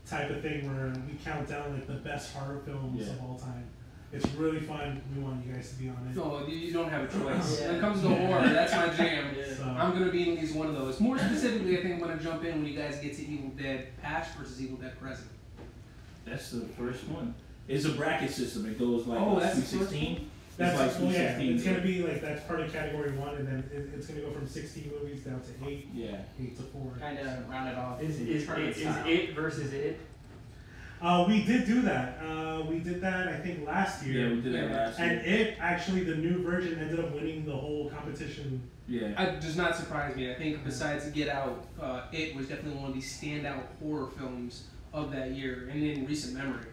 Speaker 6: type of thing, where we count down like the best horror films of all time. It's really fun. We want you guys to be on it.
Speaker 3: No, you don't have a choice. When it comes to horror, that's my jam.
Speaker 6: So,
Speaker 3: I'm going to be in at least one of those. More specifically, I think I'm going to jump in when you guys get to Evil Dead Past versus Evil Dead Present.
Speaker 4: That's the first one. It's a bracket system. It goes like
Speaker 3: that's
Speaker 4: 16.
Speaker 6: That's
Speaker 4: like
Speaker 6: it's gonna be like that's part of category 1, and then it's gonna go from 16 movies down to 8.
Speaker 4: Yeah.
Speaker 6: 8 to 4.
Speaker 7: Kind of round it off.
Speaker 1: Is it versus it?
Speaker 6: We did do that. We did that I think last year.
Speaker 4: Yeah, we did that last year.
Speaker 6: And it actually, the new version ended up winning the whole competition.
Speaker 4: Yeah.
Speaker 3: It does not surprise me. I think besides Get Out, it was definitely one of these standout horror films of that year and in recent memory.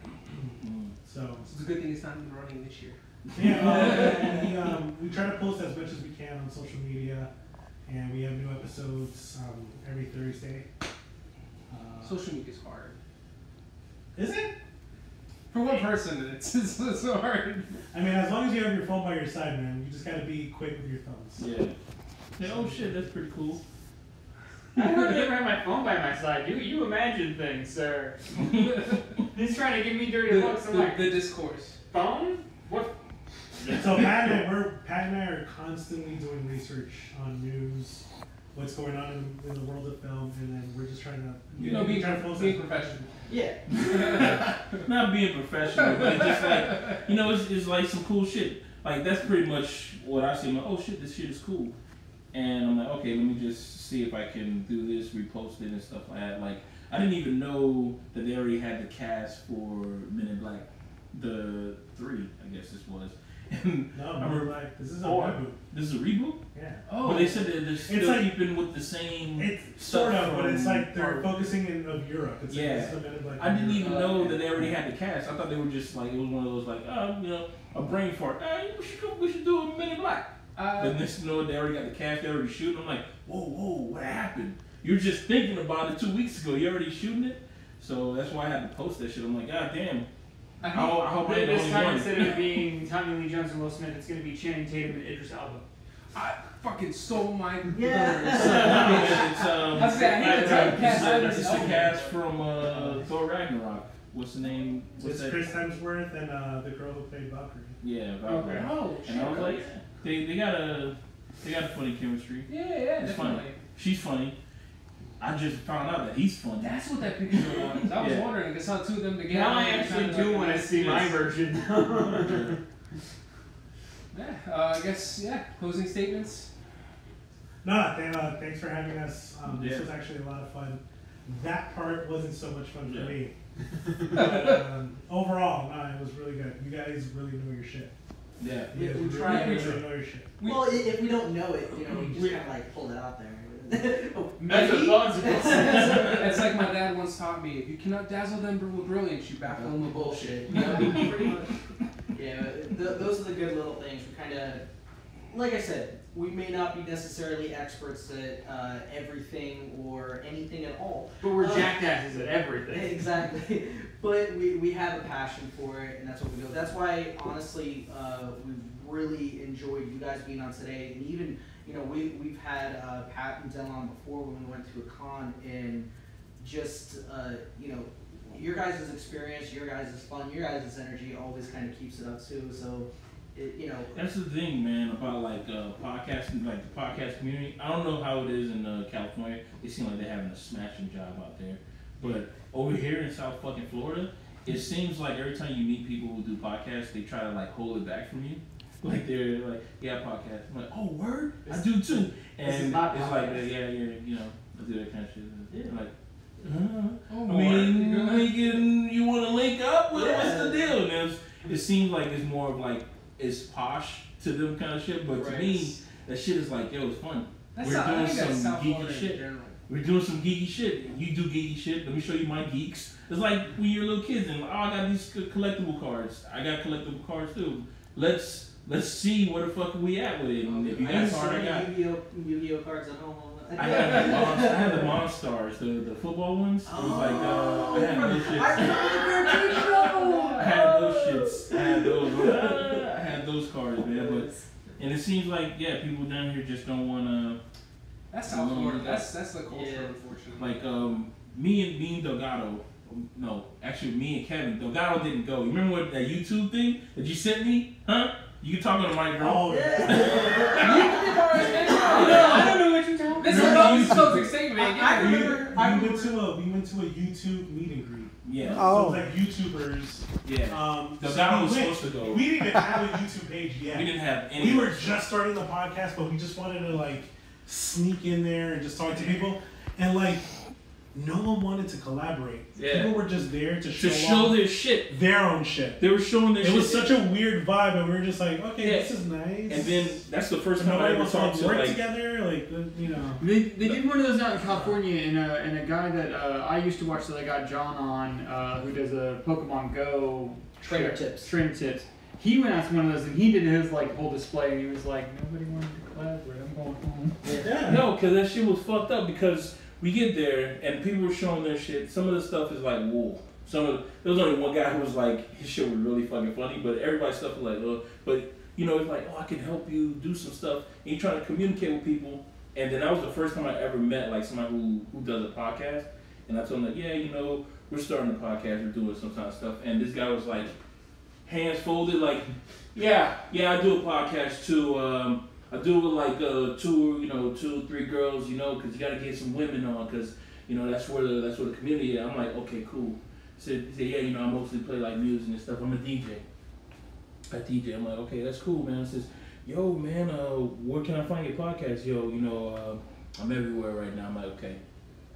Speaker 6: So
Speaker 3: it's a good thing it's not even running this year.
Speaker 6: Yeah, we try to post as much as we can on social media, and we have new episodes every Thursday.
Speaker 3: Social media is hard.
Speaker 6: Is it?
Speaker 3: For one person, it's so hard.
Speaker 6: I mean, as long as you have your phone by your side, man, you just gotta be quick with your thumbs.
Speaker 4: Yeah, oh shit, that's pretty cool.
Speaker 1: I would never have my phone by my side. You imagine things, sir. He's trying to give me dirty looks. I'm like,
Speaker 3: the discourse.
Speaker 1: Phone? What?
Speaker 6: So Pat and I are constantly doing research on news, what's going on in the world of film, and then we're just trying to
Speaker 3: being professional.
Speaker 7: Yeah.
Speaker 4: Not being professional, but it's just like, it's like some cool shit. Like, that's pretty much what I see. I'm like, oh shit, this shit is cool. And I'm like, okay, let me just see if I can do this, repost it and stuff like that. Like, I didn't even know that they already had the cast for Men in Black, the 3, I guess this was. And
Speaker 6: no, I remember, like, this is a
Speaker 4: reboot. This is a reboot?
Speaker 6: Yeah.
Speaker 4: Oh. But they said that they're still keeping with the same.
Speaker 6: It's sort of, but it's like they're focusing of Europe. It's
Speaker 4: yeah.
Speaker 6: Like, Men in Black.
Speaker 4: I didn't even know that they already had the cast. I thought they were just like, it was one of those like, a brain fart. Hey, we should do a Men in Black. But next thing you know, they already got the cast, they already shooting. I'm like, whoa, what happened? You were just thinking about it 2 weeks ago. You already shooting it? So that's why I had to post that shit. I'm like, God damn. I hope
Speaker 1: this time instead of it being Tommy Lee Jones and Will Smith, it's going to be Channing Tatum and Idris Elba.
Speaker 3: I fucking stole my
Speaker 4: It's the cast from Thor Ragnarok. What's the name?
Speaker 6: It's Chris Hemsworth and the girl who played Valkyrie.
Speaker 4: Yeah, Valkyrie.
Speaker 3: Okay. Oh, shit.
Speaker 4: And I was like, they got a funny chemistry.
Speaker 3: Yeah,
Speaker 4: it's
Speaker 3: definitely.
Speaker 4: funny. She's funny. I just found out that he's funny.
Speaker 3: That's what that picture was. I was wondering, because how two of them together.
Speaker 1: Now I actually do want to see my version.
Speaker 3: I guess, closing statements?
Speaker 6: No, thanks for having us. This was actually a lot of fun. That part wasn't so much fun for me. But, overall, it was really good. You guys really know your shit.
Speaker 4: Yeah.
Speaker 7: We
Speaker 6: try to really know your shit.
Speaker 7: Well, if we don't know it, we just kind of like pull it out there.
Speaker 3: It's like my dad once taught me: if you cannot dazzle them with brilliance, you baffle them with bullshit.
Speaker 7: Pretty much. Yeah, those are the good little things. We kind of, like I said, we may not be necessarily experts at everything or anything at all.
Speaker 1: But we're jackasses at everything.
Speaker 7: Exactly. But we have a passion for it, and that's what we do. That's why, honestly, we really enjoyed you guys being on today, and even. We've had Pat and Del on before when we went to a con, and just, your guys' experience, your guys' fun, your guys' energy always kind of keeps it up too. So,
Speaker 4: That's the thing, man, about like podcasts podcasting, like the podcast community. I don't know how it is in California. They seem like they're having a smashing job out there. But over here in South fucking Florida, it seems like every time you meet people who do podcasts, they try to like hold it back from you. Like they're like, yeah, podcast. I'm like, oh, word? I do too. And it's like, yeah, you know, I do that kind of shit. Yeah, like, you want to link up? What's the deal? And it seems like it's more of like, it's posh to them kind of shit, but to me, that shit is like, yo, it's fun. We're doing some geeky shit. We're doing some geeky shit. You do geeky shit. Let me show you my geeks. It's like when you're little kids and, oh, I got these collectible cards. I got collectible cards too. Let's see where the fuck we at with it. And if you got card, I got
Speaker 7: Yu-Gi-Oh cards at home.
Speaker 4: I had the Monstars, the football ones. It was like I had those shits. I had those cards, man. But and it seems like people down here just don't wanna.
Speaker 3: That's South Florida. That's the culture, unfortunately.
Speaker 4: Like me and Delgado. No, actually me and Kevin. Delgado didn't go. You remember what that YouTube thing that you sent me? Huh? You can talk on the mic, bro.
Speaker 6: Oh, yeah.
Speaker 3: I don't know what you're talking about. This is not the segment.
Speaker 6: We went to a YouTube meet and greet.
Speaker 4: Yeah.
Speaker 6: So it was like YouTubers.
Speaker 4: Yeah. Delgado was supposed to go.
Speaker 6: We didn't even have a YouTube page yet.
Speaker 4: We didn't have any.
Speaker 6: We were just starting the podcast, but we just wanted to like sneak in there and just talk to people. And like, no one wanted to collaborate.
Speaker 4: Yeah.
Speaker 6: People were just there to
Speaker 4: show their shit.
Speaker 6: Their own shit.
Speaker 4: They were showing their shit.
Speaker 6: It was such a weird vibe, and we were just like, okay, this is nice.
Speaker 4: And then that's the first time I ever talked to
Speaker 6: work together, like, you know.
Speaker 1: They did one of those out in California, and a guy that I used to watch that I got John on, who does a Pokemon Go
Speaker 7: Trainer tips.
Speaker 1: He went out to one of those, and he did his like whole display, and he was like, nobody wanted to collaborate. I'm going home.
Speaker 6: Yeah.
Speaker 4: No, because that shit was fucked up because. We get there and people were showing their shit. Some of the stuff is like wool. There was only one guy who was like, his shit was really fucking funny, but everybody's stuff was like, oh, but you know, it's like, oh, I can help you do some stuff. And you're trying to communicate with people. And then that was the first time I ever met like somebody who does a podcast. And I told him like, yeah, you know, we're starting a podcast, we're doing some kind of stuff. And this guy was like, hands folded, like, yeah, I do a podcast too. I do it with like 2, 3 girls, you know, because you got to get some women on, because you know that's where the community is. I'm like, okay, cool. He said, yeah, you know, I mostly play like music and stuff. I'm a DJ. I'm like, okay, that's cool, man. He says, yo, man, where can I find your podcast? Yo, you know, I'm everywhere right now. I'm like, okay.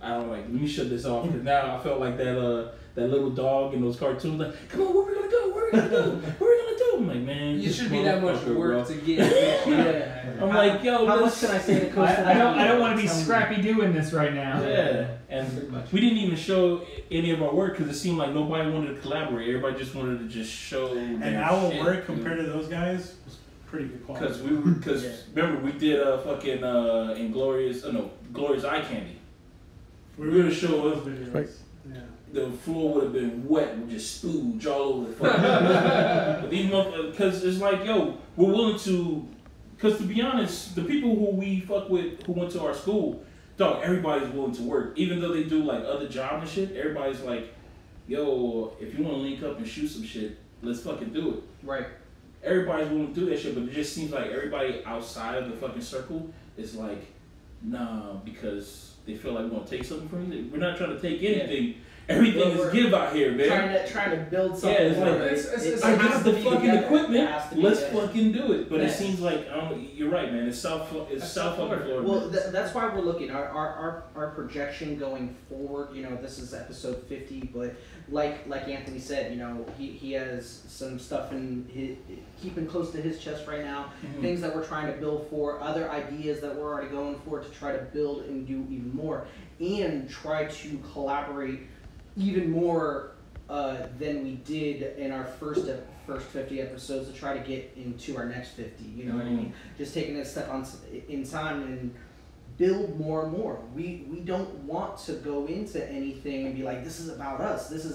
Speaker 4: I don't like. Let me shut this off because now I felt like that little dog in those cartoons. Like, come on, where we gonna go? What we gonna do? I'm like, man,
Speaker 3: you should be that much work to get.
Speaker 4: I'm like, yo,
Speaker 7: how much can I say to Coach?
Speaker 1: I don't want to be scrappy doing this right now.
Speaker 4: Yeah, and we didn't even show any of our work because it seemed like nobody wanted to collaborate. Everybody just wanted to just show.
Speaker 6: And our work compared to those guys was pretty good quality.
Speaker 4: Because remember we did fucking Glorious Eye Candy. We were gonna show us videos.
Speaker 5: Right.
Speaker 6: Yeah.
Speaker 4: The floor would have been wet with just spooge all over the fucking But these motherfuckers, because it's like, yo, we're willing to, because to be honest, the people who we fuck with, who went to our school, dog, everybody's willing to work. Even though they do like other jobs and shit, everybody's like, yo, if you want to link up and shoot some shit, let's fucking do it.
Speaker 7: Right.
Speaker 4: Everybody's willing to do that shit, but it just seems like everybody outside of the fucking circle is like, nah, because they feel like we want to take something from you. We're not trying to take anything. Yeah. Everything is give out here, man.
Speaker 7: Trying to build something.
Speaker 4: Yeah, it's like I got the fucking equipment. Let's fucking do it. But it seems like you're right, man. It's South fucking Florida.
Speaker 7: Well, that's why we're looking. Our projection going forward. You know, this is episode 50, but like Anthony said, you know, he has some stuff keeping close to his chest right now. Mm-hmm. Things that we're trying to build for. Other ideas that we're already going for to try to build and do even more, and try to collaborate even more than we did in our first 50 episodes to try to get into our next 50. You know what I mean? Just taking a step in time and build more and more. We don't want to go into anything and be like, this is about us. This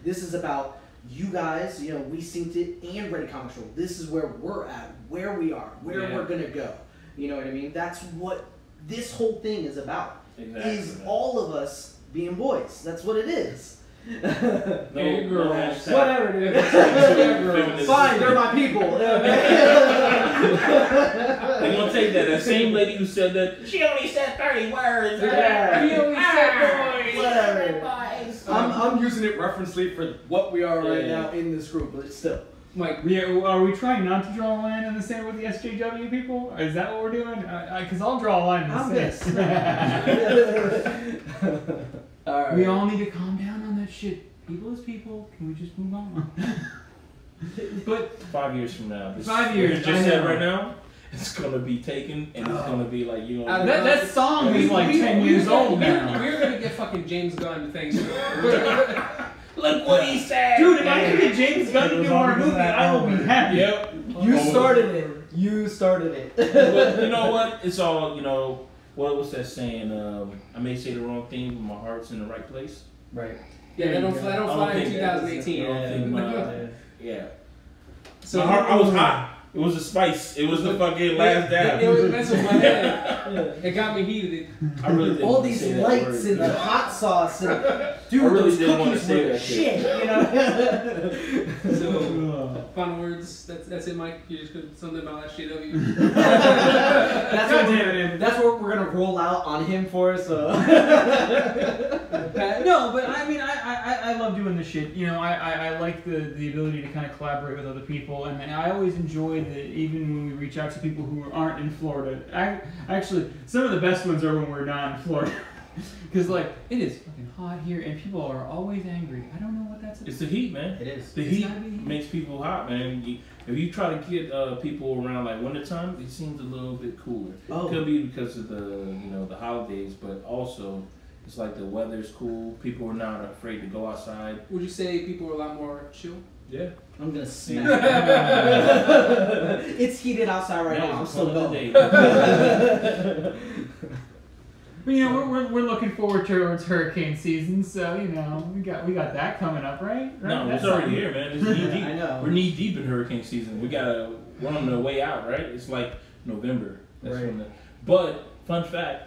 Speaker 7: is about you guys. You know, we synced it and ReadyComicsRoll. This is where we're at, where we are, where we're gonna go. You know what I mean? That's what this whole thing is about.
Speaker 4: Exactly.
Speaker 7: Is all of us being boys. That's what it is.
Speaker 3: Hey, girl.
Speaker 2: Whatever, dude.
Speaker 4: Feminist.
Speaker 2: Fine, they're my people.
Speaker 4: They're gonna take that same lady who said that she only said 30 words.
Speaker 2: Yeah.
Speaker 3: He only said boys.
Speaker 2: Whatever. I'm using it referentially for what we are right now in this group, but still.
Speaker 3: Like,
Speaker 1: Are we trying not to draw a line in the sand with the SJW people? Is that what we're doing? Because I'll draw a line in the sand.
Speaker 2: All right.
Speaker 1: We all need to calm down on that shit. People is people. Can we just move on? But
Speaker 4: 5 years from now, this
Speaker 1: 5 years,
Speaker 4: what you just
Speaker 1: I
Speaker 4: said
Speaker 1: know.
Speaker 4: right now, it's gonna be taken and it's gonna be like you know.
Speaker 1: that song is like 10 years old now.
Speaker 3: We're gonna get fucking James Gunn thanks to
Speaker 4: Look what he said.
Speaker 1: Dude, if I can get James Gunn to do our movie, I will be happy.
Speaker 4: Yep.
Speaker 2: You started it. You started it.
Speaker 4: But you know what? It's all you know. What was that saying? I may say the wrong thing, but my heart's in the right place.
Speaker 2: Right.
Speaker 3: Yeah, they don't fly in
Speaker 4: think-
Speaker 3: 2018.
Speaker 4: I don't think yeah.
Speaker 3: So
Speaker 4: My heart, I was hot. It was a spice. It was the fucking last dab.
Speaker 3: It was messing with my head. It got me heated.
Speaker 4: I really didn't
Speaker 2: All
Speaker 4: want to
Speaker 2: these
Speaker 4: say that
Speaker 2: lights
Speaker 4: word.
Speaker 2: and the hot sauce and dude,
Speaker 4: I really
Speaker 2: those
Speaker 4: didn't want to
Speaker 2: cookies
Speaker 4: say
Speaker 2: were
Speaker 4: that
Speaker 2: shit. You know.
Speaker 3: So, final words. That's it, Mike. You just put something about that SJW.
Speaker 2: That's what we're gonna roll out on him for. So.
Speaker 1: No, but I mean, I love doing this shit. You know, I like the ability to kind of collaborate with other people, and I always enjoy that even when we reach out to people who aren't in Florida. Actually, some of the best ones are when we're not in Florida. Because, like, it is fucking hot here, and people are always angry. I don't know what that's about.
Speaker 4: It's the heat, man.
Speaker 2: It is.
Speaker 4: The
Speaker 1: It's
Speaker 4: heat
Speaker 1: gotta be heat.
Speaker 4: makes people hot, man. If you try to get people around like wintertime, it seems a little bit cooler.
Speaker 2: Oh.
Speaker 4: It could be because of the the holidays, but also it's like the weather's cool. People are not afraid to go outside.
Speaker 3: Would you say people are a lot more chill?
Speaker 4: Yeah.
Speaker 2: I'm gonna smack. It's heated outside right now. I'm still going.
Speaker 1: But you know, we're looking forward towards hurricane season, so you know we got that coming up, right?
Speaker 4: No,
Speaker 1: That's
Speaker 4: it's already
Speaker 1: something.
Speaker 4: here, man. It's knee deep.
Speaker 2: I know.
Speaker 4: We're knee deep in hurricane season. We're on the way out, right? It's like November. That's
Speaker 2: Right.
Speaker 4: But fun fact,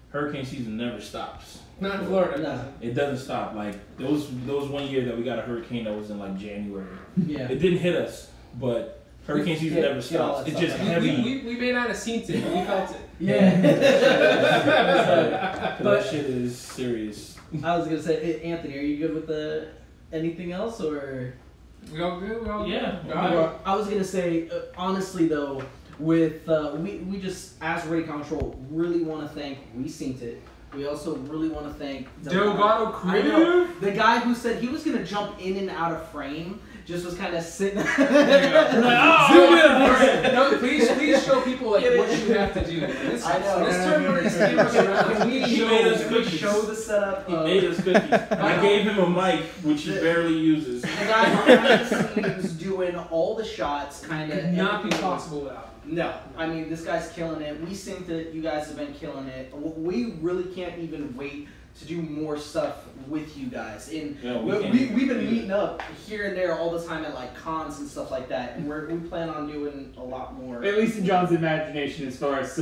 Speaker 4: hurricane season never stops.
Speaker 3: Not in Florida.
Speaker 2: No.
Speaker 4: It doesn't stop. Like those 1 year that we got a hurricane that was in like January.
Speaker 2: Yeah.
Speaker 4: It didn't hit us, but hurricane season never
Speaker 2: get all
Speaker 4: stops.
Speaker 2: that
Speaker 4: It's
Speaker 2: stuff
Speaker 4: just
Speaker 2: out.
Speaker 4: heavy.
Speaker 3: We may not have seen it, but we felt it.
Speaker 2: Yeah.
Speaker 4: That shit is serious.
Speaker 2: I was gonna say, Anthony, are you good with anything else or?
Speaker 3: We all good? We all good?
Speaker 4: Yeah.
Speaker 3: All right.
Speaker 2: I was gonna say, honestly though, with we just as ReadyComicsRoll really want to thank We Synced It. We also really want to thank
Speaker 3: Delgado
Speaker 2: I know the guy who said he was gonna jump in and out of frame. Just was kind of sitting.
Speaker 3: Zoom in. No, please show people like what you have to do. This,
Speaker 2: I know.
Speaker 3: This turn really steers us around.
Speaker 4: He made us cookies.
Speaker 2: Show the setup.
Speaker 4: He made us cookies. I gave him a mic, which he barely uses.
Speaker 2: The guy behind the scenes doing all the shots, kind of.
Speaker 3: Could not be possible without.
Speaker 2: No, I mean this guy's killing it. We Synced It. You guys have been killing it. We really can't even wait to do more stuff with you guys. And
Speaker 4: Yeah,
Speaker 2: we've been meeting up here and there all the time at like cons and stuff like that. And we plan on doing a lot more.
Speaker 1: At least in John's imagination, as far as.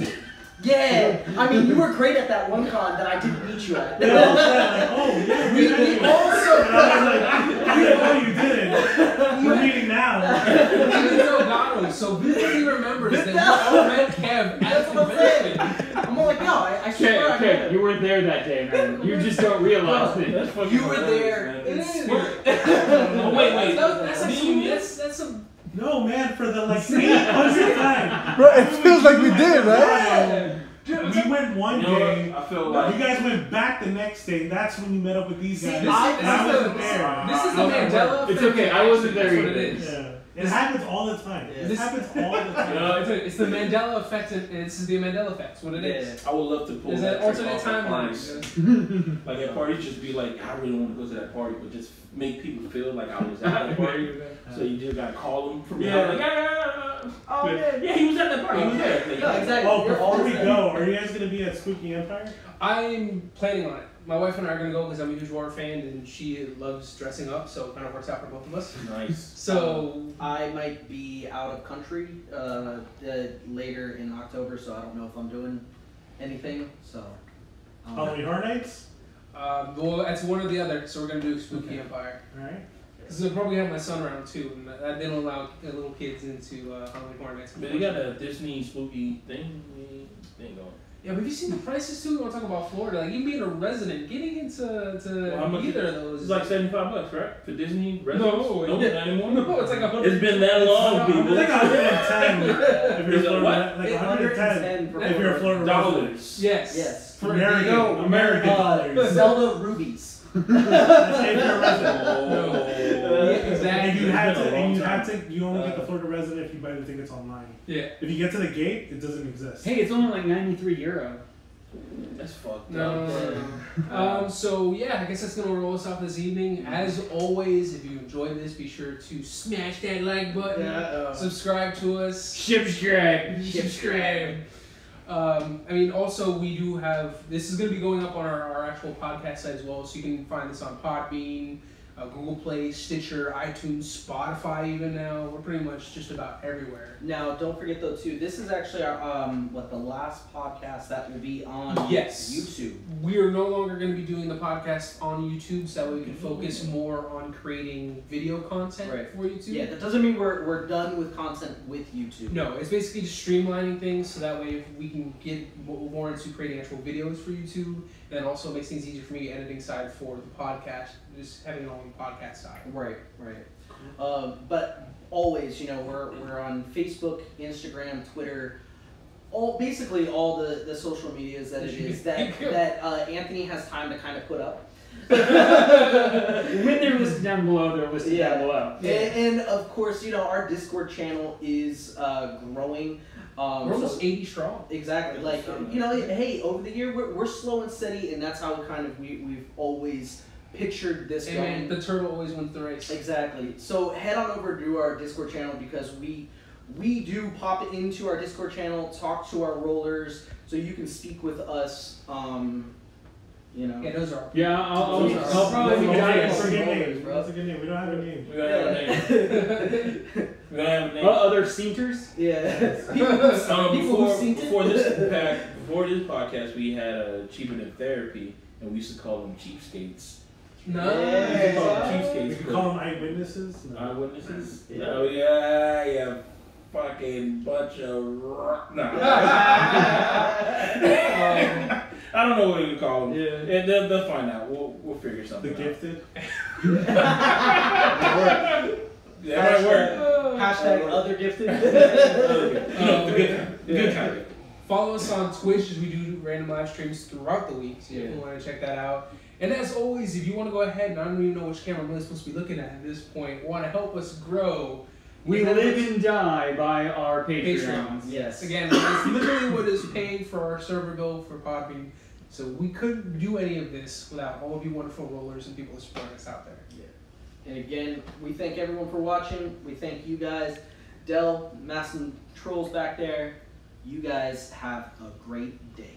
Speaker 2: Yeah, I mean you were great at that one con that I didn't meet you at.
Speaker 6: They all said, like, oh, yeah,
Speaker 2: We also.
Speaker 6: And I was like, I know you didn't. We're meeting now.
Speaker 3: Even Delgado, so vividly remembers that we all met Kev at
Speaker 2: That's
Speaker 3: the
Speaker 2: what I'm saying.
Speaker 3: convention.
Speaker 2: I'm like, no, I swear I met
Speaker 1: Okay,
Speaker 2: him.
Speaker 1: you weren't there that day, man. You just don't realize it.
Speaker 4: That's fucking
Speaker 2: You were
Speaker 4: hilarious,
Speaker 2: there.
Speaker 4: man.
Speaker 2: in
Speaker 3: It is.
Speaker 2: spirit.
Speaker 4: Oh, wait.
Speaker 3: That's some.
Speaker 6: No, man, for the like 800th time.
Speaker 5: Bro, it feels like we did, right?
Speaker 6: We went one
Speaker 4: You know what?
Speaker 6: day.
Speaker 4: I feel like
Speaker 6: You guys went back the next day. That's when you met up with these guys.
Speaker 2: See,
Speaker 6: And I wasn't there.
Speaker 3: This is the Mandela effect.
Speaker 1: It's okay, I wasn't there
Speaker 3: That's what
Speaker 1: either.
Speaker 3: it is.
Speaker 6: Yeah. It happens all the time.
Speaker 2: Yeah.
Speaker 6: It happens all the time.
Speaker 3: It's the Mandela effect, and it's the Mandela effect. It's what it is.
Speaker 4: I would love to pull
Speaker 3: There's
Speaker 4: that
Speaker 3: an
Speaker 4: trick
Speaker 3: alternate
Speaker 4: off at parties.
Speaker 3: timeline.
Speaker 4: Like at parties, just be like, I really want to go to that party, but just make people feel like I was at that party. So you just gotta call them from behind, like,
Speaker 2: Oh, yeah.
Speaker 4: yeah, he was at that party. He was there.
Speaker 2: Yeah, exactly.
Speaker 6: Oh,
Speaker 2: You're
Speaker 6: before we
Speaker 2: always
Speaker 6: go, are you guys going to be at Spooky Empire?
Speaker 3: I'm planning on it. My wife and I are gonna go because I'm a huge horror fan, and she loves dressing up, so it kind of works out for both of us.
Speaker 4: Nice.
Speaker 3: So
Speaker 2: I might be out of country later in October, so I don't know if I'm doing anything. So
Speaker 6: Halloween Horror Nights?
Speaker 3: Well, that's one or the other, so we're gonna do Spooky Empire.
Speaker 6: Alright.
Speaker 3: Because they'll probably have my son around too, and they don't allow little kids into Halloween Horror Nights.
Speaker 4: But they got a Disney spooky thing going.
Speaker 3: Yeah, but have you seen the prices too? We want to talk about Florida. Like, you being a resident, getting into either of those.
Speaker 4: It's like $75, right? For Disney residents?
Speaker 3: No,
Speaker 4: not anymore.
Speaker 3: No, it's like 100.
Speaker 4: It's been that long, people.
Speaker 6: It's like 110. If you're
Speaker 4: Is it
Speaker 6: Florida,
Speaker 4: what?
Speaker 6: like
Speaker 7: 110 for
Speaker 6: if you're a Florida
Speaker 4: dollars.
Speaker 3: Yes.
Speaker 7: Yes.
Speaker 3: For
Speaker 6: American dollars.
Speaker 7: Zelda rubies.
Speaker 6: That's if you're a resident.
Speaker 3: Yeah, exactly.
Speaker 6: And you only get the Florida resident if you buy the tickets online.
Speaker 3: Yeah.
Speaker 6: If you get to the gate, it doesn't exist.
Speaker 1: Hey, it's only like €93.
Speaker 4: That's fucked
Speaker 3: No.
Speaker 4: up.
Speaker 3: So yeah, I guess that's gonna roll us off this evening. As always, if you enjoyed this, be sure to smash that like button, subscribe to us, subscribe. I mean, also we do have, this is going to be going up on our actual podcast site as well, so you can find this on Podbean, Google Play, Stitcher, iTunes, Spotify even now. We're pretty much just about everywhere.
Speaker 7: Now, don't forget though too, this is actually our the last podcast that will be on YouTube.
Speaker 3: We are no longer going to be doing the podcast on YouTube, so that way we can focus more on creating video content for YouTube.
Speaker 7: Yeah, that doesn't mean we're done with content with YouTube.
Speaker 3: No, it's basically just streamlining things so that way we can get more into creating actual videos for YouTube, and then also makes things easier for me editing side for the podcast, just having it on the podcast side.
Speaker 7: Right. But always, we're on Facebook, Instagram, Twitter, basically all the social medias that Anthony has time to kind of put up.
Speaker 1: When they're listed down below, they're listed down below.
Speaker 7: And of course, our Discord channel is growing.
Speaker 3: We're almost 80 strong.
Speaker 7: Exactly. Like, hey, over the year, we're slow and steady, and that's how kind of we've always pictured this going.
Speaker 3: Man, the turtle always wins the race.
Speaker 7: Exactly. So head on over to our Discord channel because we do pop into our Discord channel, talk to our rollers, so you can speak with us.
Speaker 3: Yeah, those are.
Speaker 1: Yeah, I'll probably be dying
Speaker 6: That's
Speaker 1: for
Speaker 6: a good
Speaker 1: rollers,
Speaker 6: name.
Speaker 1: bro.
Speaker 6: That's a good name. We don't have a name.
Speaker 4: We gotta have a name. We gotta have a name.
Speaker 1: Other Seenters?
Speaker 7: Yeah.
Speaker 4: Before this podcast, we had Cheaper Than Therapy, and we used to call them cheapskates.
Speaker 3: No.
Speaker 4: We used to call them cheapskates.
Speaker 6: We could call them eyewitnesses. No.
Speaker 4: Eyewitnesses? No, yeah, fucking bunch of I don't know what you call them. Yeah. They'll find out. We'll figure something out.
Speaker 6: The Gifted.
Speaker 4: That might work.
Speaker 7: Hashtag other gifted.
Speaker 4: No, the good kind.
Speaker 3: Follow us on Twitch as we do random live streams throughout the week, so if you want to check that out. And as always, if you want to go ahead, and I don't even know which camera I'm really supposed to be looking at this point, want to help us grow,
Speaker 1: We live and die by our Patreons.
Speaker 7: Yes.
Speaker 3: Again, that's literally what is paying for our server bill for Podbean. So we couldn't do any of this without all of you wonderful rollers and people supporting us out there.
Speaker 7: Yeah. And again, we thank everyone for watching. We thank you guys. Del, Mass and Trolls back there. You guys have a great day.